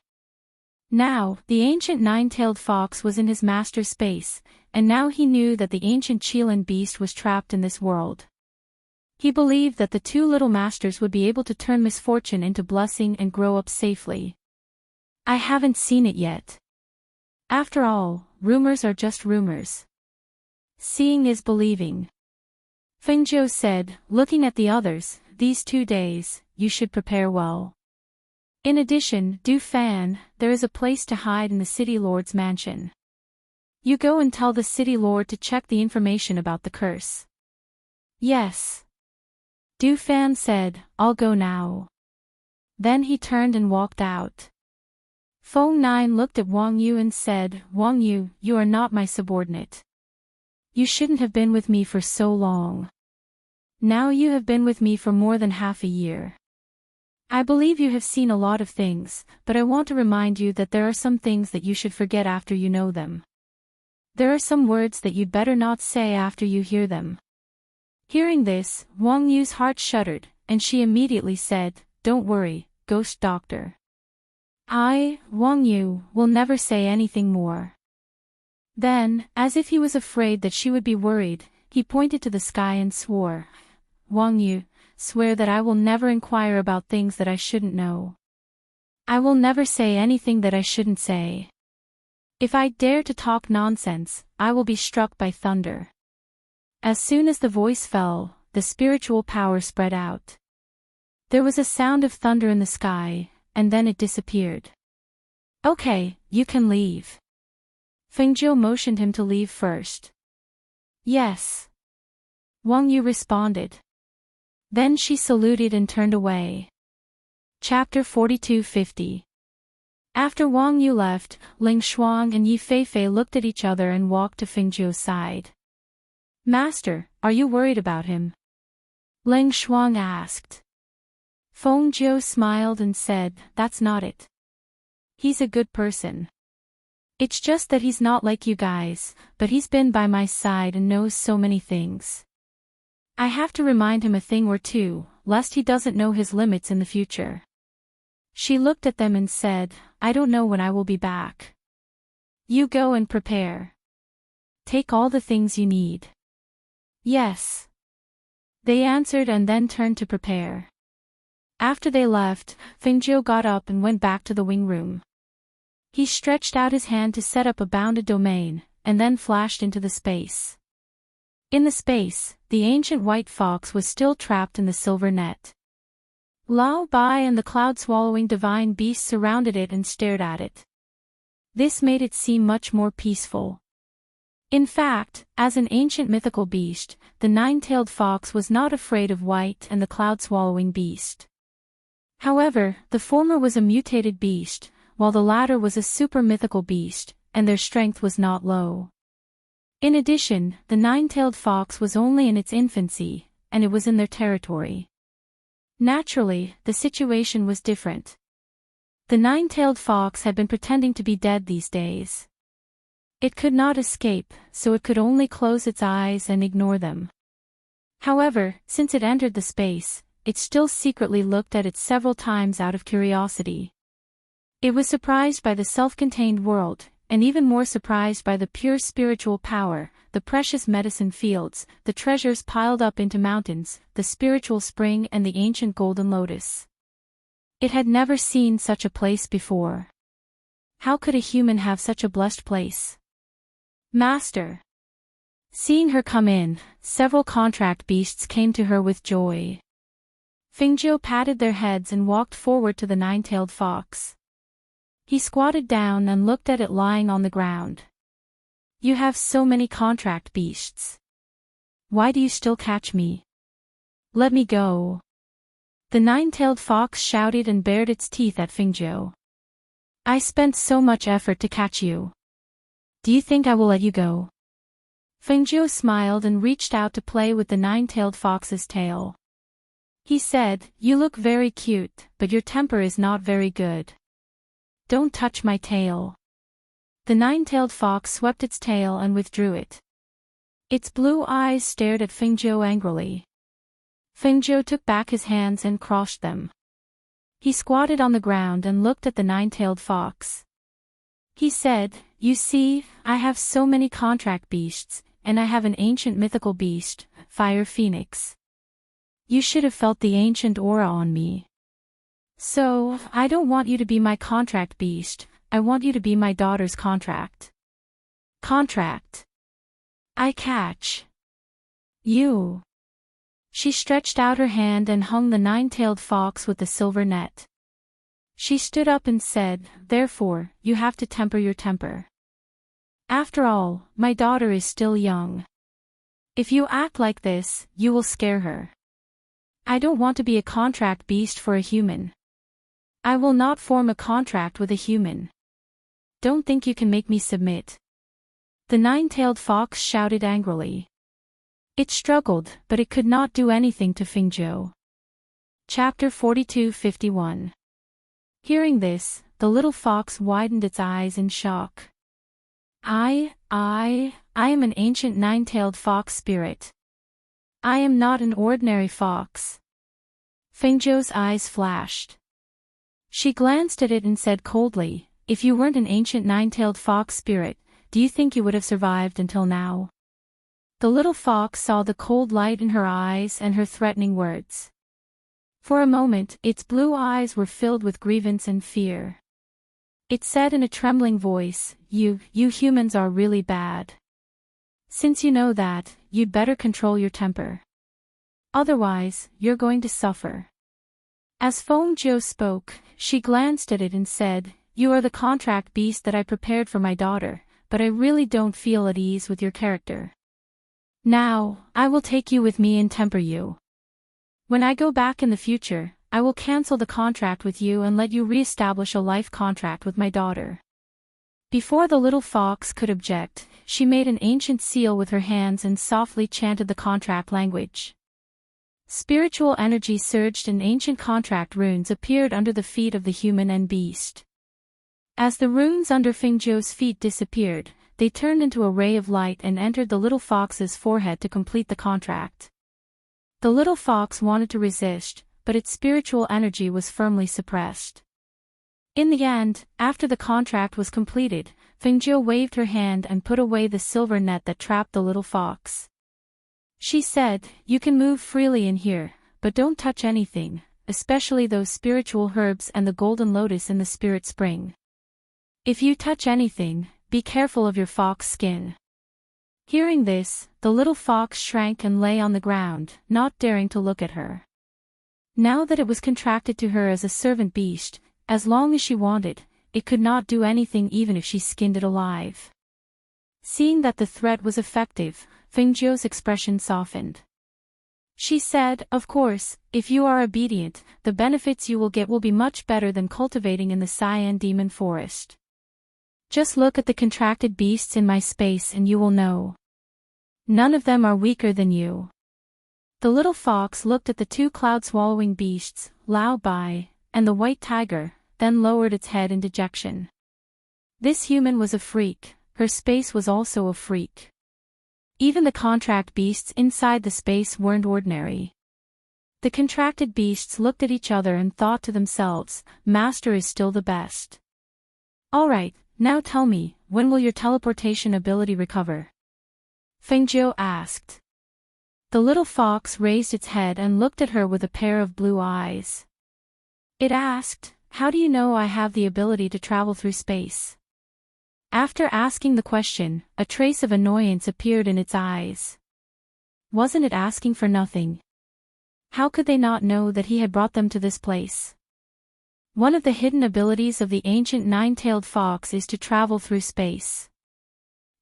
Now, the ancient nine-tailed fox was in his master's space, and now he knew that the ancient Chilan beast was trapped in this world. He believed that the 2 little masters would be able to turn misfortune into blessing and grow up safely. I haven't seen it yet. After all, rumors are just rumors. Seeing is believing. Fengzhou said, looking at the others, these 2 days, you should prepare well. In addition, Du Fan, there is a place to hide in the city lord's mansion. You go and tell the city lord to check the information about the curse. Yes. Du Fan said, I'll go now. Then he turned and walked out. Feng Nine looked at Wang Yu and said, Wang Yu, you are not my subordinate. You shouldn't have been with me for so long. Now you have been with me for more than half a year. I believe you have seen a lot of things, but I want to remind you that there are some things that you should forget after you know them. There are some words that you'd better not say after you hear them. Hearing this, Wang Yu's heart shuddered, and she immediately said, Don't worry, Ghost Doctor. I, Wang Yu, will never say anything more. Then, as if he was afraid that she would be worried, he pointed to the sky and swore, Wang Yu, swear that I will never inquire about things that I shouldn't know. I will never say anything that I shouldn't say. If I dare to talk nonsense, I will be struck by thunder. As soon as the voice fell, the spiritual power spread out. There was a sound of thunder in the sky, and then it disappeared. Okay, you can leave. Fengzhou motioned him to leave first. Yes. Wang Yu responded. Then she saluted and turned away. Chapter 42-50. After Wang Yu left, Ling Shuang and Yi Feifei looked at each other and walked to Fengzhou's side. Master, are you worried about him? Ling Shuang asked. Fengzhou smiled and said, That's not it. He's a good person. It's just that he's not like you guys, but he's been by my side and knows so many things. I have to remind him a thing or two, lest he doesn't know his limits in the future. She looked at them and said, I don't know when I will be back. You go and prepare. Take all the things you need. Yes. They answered and then turned to prepare. After they left, Fingzhou got up and went back to the wing room. He stretched out his hand to set up a bounded domain, and then flashed into the space. In the space, the ancient white fox was still trapped in the silver net. Lao Bai and the cloud-swallowing divine beast surrounded it and stared at it. This made it seem much more peaceful. In fact, as an ancient mythical beast, the nine-tailed fox was not afraid of white and the cloud-swallowing beast. However, the former was a mutated beast, while the latter was a super-mythical beast, and their strength was not low. In addition, the nine-tailed fox was only in its infancy, and it was in their territory. Naturally, the situation was different. The nine-tailed fox had been pretending to be dead these days. It could not escape, so it could only close its eyes and ignore them. However, since it entered the space, it still secretly looked at it several times out of curiosity. It was surprised by the self-contained world, and even more surprised by the pure spiritual power, the precious medicine fields, the treasures piled up into mountains, the spiritual spring and the ancient golden lotus. It had never seen such a place before. How could a human have such a blessed place? Master. Seeing her come in, several contract beasts came to her with joy. Fingzhou patted their heads and walked forward to the nine-tailed fox. He squatted down and looked at it lying on the ground. You have so many contract beasts. Why do you still catch me? Let me go. The nine-tailed fox shouted and bared its teeth at Fingzhou. I spent so much effort to catch you. Do you think I will let you go? Fingzhou smiled and reached out to play with the nine-tailed fox's tail. He said, You look very cute, but your temper is not very good. Don't touch my tail. The nine-tailed fox swept its tail and withdrew it. Its blue eyes stared at Fingzhou angrily. Fingzhou took back his hands and crossed them. He squatted on the ground and looked at the nine-tailed fox. He said, You see, I have so many contract beasts, and I have an ancient mythical beast, Fire Phoenix. You should have felt the ancient aura on me. So, I don't want you to be my contract beast, I want you to be my daughter's contract. Contract. I catch. You. She stretched out her hand and hung the nine-tailed fox with the silver net. She stood up and said, Therefore, you have to temper your temper. After all, my daughter is still young. If you act like this, you will scare her. I don't want to be a contract beast for a human. I will not form a contract with a human. Don't think you can make me submit. The nine-tailed fox shouted angrily. It struggled, but it could not do anything to Fingzhou. Chapter 42:51. Hearing this, the little fox widened its eyes in shock. I am an ancient nine-tailed fox spirit. I am not an ordinary fox. Fingzhou's eyes flashed. She glanced at it and said coldly, If you weren't an ancient nine-tailed fox spirit, do you think you would have survived until now? The little fox saw the cold light in her eyes and her threatening words. For a moment, its blue eyes were filled with grievance and fear. It said in a trembling voice, You humans are really bad. Since you know that, you'd better control your temper. Otherwise, you're going to suffer. As Fengzhou spoke, she glanced at it and said, You are the contract beast that I prepared for my daughter, but I really don't feel at ease with your character. Now, I will take you with me and temper you. When I go back in the future, I will cancel the contract with you and let you re-establish a life contract with my daughter. Before the little fox could object, she made an ancient seal with her hands and softly chanted the contract language. Spiritual energy surged and ancient contract runes appeared under the feet of the human and beast. As the runes under Fengzhou's feet disappeared, they turned into a ray of light and entered the little fox's forehead to complete the contract. The little fox wanted to resist, but its spiritual energy was firmly suppressed. In the end, after the contract was completed, Fengzhou waved her hand and put away the silver net that trapped the little fox. She said, You can move freely in here, but don't touch anything, especially those spiritual herbs and the golden lotus in the spirit spring. If you touch anything, be careful of your fox skin. Hearing this, the little fox shrank and lay on the ground, not daring to look at her. Now that it was contracted to her as a servant beast, as long as she wanted, it could not do anything even if she skinned it alive. Seeing that the threat was effective, Fengjiu's expression softened. She said, "Of course, if you are obedient, the benefits you will get will be much better than cultivating in the Cyan Demon Forest. Just look at the contracted beasts in my space and you will know. None of them are weaker than you." The little fox looked at the two cloud-swallowing beasts, Lao Bai, and the white tiger, then lowered its head in dejection. This human was a freak, her space was also a freak. Even the contract beasts inside the space weren't ordinary. The contracted beasts looked at each other and thought to themselves, "Master is still the best." "Alright, now tell me, when will your teleportation ability recover?" Fengjiu asked. The little fox raised its head and looked at her with a pair of blue eyes. It asked, "How do you know I have the ability to travel through space?" After asking the question, a trace of annoyance appeared in its eyes. Wasn't it asking for nothing? How could they not know that he had brought them to this place? One of the hidden abilities of the ancient nine-tailed fox is to travel through space.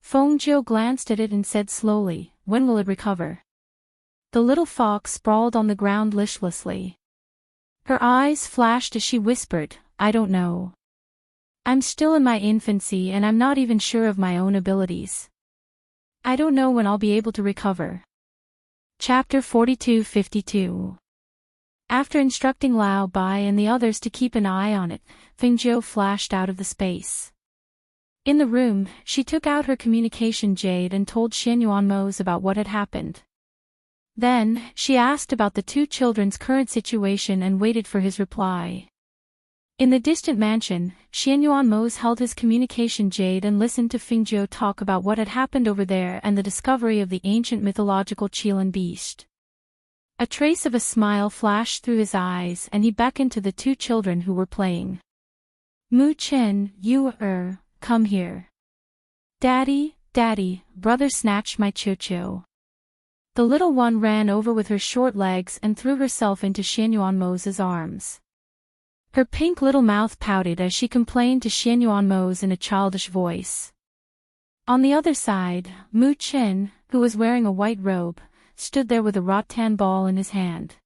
Fengjiu glanced at it and said slowly, "When will it recover?" The little fox sprawled on the ground listlessly. Her eyes flashed as she whispered, "I don't know. I'm still in my infancy and I'm not even sure of my own abilities. I don't know when I'll be able to recover." Chapter 42-52. After instructing Lao Bai and the others to keep an eye on it, Fengjiu flashed out of the space. In the room, she took out her communication jade and told Xianyuanmo's about what had happened. Then, she asked about the two children's current situation and waited for his reply. In the distant mansion, Xianyuanmo's held his communication jade and listened to Fengjiu talk about what had happened over there and the discovery of the ancient mythological Qilan beast. A trace of a smile flashed through his eyes and he beckoned to the two children who were playing. "Mu Chen, come here." "Daddy, Daddy," brother snatched my Cho-Cho. The little one ran over with her short legs and threw herself into Xianyuanmo's arms. Her pink little mouth pouted as she complained to Xianyuanmo's in a childish voice. On the other side, Mu Chen, who was wearing a white robe, stood there with a rattan ball in his hand.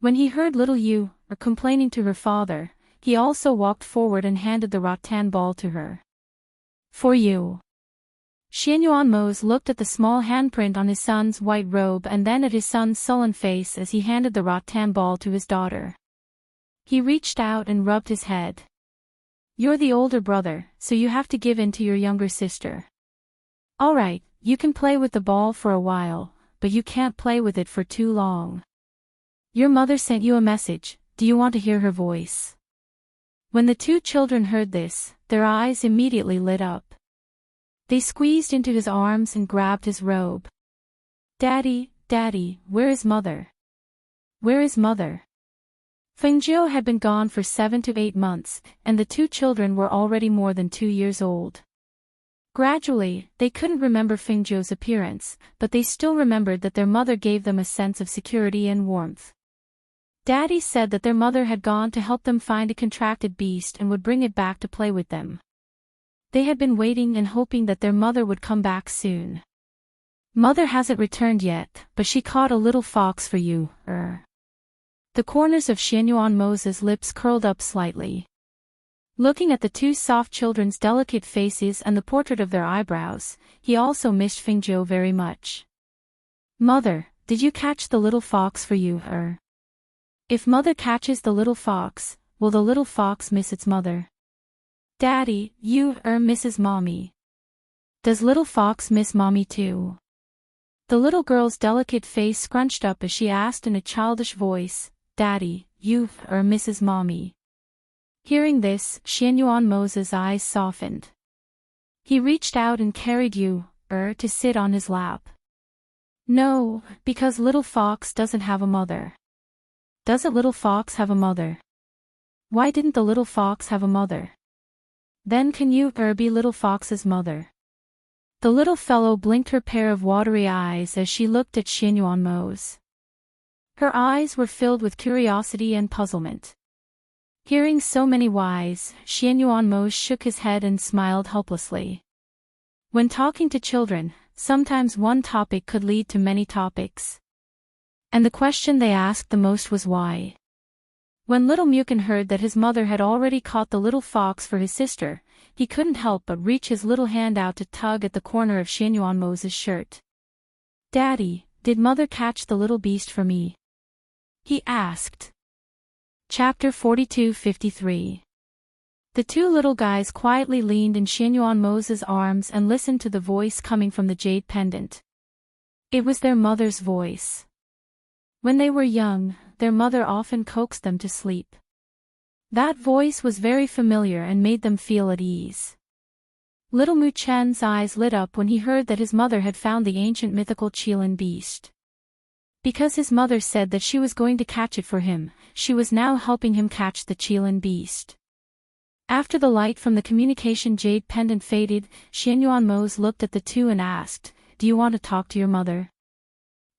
When he heard little Yu complaining to her father, he also walked forward and handed the rattan ball to her. "For you." Xianyuanmo's looked at the small handprint on his son's white robe and then at his son's sullen face as he handed the rattan ball to his daughter. He reached out and rubbed his head. "You're the older brother, so you have to give in to your younger sister. Alright, you can play with the ball for a while, but you can't play with it for too long. Your mother sent you a message, do you want to hear her voice?" When the two children heard this, their eyes immediately lit up. They squeezed into his arms and grabbed his robe. "Daddy, Daddy, where is Mother? Where is Mother?" Fengjiu had been gone for 7 to 8 months, and the two children were already more than 2 years old. Gradually, they couldn't remember Fengjiu's appearance, but they still remembered that their mother gave them a sense of security and warmth. Daddy said that their mother had gone to help them find a contracted beast and would bring it back to play with them. They had been waiting and hoping that their mother would come back soon. "Mother hasn't returned yet, but she caught a little fox for you, The corners of Xianyuanmo's lips curled up slightly. Looking at the two soft children's delicate faces and the portrait of their eyebrows, he also missed Fengjiu very much. "Mother, did you catch the little fox for you, If Mother catches the little fox, will the little fox miss its mother?" "Daddy, you, misses Mommy. Does little fox miss Mommy too?" The little girl's delicate face scrunched up as she asked in a childish voice, "Daddy, you, misses Mommy?" Hearing this, Xianyuanmo's eyes softened. He reached out and carried Yu, to sit on his lap. "No, because little fox doesn't have a mother." Doesn't little fox have a mother? Why didn't the little fox have a mother? Then can you be little fox's mother? The little fellow blinked her pair of watery eyes as she looked at Xianyuanmo's. Her eyes were filled with curiosity and puzzlement. Hearing so many whys, Xianyuanmo shook his head and smiled helplessly. When talking to children, sometimes one topic could lead to many topics. And the question they asked the most was why. When little Mukin heard that his mother had already caught the little fox for his sister, he couldn't help but reach his little hand out to tug at the corner of Xianyuanmo's shirt. "Daddy, did mother catch the little beast for me?" he asked. Chapter 42-53. The two little guys quietly leaned in Xianyuanmo's arms and listened to the voice coming from the jade pendant. It was their mother's voice. When they were young, their mother often coaxed them to sleep. That voice was very familiar and made them feel at ease. Little Mu Chen's eyes lit up when he heard that his mother had found the ancient mythical Qilin beast. Because his mother said that she was going to catch it for him, she was now helping him catch the Qilin beast. After the light from the communication jade pendant faded, Xianyuanmo looked at the two and asked, "Do you want to talk to your mother?"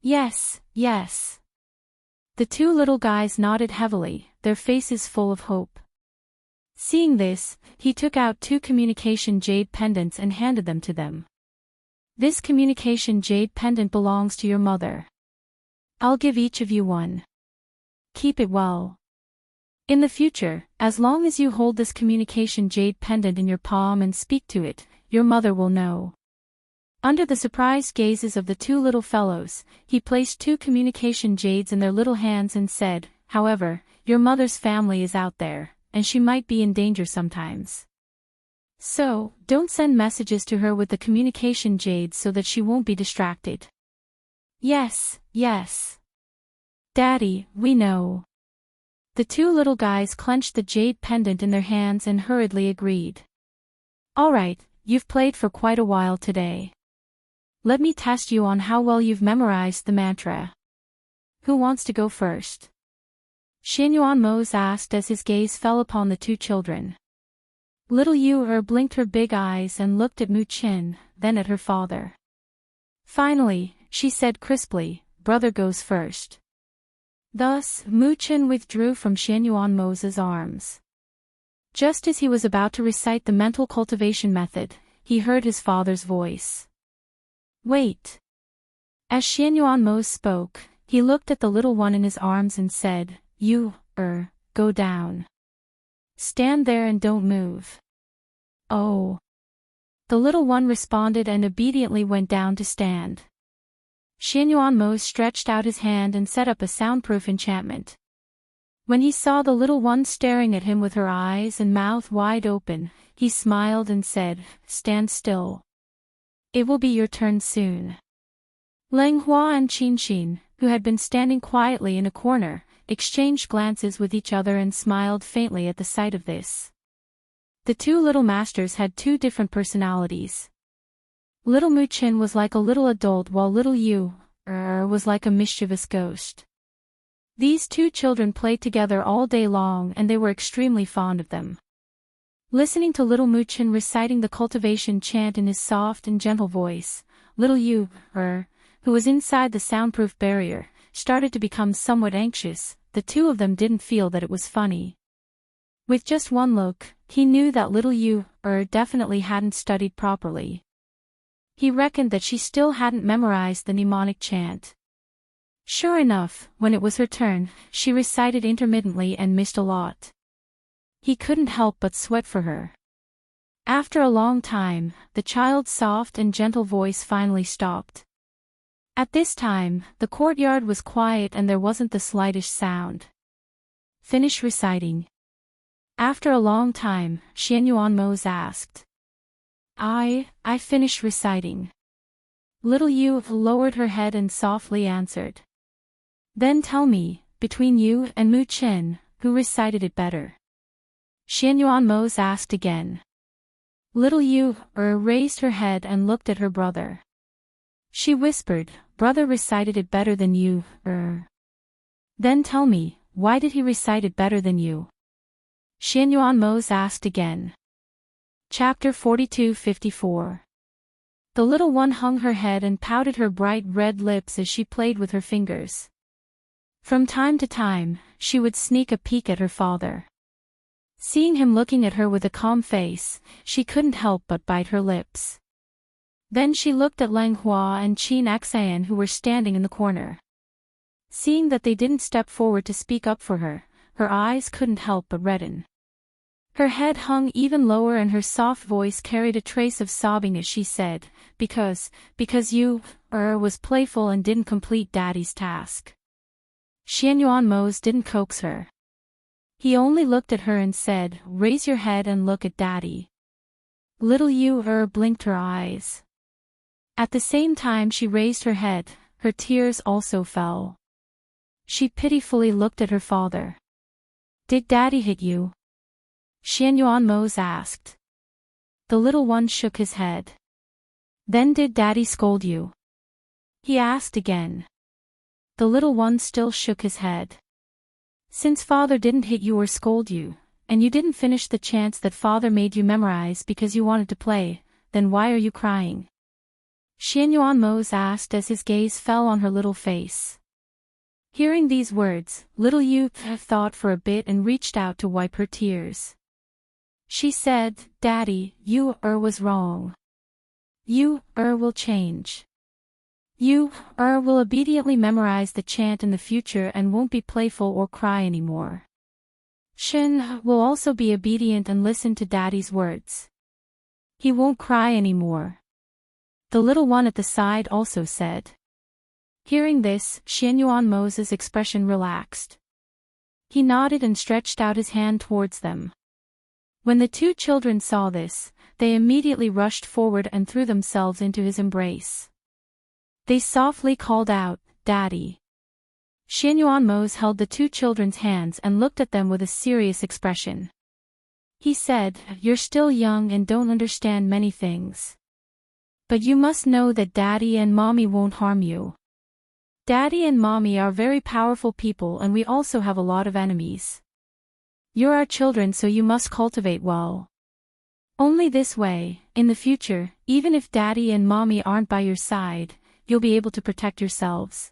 "Yes, yes." The two little guys nodded heavily, their faces full of hope. Seeing this, he took out two communication jade pendants and handed them to them. "This communication jade pendant belongs to your mother. I'll give each of you one. Keep it well. In the future, as long as you hold this communication jade pendant in your palm and speak to it, your mother will know." Under the surprised gazes of the two little fellows, he placed two communication jades in their little hands and said, "However, your mother's family is out there, and she might be in danger sometimes. So, don't send messages to her with the communication jades so that she won't be distracted." "Yes, yes. Daddy, we know." The two little guys clenched the jade pendant in their hands and hurriedly agreed. "All right, you've played for quite a while today. Let me test you on how well you've memorized the mantra. Who wants to go first?" Xianyuanmo asked as his gaze fell upon the two children. Little Yu blinked her big eyes and looked at Mu Qin, then at her father. Finally, she said crisply, "Brother goes first." Thus, Mu Qin withdrew from Xianyuanmo's arms. Just as he was about to recite the mental cultivation method, he heard his father's voice. "Wait." As Xianyuanmo spoke, he looked at the little one in his arms and said, "You, go down. Stand there and don't move." "Oh." The little one responded and obediently went down to stand. Xianyuanmo stretched out his hand and set up a soundproof enchantment. When he saw the little one staring at him with her eyes and mouth wide open, he smiled and said, "Stand still. It will be your turn soon." Leng Hua and Qin Xin, who had been standing quietly in a corner, exchanged glances with each other and smiled faintly at the sight of this. The two little masters had two different personalities. Little Mu Qin was like a little adult while little Yu was like a mischievous ghost. These two children played together all day long and they were extremely fond of them. Listening to little Mu Qin reciting the cultivation chant in his soft and gentle voice, little Yu, who was inside the soundproof barrier, started to become somewhat anxious. The two of them didn't feel that it was funny. With just one look, he knew that little Yu definitely hadn't studied properly. He reckoned that she still hadn't memorized the mnemonic chant. Sure enough, when it was her turn, she recited intermittently and missed a lot. He couldn't help but sweat for her. After a long time, the child's soft and gentle voice finally stopped. At this time, the courtyard was quiet and there wasn't the slightest sound. "Finish reciting." After a long time, Xianyuanmo asked. I finished reciting." Little Yu lowered her head and softly answered. "Then tell me, between you and Mu Qin, who recited it better?" Xianyuanmo asked again. Little Yu raised her head and looked at her brother. She whispered, "Brother recited it better than you, Then tell me, why did he recite it better than you? Xianyuan Mose asked again. Chapter 42-54. The little one hung her head and pouted her bright red lips as she played with her fingers. From time to time, she would sneak a peek at her father. Seeing him looking at her with a calm face, she couldn't help but bite her lips. Then she looked at Lang Hua and Qin Xan who were standing in the corner. Seeing that they didn't step forward to speak up for her, her eyes couldn't help but redden. Her head hung even lower and her soft voice carried a trace of sobbing as she said, because you, was playful and didn't complete Daddy's task. Xianyuan Mose didn't coax her. He only looked at her and said, raise your head and look at Daddy. Little Yu blinked her eyes. At the same time she raised her head, her tears also fell. She pitifully looked at her father. Did Daddy hit you? Xianyuan Mose asked. The little one shook his head. Then did Daddy scold you? He asked again. The little one still shook his head. Since Father didn't hit you or scold you, and you didn't finish the chants that Father made you memorize because you wanted to play, then why are you crying? Xianyuan Mose asked as his gaze fell on her little face. Hearing these words, little Yu thought for a bit and reached out to wipe her tears. She said, Daddy, you was wrong. You will change. You will obediently memorize the chant in the future and won't be playful or cry anymore. Shin will also be obedient and listen to Daddy's words. He won't cry anymore. The little one at the side also said. Hearing this, Xianyuan Mose's expression relaxed. He nodded and stretched out his hand towards them. When the two children saw this, they immediately rushed forward and threw themselves into his embrace. They softly called out, Daddy. Xianyuan Mose held the two children's hands and looked at them with a serious expression. He said, you're still young and don't understand many things. But you must know that Daddy and Mommy won't harm you. Daddy and Mommy are very powerful people and we also have a lot of enemies. You're our children so you must cultivate well. Only this way, in the future, even if Daddy and Mommy aren't by your side, you'll be able to protect yourselves.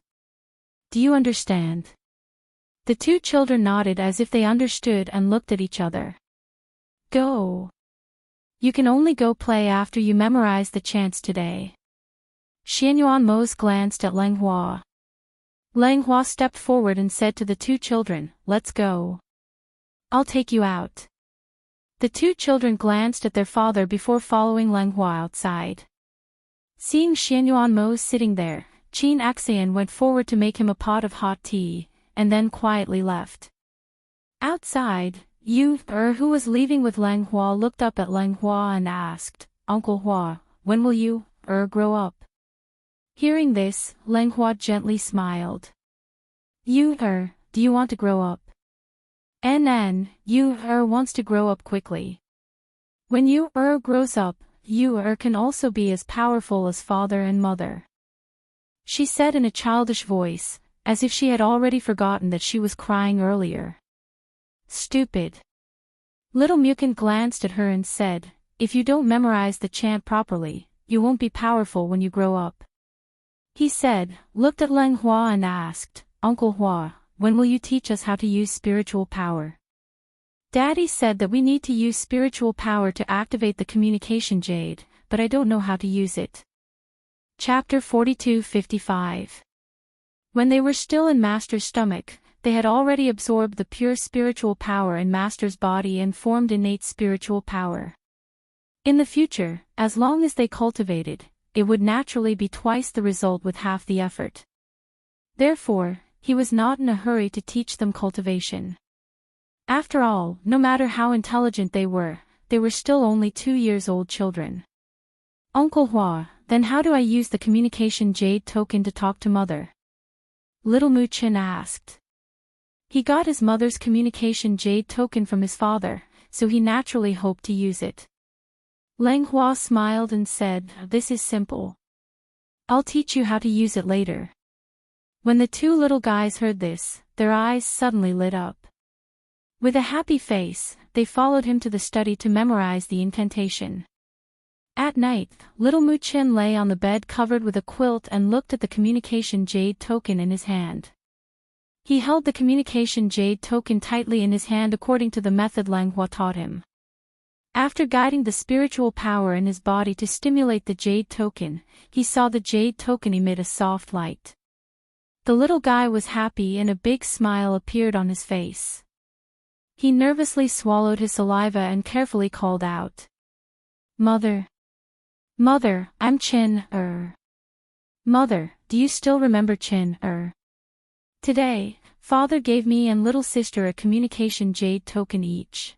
Do you understand? The two children nodded as if they understood and looked at each other. Go. You can only go play after you memorize the chants today. Xianyuan Mose glanced at Lang Hua. Lang Hua stepped forward and said to the two children, let's go. I'll take you out. The two children glanced at their father before following Lang Hua outside. Seeing Xianyuan Mose sitting there, Qin Xan went forward to make him a pot of hot tea, and then quietly left. Outside, Yu, who was leaving with Lang Hua looked up at Lang Hua and asked, Uncle Hua, when will you, grow up? Hearing this, Lang Hua gently smiled. You, do you want to grow up? You, wants to grow up quickly. When you, grows up, you, can also be as powerful as father and mother. She said in a childish voice, as if she had already forgotten that she was crying earlier. Stupid. Little Mukin glanced at her and said, if you don't memorize the chant properly, you won't be powerful when you grow up. He said, looked at Lang Hua and asked, Uncle Hua, when will you teach us how to use spiritual power? Daddy said that we need to use spiritual power to activate the communication jade, but I don't know how to use it. Chapter 42-55. When they were still in Master's stomach, they had already absorbed the pure spiritual power in Master's body and formed innate spiritual power. In the future, as long as they cultivated, it would naturally be twice the result with half the effort. Therefore, he was not in a hurry to teach them cultivation. After all, no matter how intelligent they were still only 2-year-old children. Uncle Hua, then how do I use the communication jade token to talk to Mother? Little Mu Chin asked. He got his mother's communication jade token from his father, so he naturally hoped to use it. Lang Hua smiled and said, this is simple. I'll teach you how to use it later. When the two little guys heard this, their eyes suddenly lit up. With a happy face, they followed him to the study to memorize the incantation. At night, little Muchin lay on the bed covered with a quilt and looked at the communication jade token in his hand. He held the communication jade token tightly in his hand according to the method Lang Hua taught him. After guiding the spiritual power in his body to stimulate the jade token, he saw the jade token emit a soft light. The little guy was happy and a big smile appeared on his face. He nervously swallowed his saliva and carefully called out, "Mother. Mother, I'm Chin, Mother, do you still remember Chin, Today, Father gave me and little sister a communication jade token each.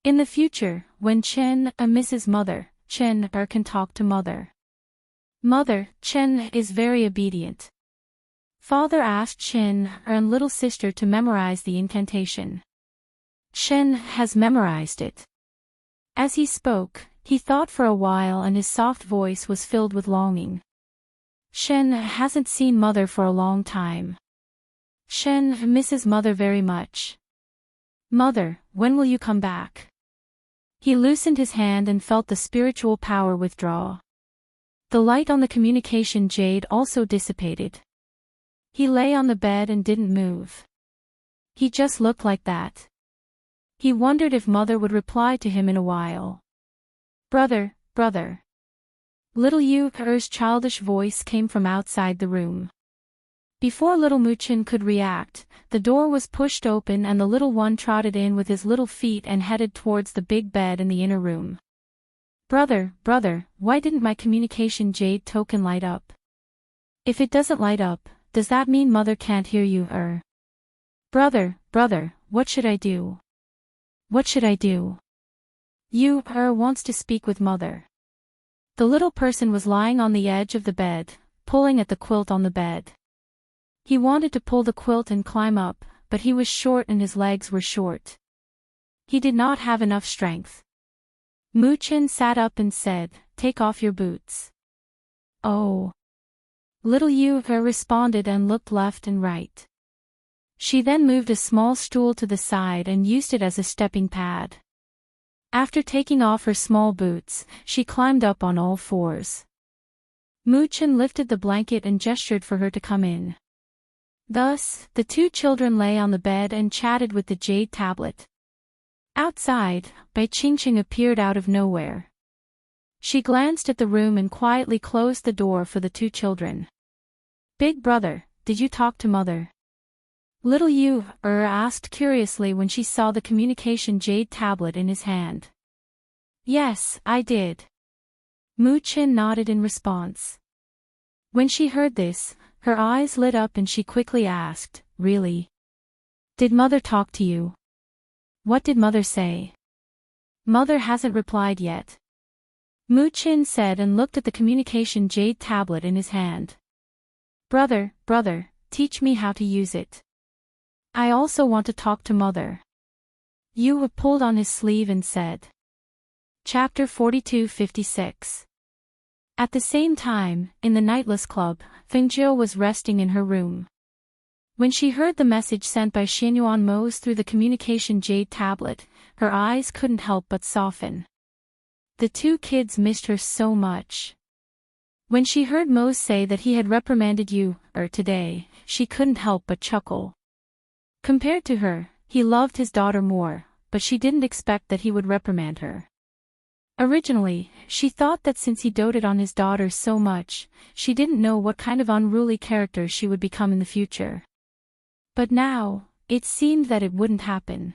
In the future, when Chin, Mrs. Mother, Chin, can talk to Mother. Mother, Chin is very obedient." Father asked Chin and little sister to memorize the incantation. Chin has memorized it. As he spoke, he thought for a while and his soft voice was filled with longing. Shen hasn't seen Mother for a long time. Shen misses Mother very much. Mother, when will you come back? He loosened his hand and felt the spiritual power withdraw. The light on the communication jade also dissipated. He lay on the bed and didn't move. He just looked like that. He wondered if Mother would reply to him in a while. Brother, brother. Little Yu-er's childish voice came from outside the room. Before little Muchin could react, the door was pushed open and the little one trotted in with his little feet and headed towards the big bed in the inner room. Brother, brother, why didn't my communication jade token light up? If it doesn't light up, does that mean Mother can't hear you, Brother, brother, what should I do? What should I do? Yu-er wants to speak with Mother. The little person was lying on the edge of the bed, pulling at the quilt on the bed. He wanted to pull the quilt and climb up, but he was short and his legs were short. He did not have enough strength. Muchin sat up and said, "Take off your boots." Oh. Little Yu-er responded and looked left and right. She then moved a small stool to the side and used it as a stepping pad. After taking off her small boots, she climbed up on all fours. Muchin lifted the blanket and gestured for her to come in. Thus, the two children lay on the bed and chatted with the jade tablet. Outside, Bai Qingqing appeared out of nowhere. She glanced at the room and quietly closed the door for the two children. Big brother, did you talk to Mother? Little Yu-er asked curiously when she saw the communication jade tablet in his hand. Yes, I did. Muchin nodded in response. When she heard this, her eyes lit up and she quickly asked, Really? Did Mother talk to you? What did Mother say? Mother hasn't replied yet. Muchin said and looked at the communication jade tablet in his hand. Brother, brother, teach me how to use it. I also want to talk to Mother. Yu pulled on his sleeve and said. Chapter 42-56. At the same time, in the Nightless Club, Fengjiu was resting in her room. When she heard the message sent by Xianyuan Mose through the communication jade tablet, her eyes couldn't help but soften. The two kids missed her so much. When she heard Mose say that he had reprimanded Yu-er today, she couldn't help but chuckle. Compared to her, he loved his daughter more, but she didn't expect that he would reprimand her. Originally, she thought that since he doted on his daughter so much, she didn't know what kind of unruly character she would become in the future. But now, it seemed that it wouldn't happen.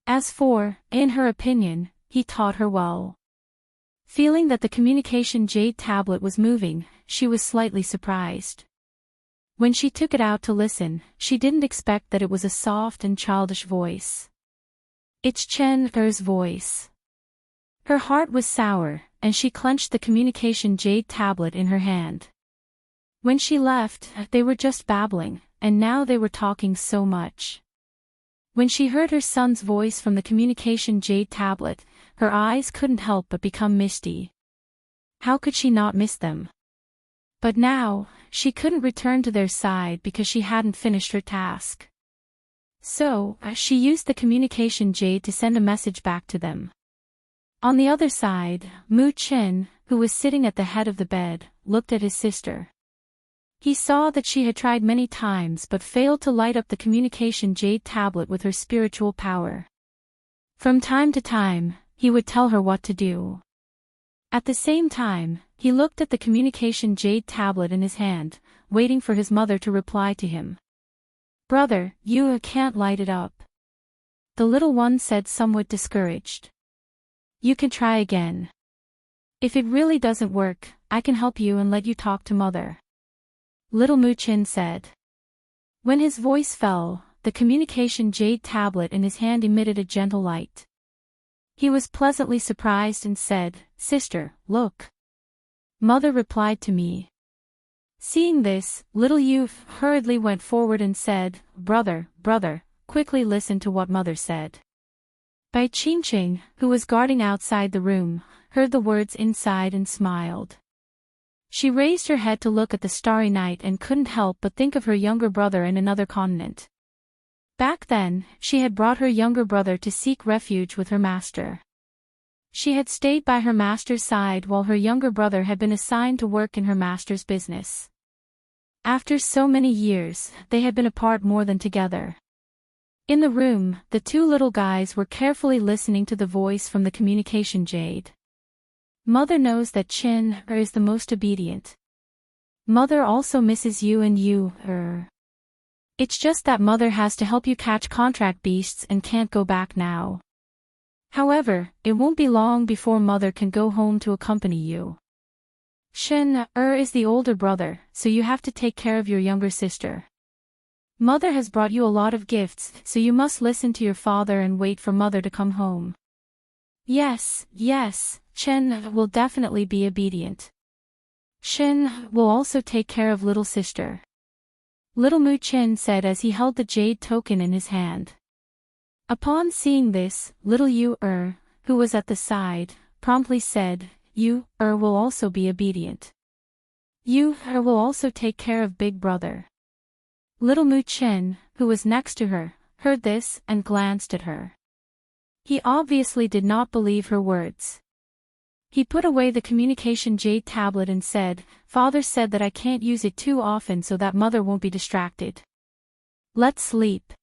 As for, in her opinion, he taught her well. Feeling that the communication jade tablet was moving, she was slightly surprised. When she took it out to listen, she didn't expect that it was a soft and childish voice. It's Chen-er's voice. Her heart was sour, and she clenched the communication jade tablet in her hand. When she left, they were just babbling, and now they were talking so much. When she heard her son's voice from the communication jade tablet, her eyes couldn't help but become misty. How could she not miss them? But now, she couldn't return to their side because she hadn't finished her task. So, she used the communication jade to send a message back to them. On the other side, Mu Chin, who was sitting at the head of the bed, looked at his sister. He saw that she had tried many times but failed to light up the communication jade tablet with her spiritual power. From time to time, he would tell her what to do. At the same time, he looked at the communication jade tablet in his hand, waiting for his mother to reply to him. "Brother, you can't light it up," the little one said, somewhat discouraged. "You can try again. If it really doesn't work, I can help you and let you talk to mother," little Mu Chin said. When his voice fell, the communication jade tablet in his hand emitted a gentle light. He was pleasantly surprised and said, "Sister, look." "Mother replied to me." Seeing this, little Yu hurriedly went forward and said, Brother, quickly listen to what mother said." Bai Qingqing, who was guarding outside the room, heard the words inside and smiled. She raised her head to look at the starry night and couldn't help but think of her younger brother in another continent. Back then, she had brought her younger brother to seek refuge with her master. She had stayed by her master's side while her younger brother had been assigned to work in her master's business. After so many years, they had been apart more than together. In the room, the two little guys were carefully listening to the voice from the communication jade. "Mother knows that Chin is the most obedient. Mother also misses you and you. It's just that mother has to help you catch contract beasts and can't go back now. However, it won't be long before mother can go home to accompany you. Shen is the older brother, so you have to take care of your younger sister. Mother has brought you a lot of gifts, so you must listen to your father and wait for mother to come home." Yes, Chen will definitely be obedient. Shen will also take care of little sister," little Mu Chen said as he held the jade token in his hand. Upon seeing this, little Yu who was at the side, promptly said, "Yu will also be obedient. Yu will also take care of big brother." Little Mu Chen, who was next to her, heard this and glanced at her. He obviously did not believe her words. He put away the communication jade tablet and said, "Father said that I can't use it too often so that mother won't be distracted. Let's sleep."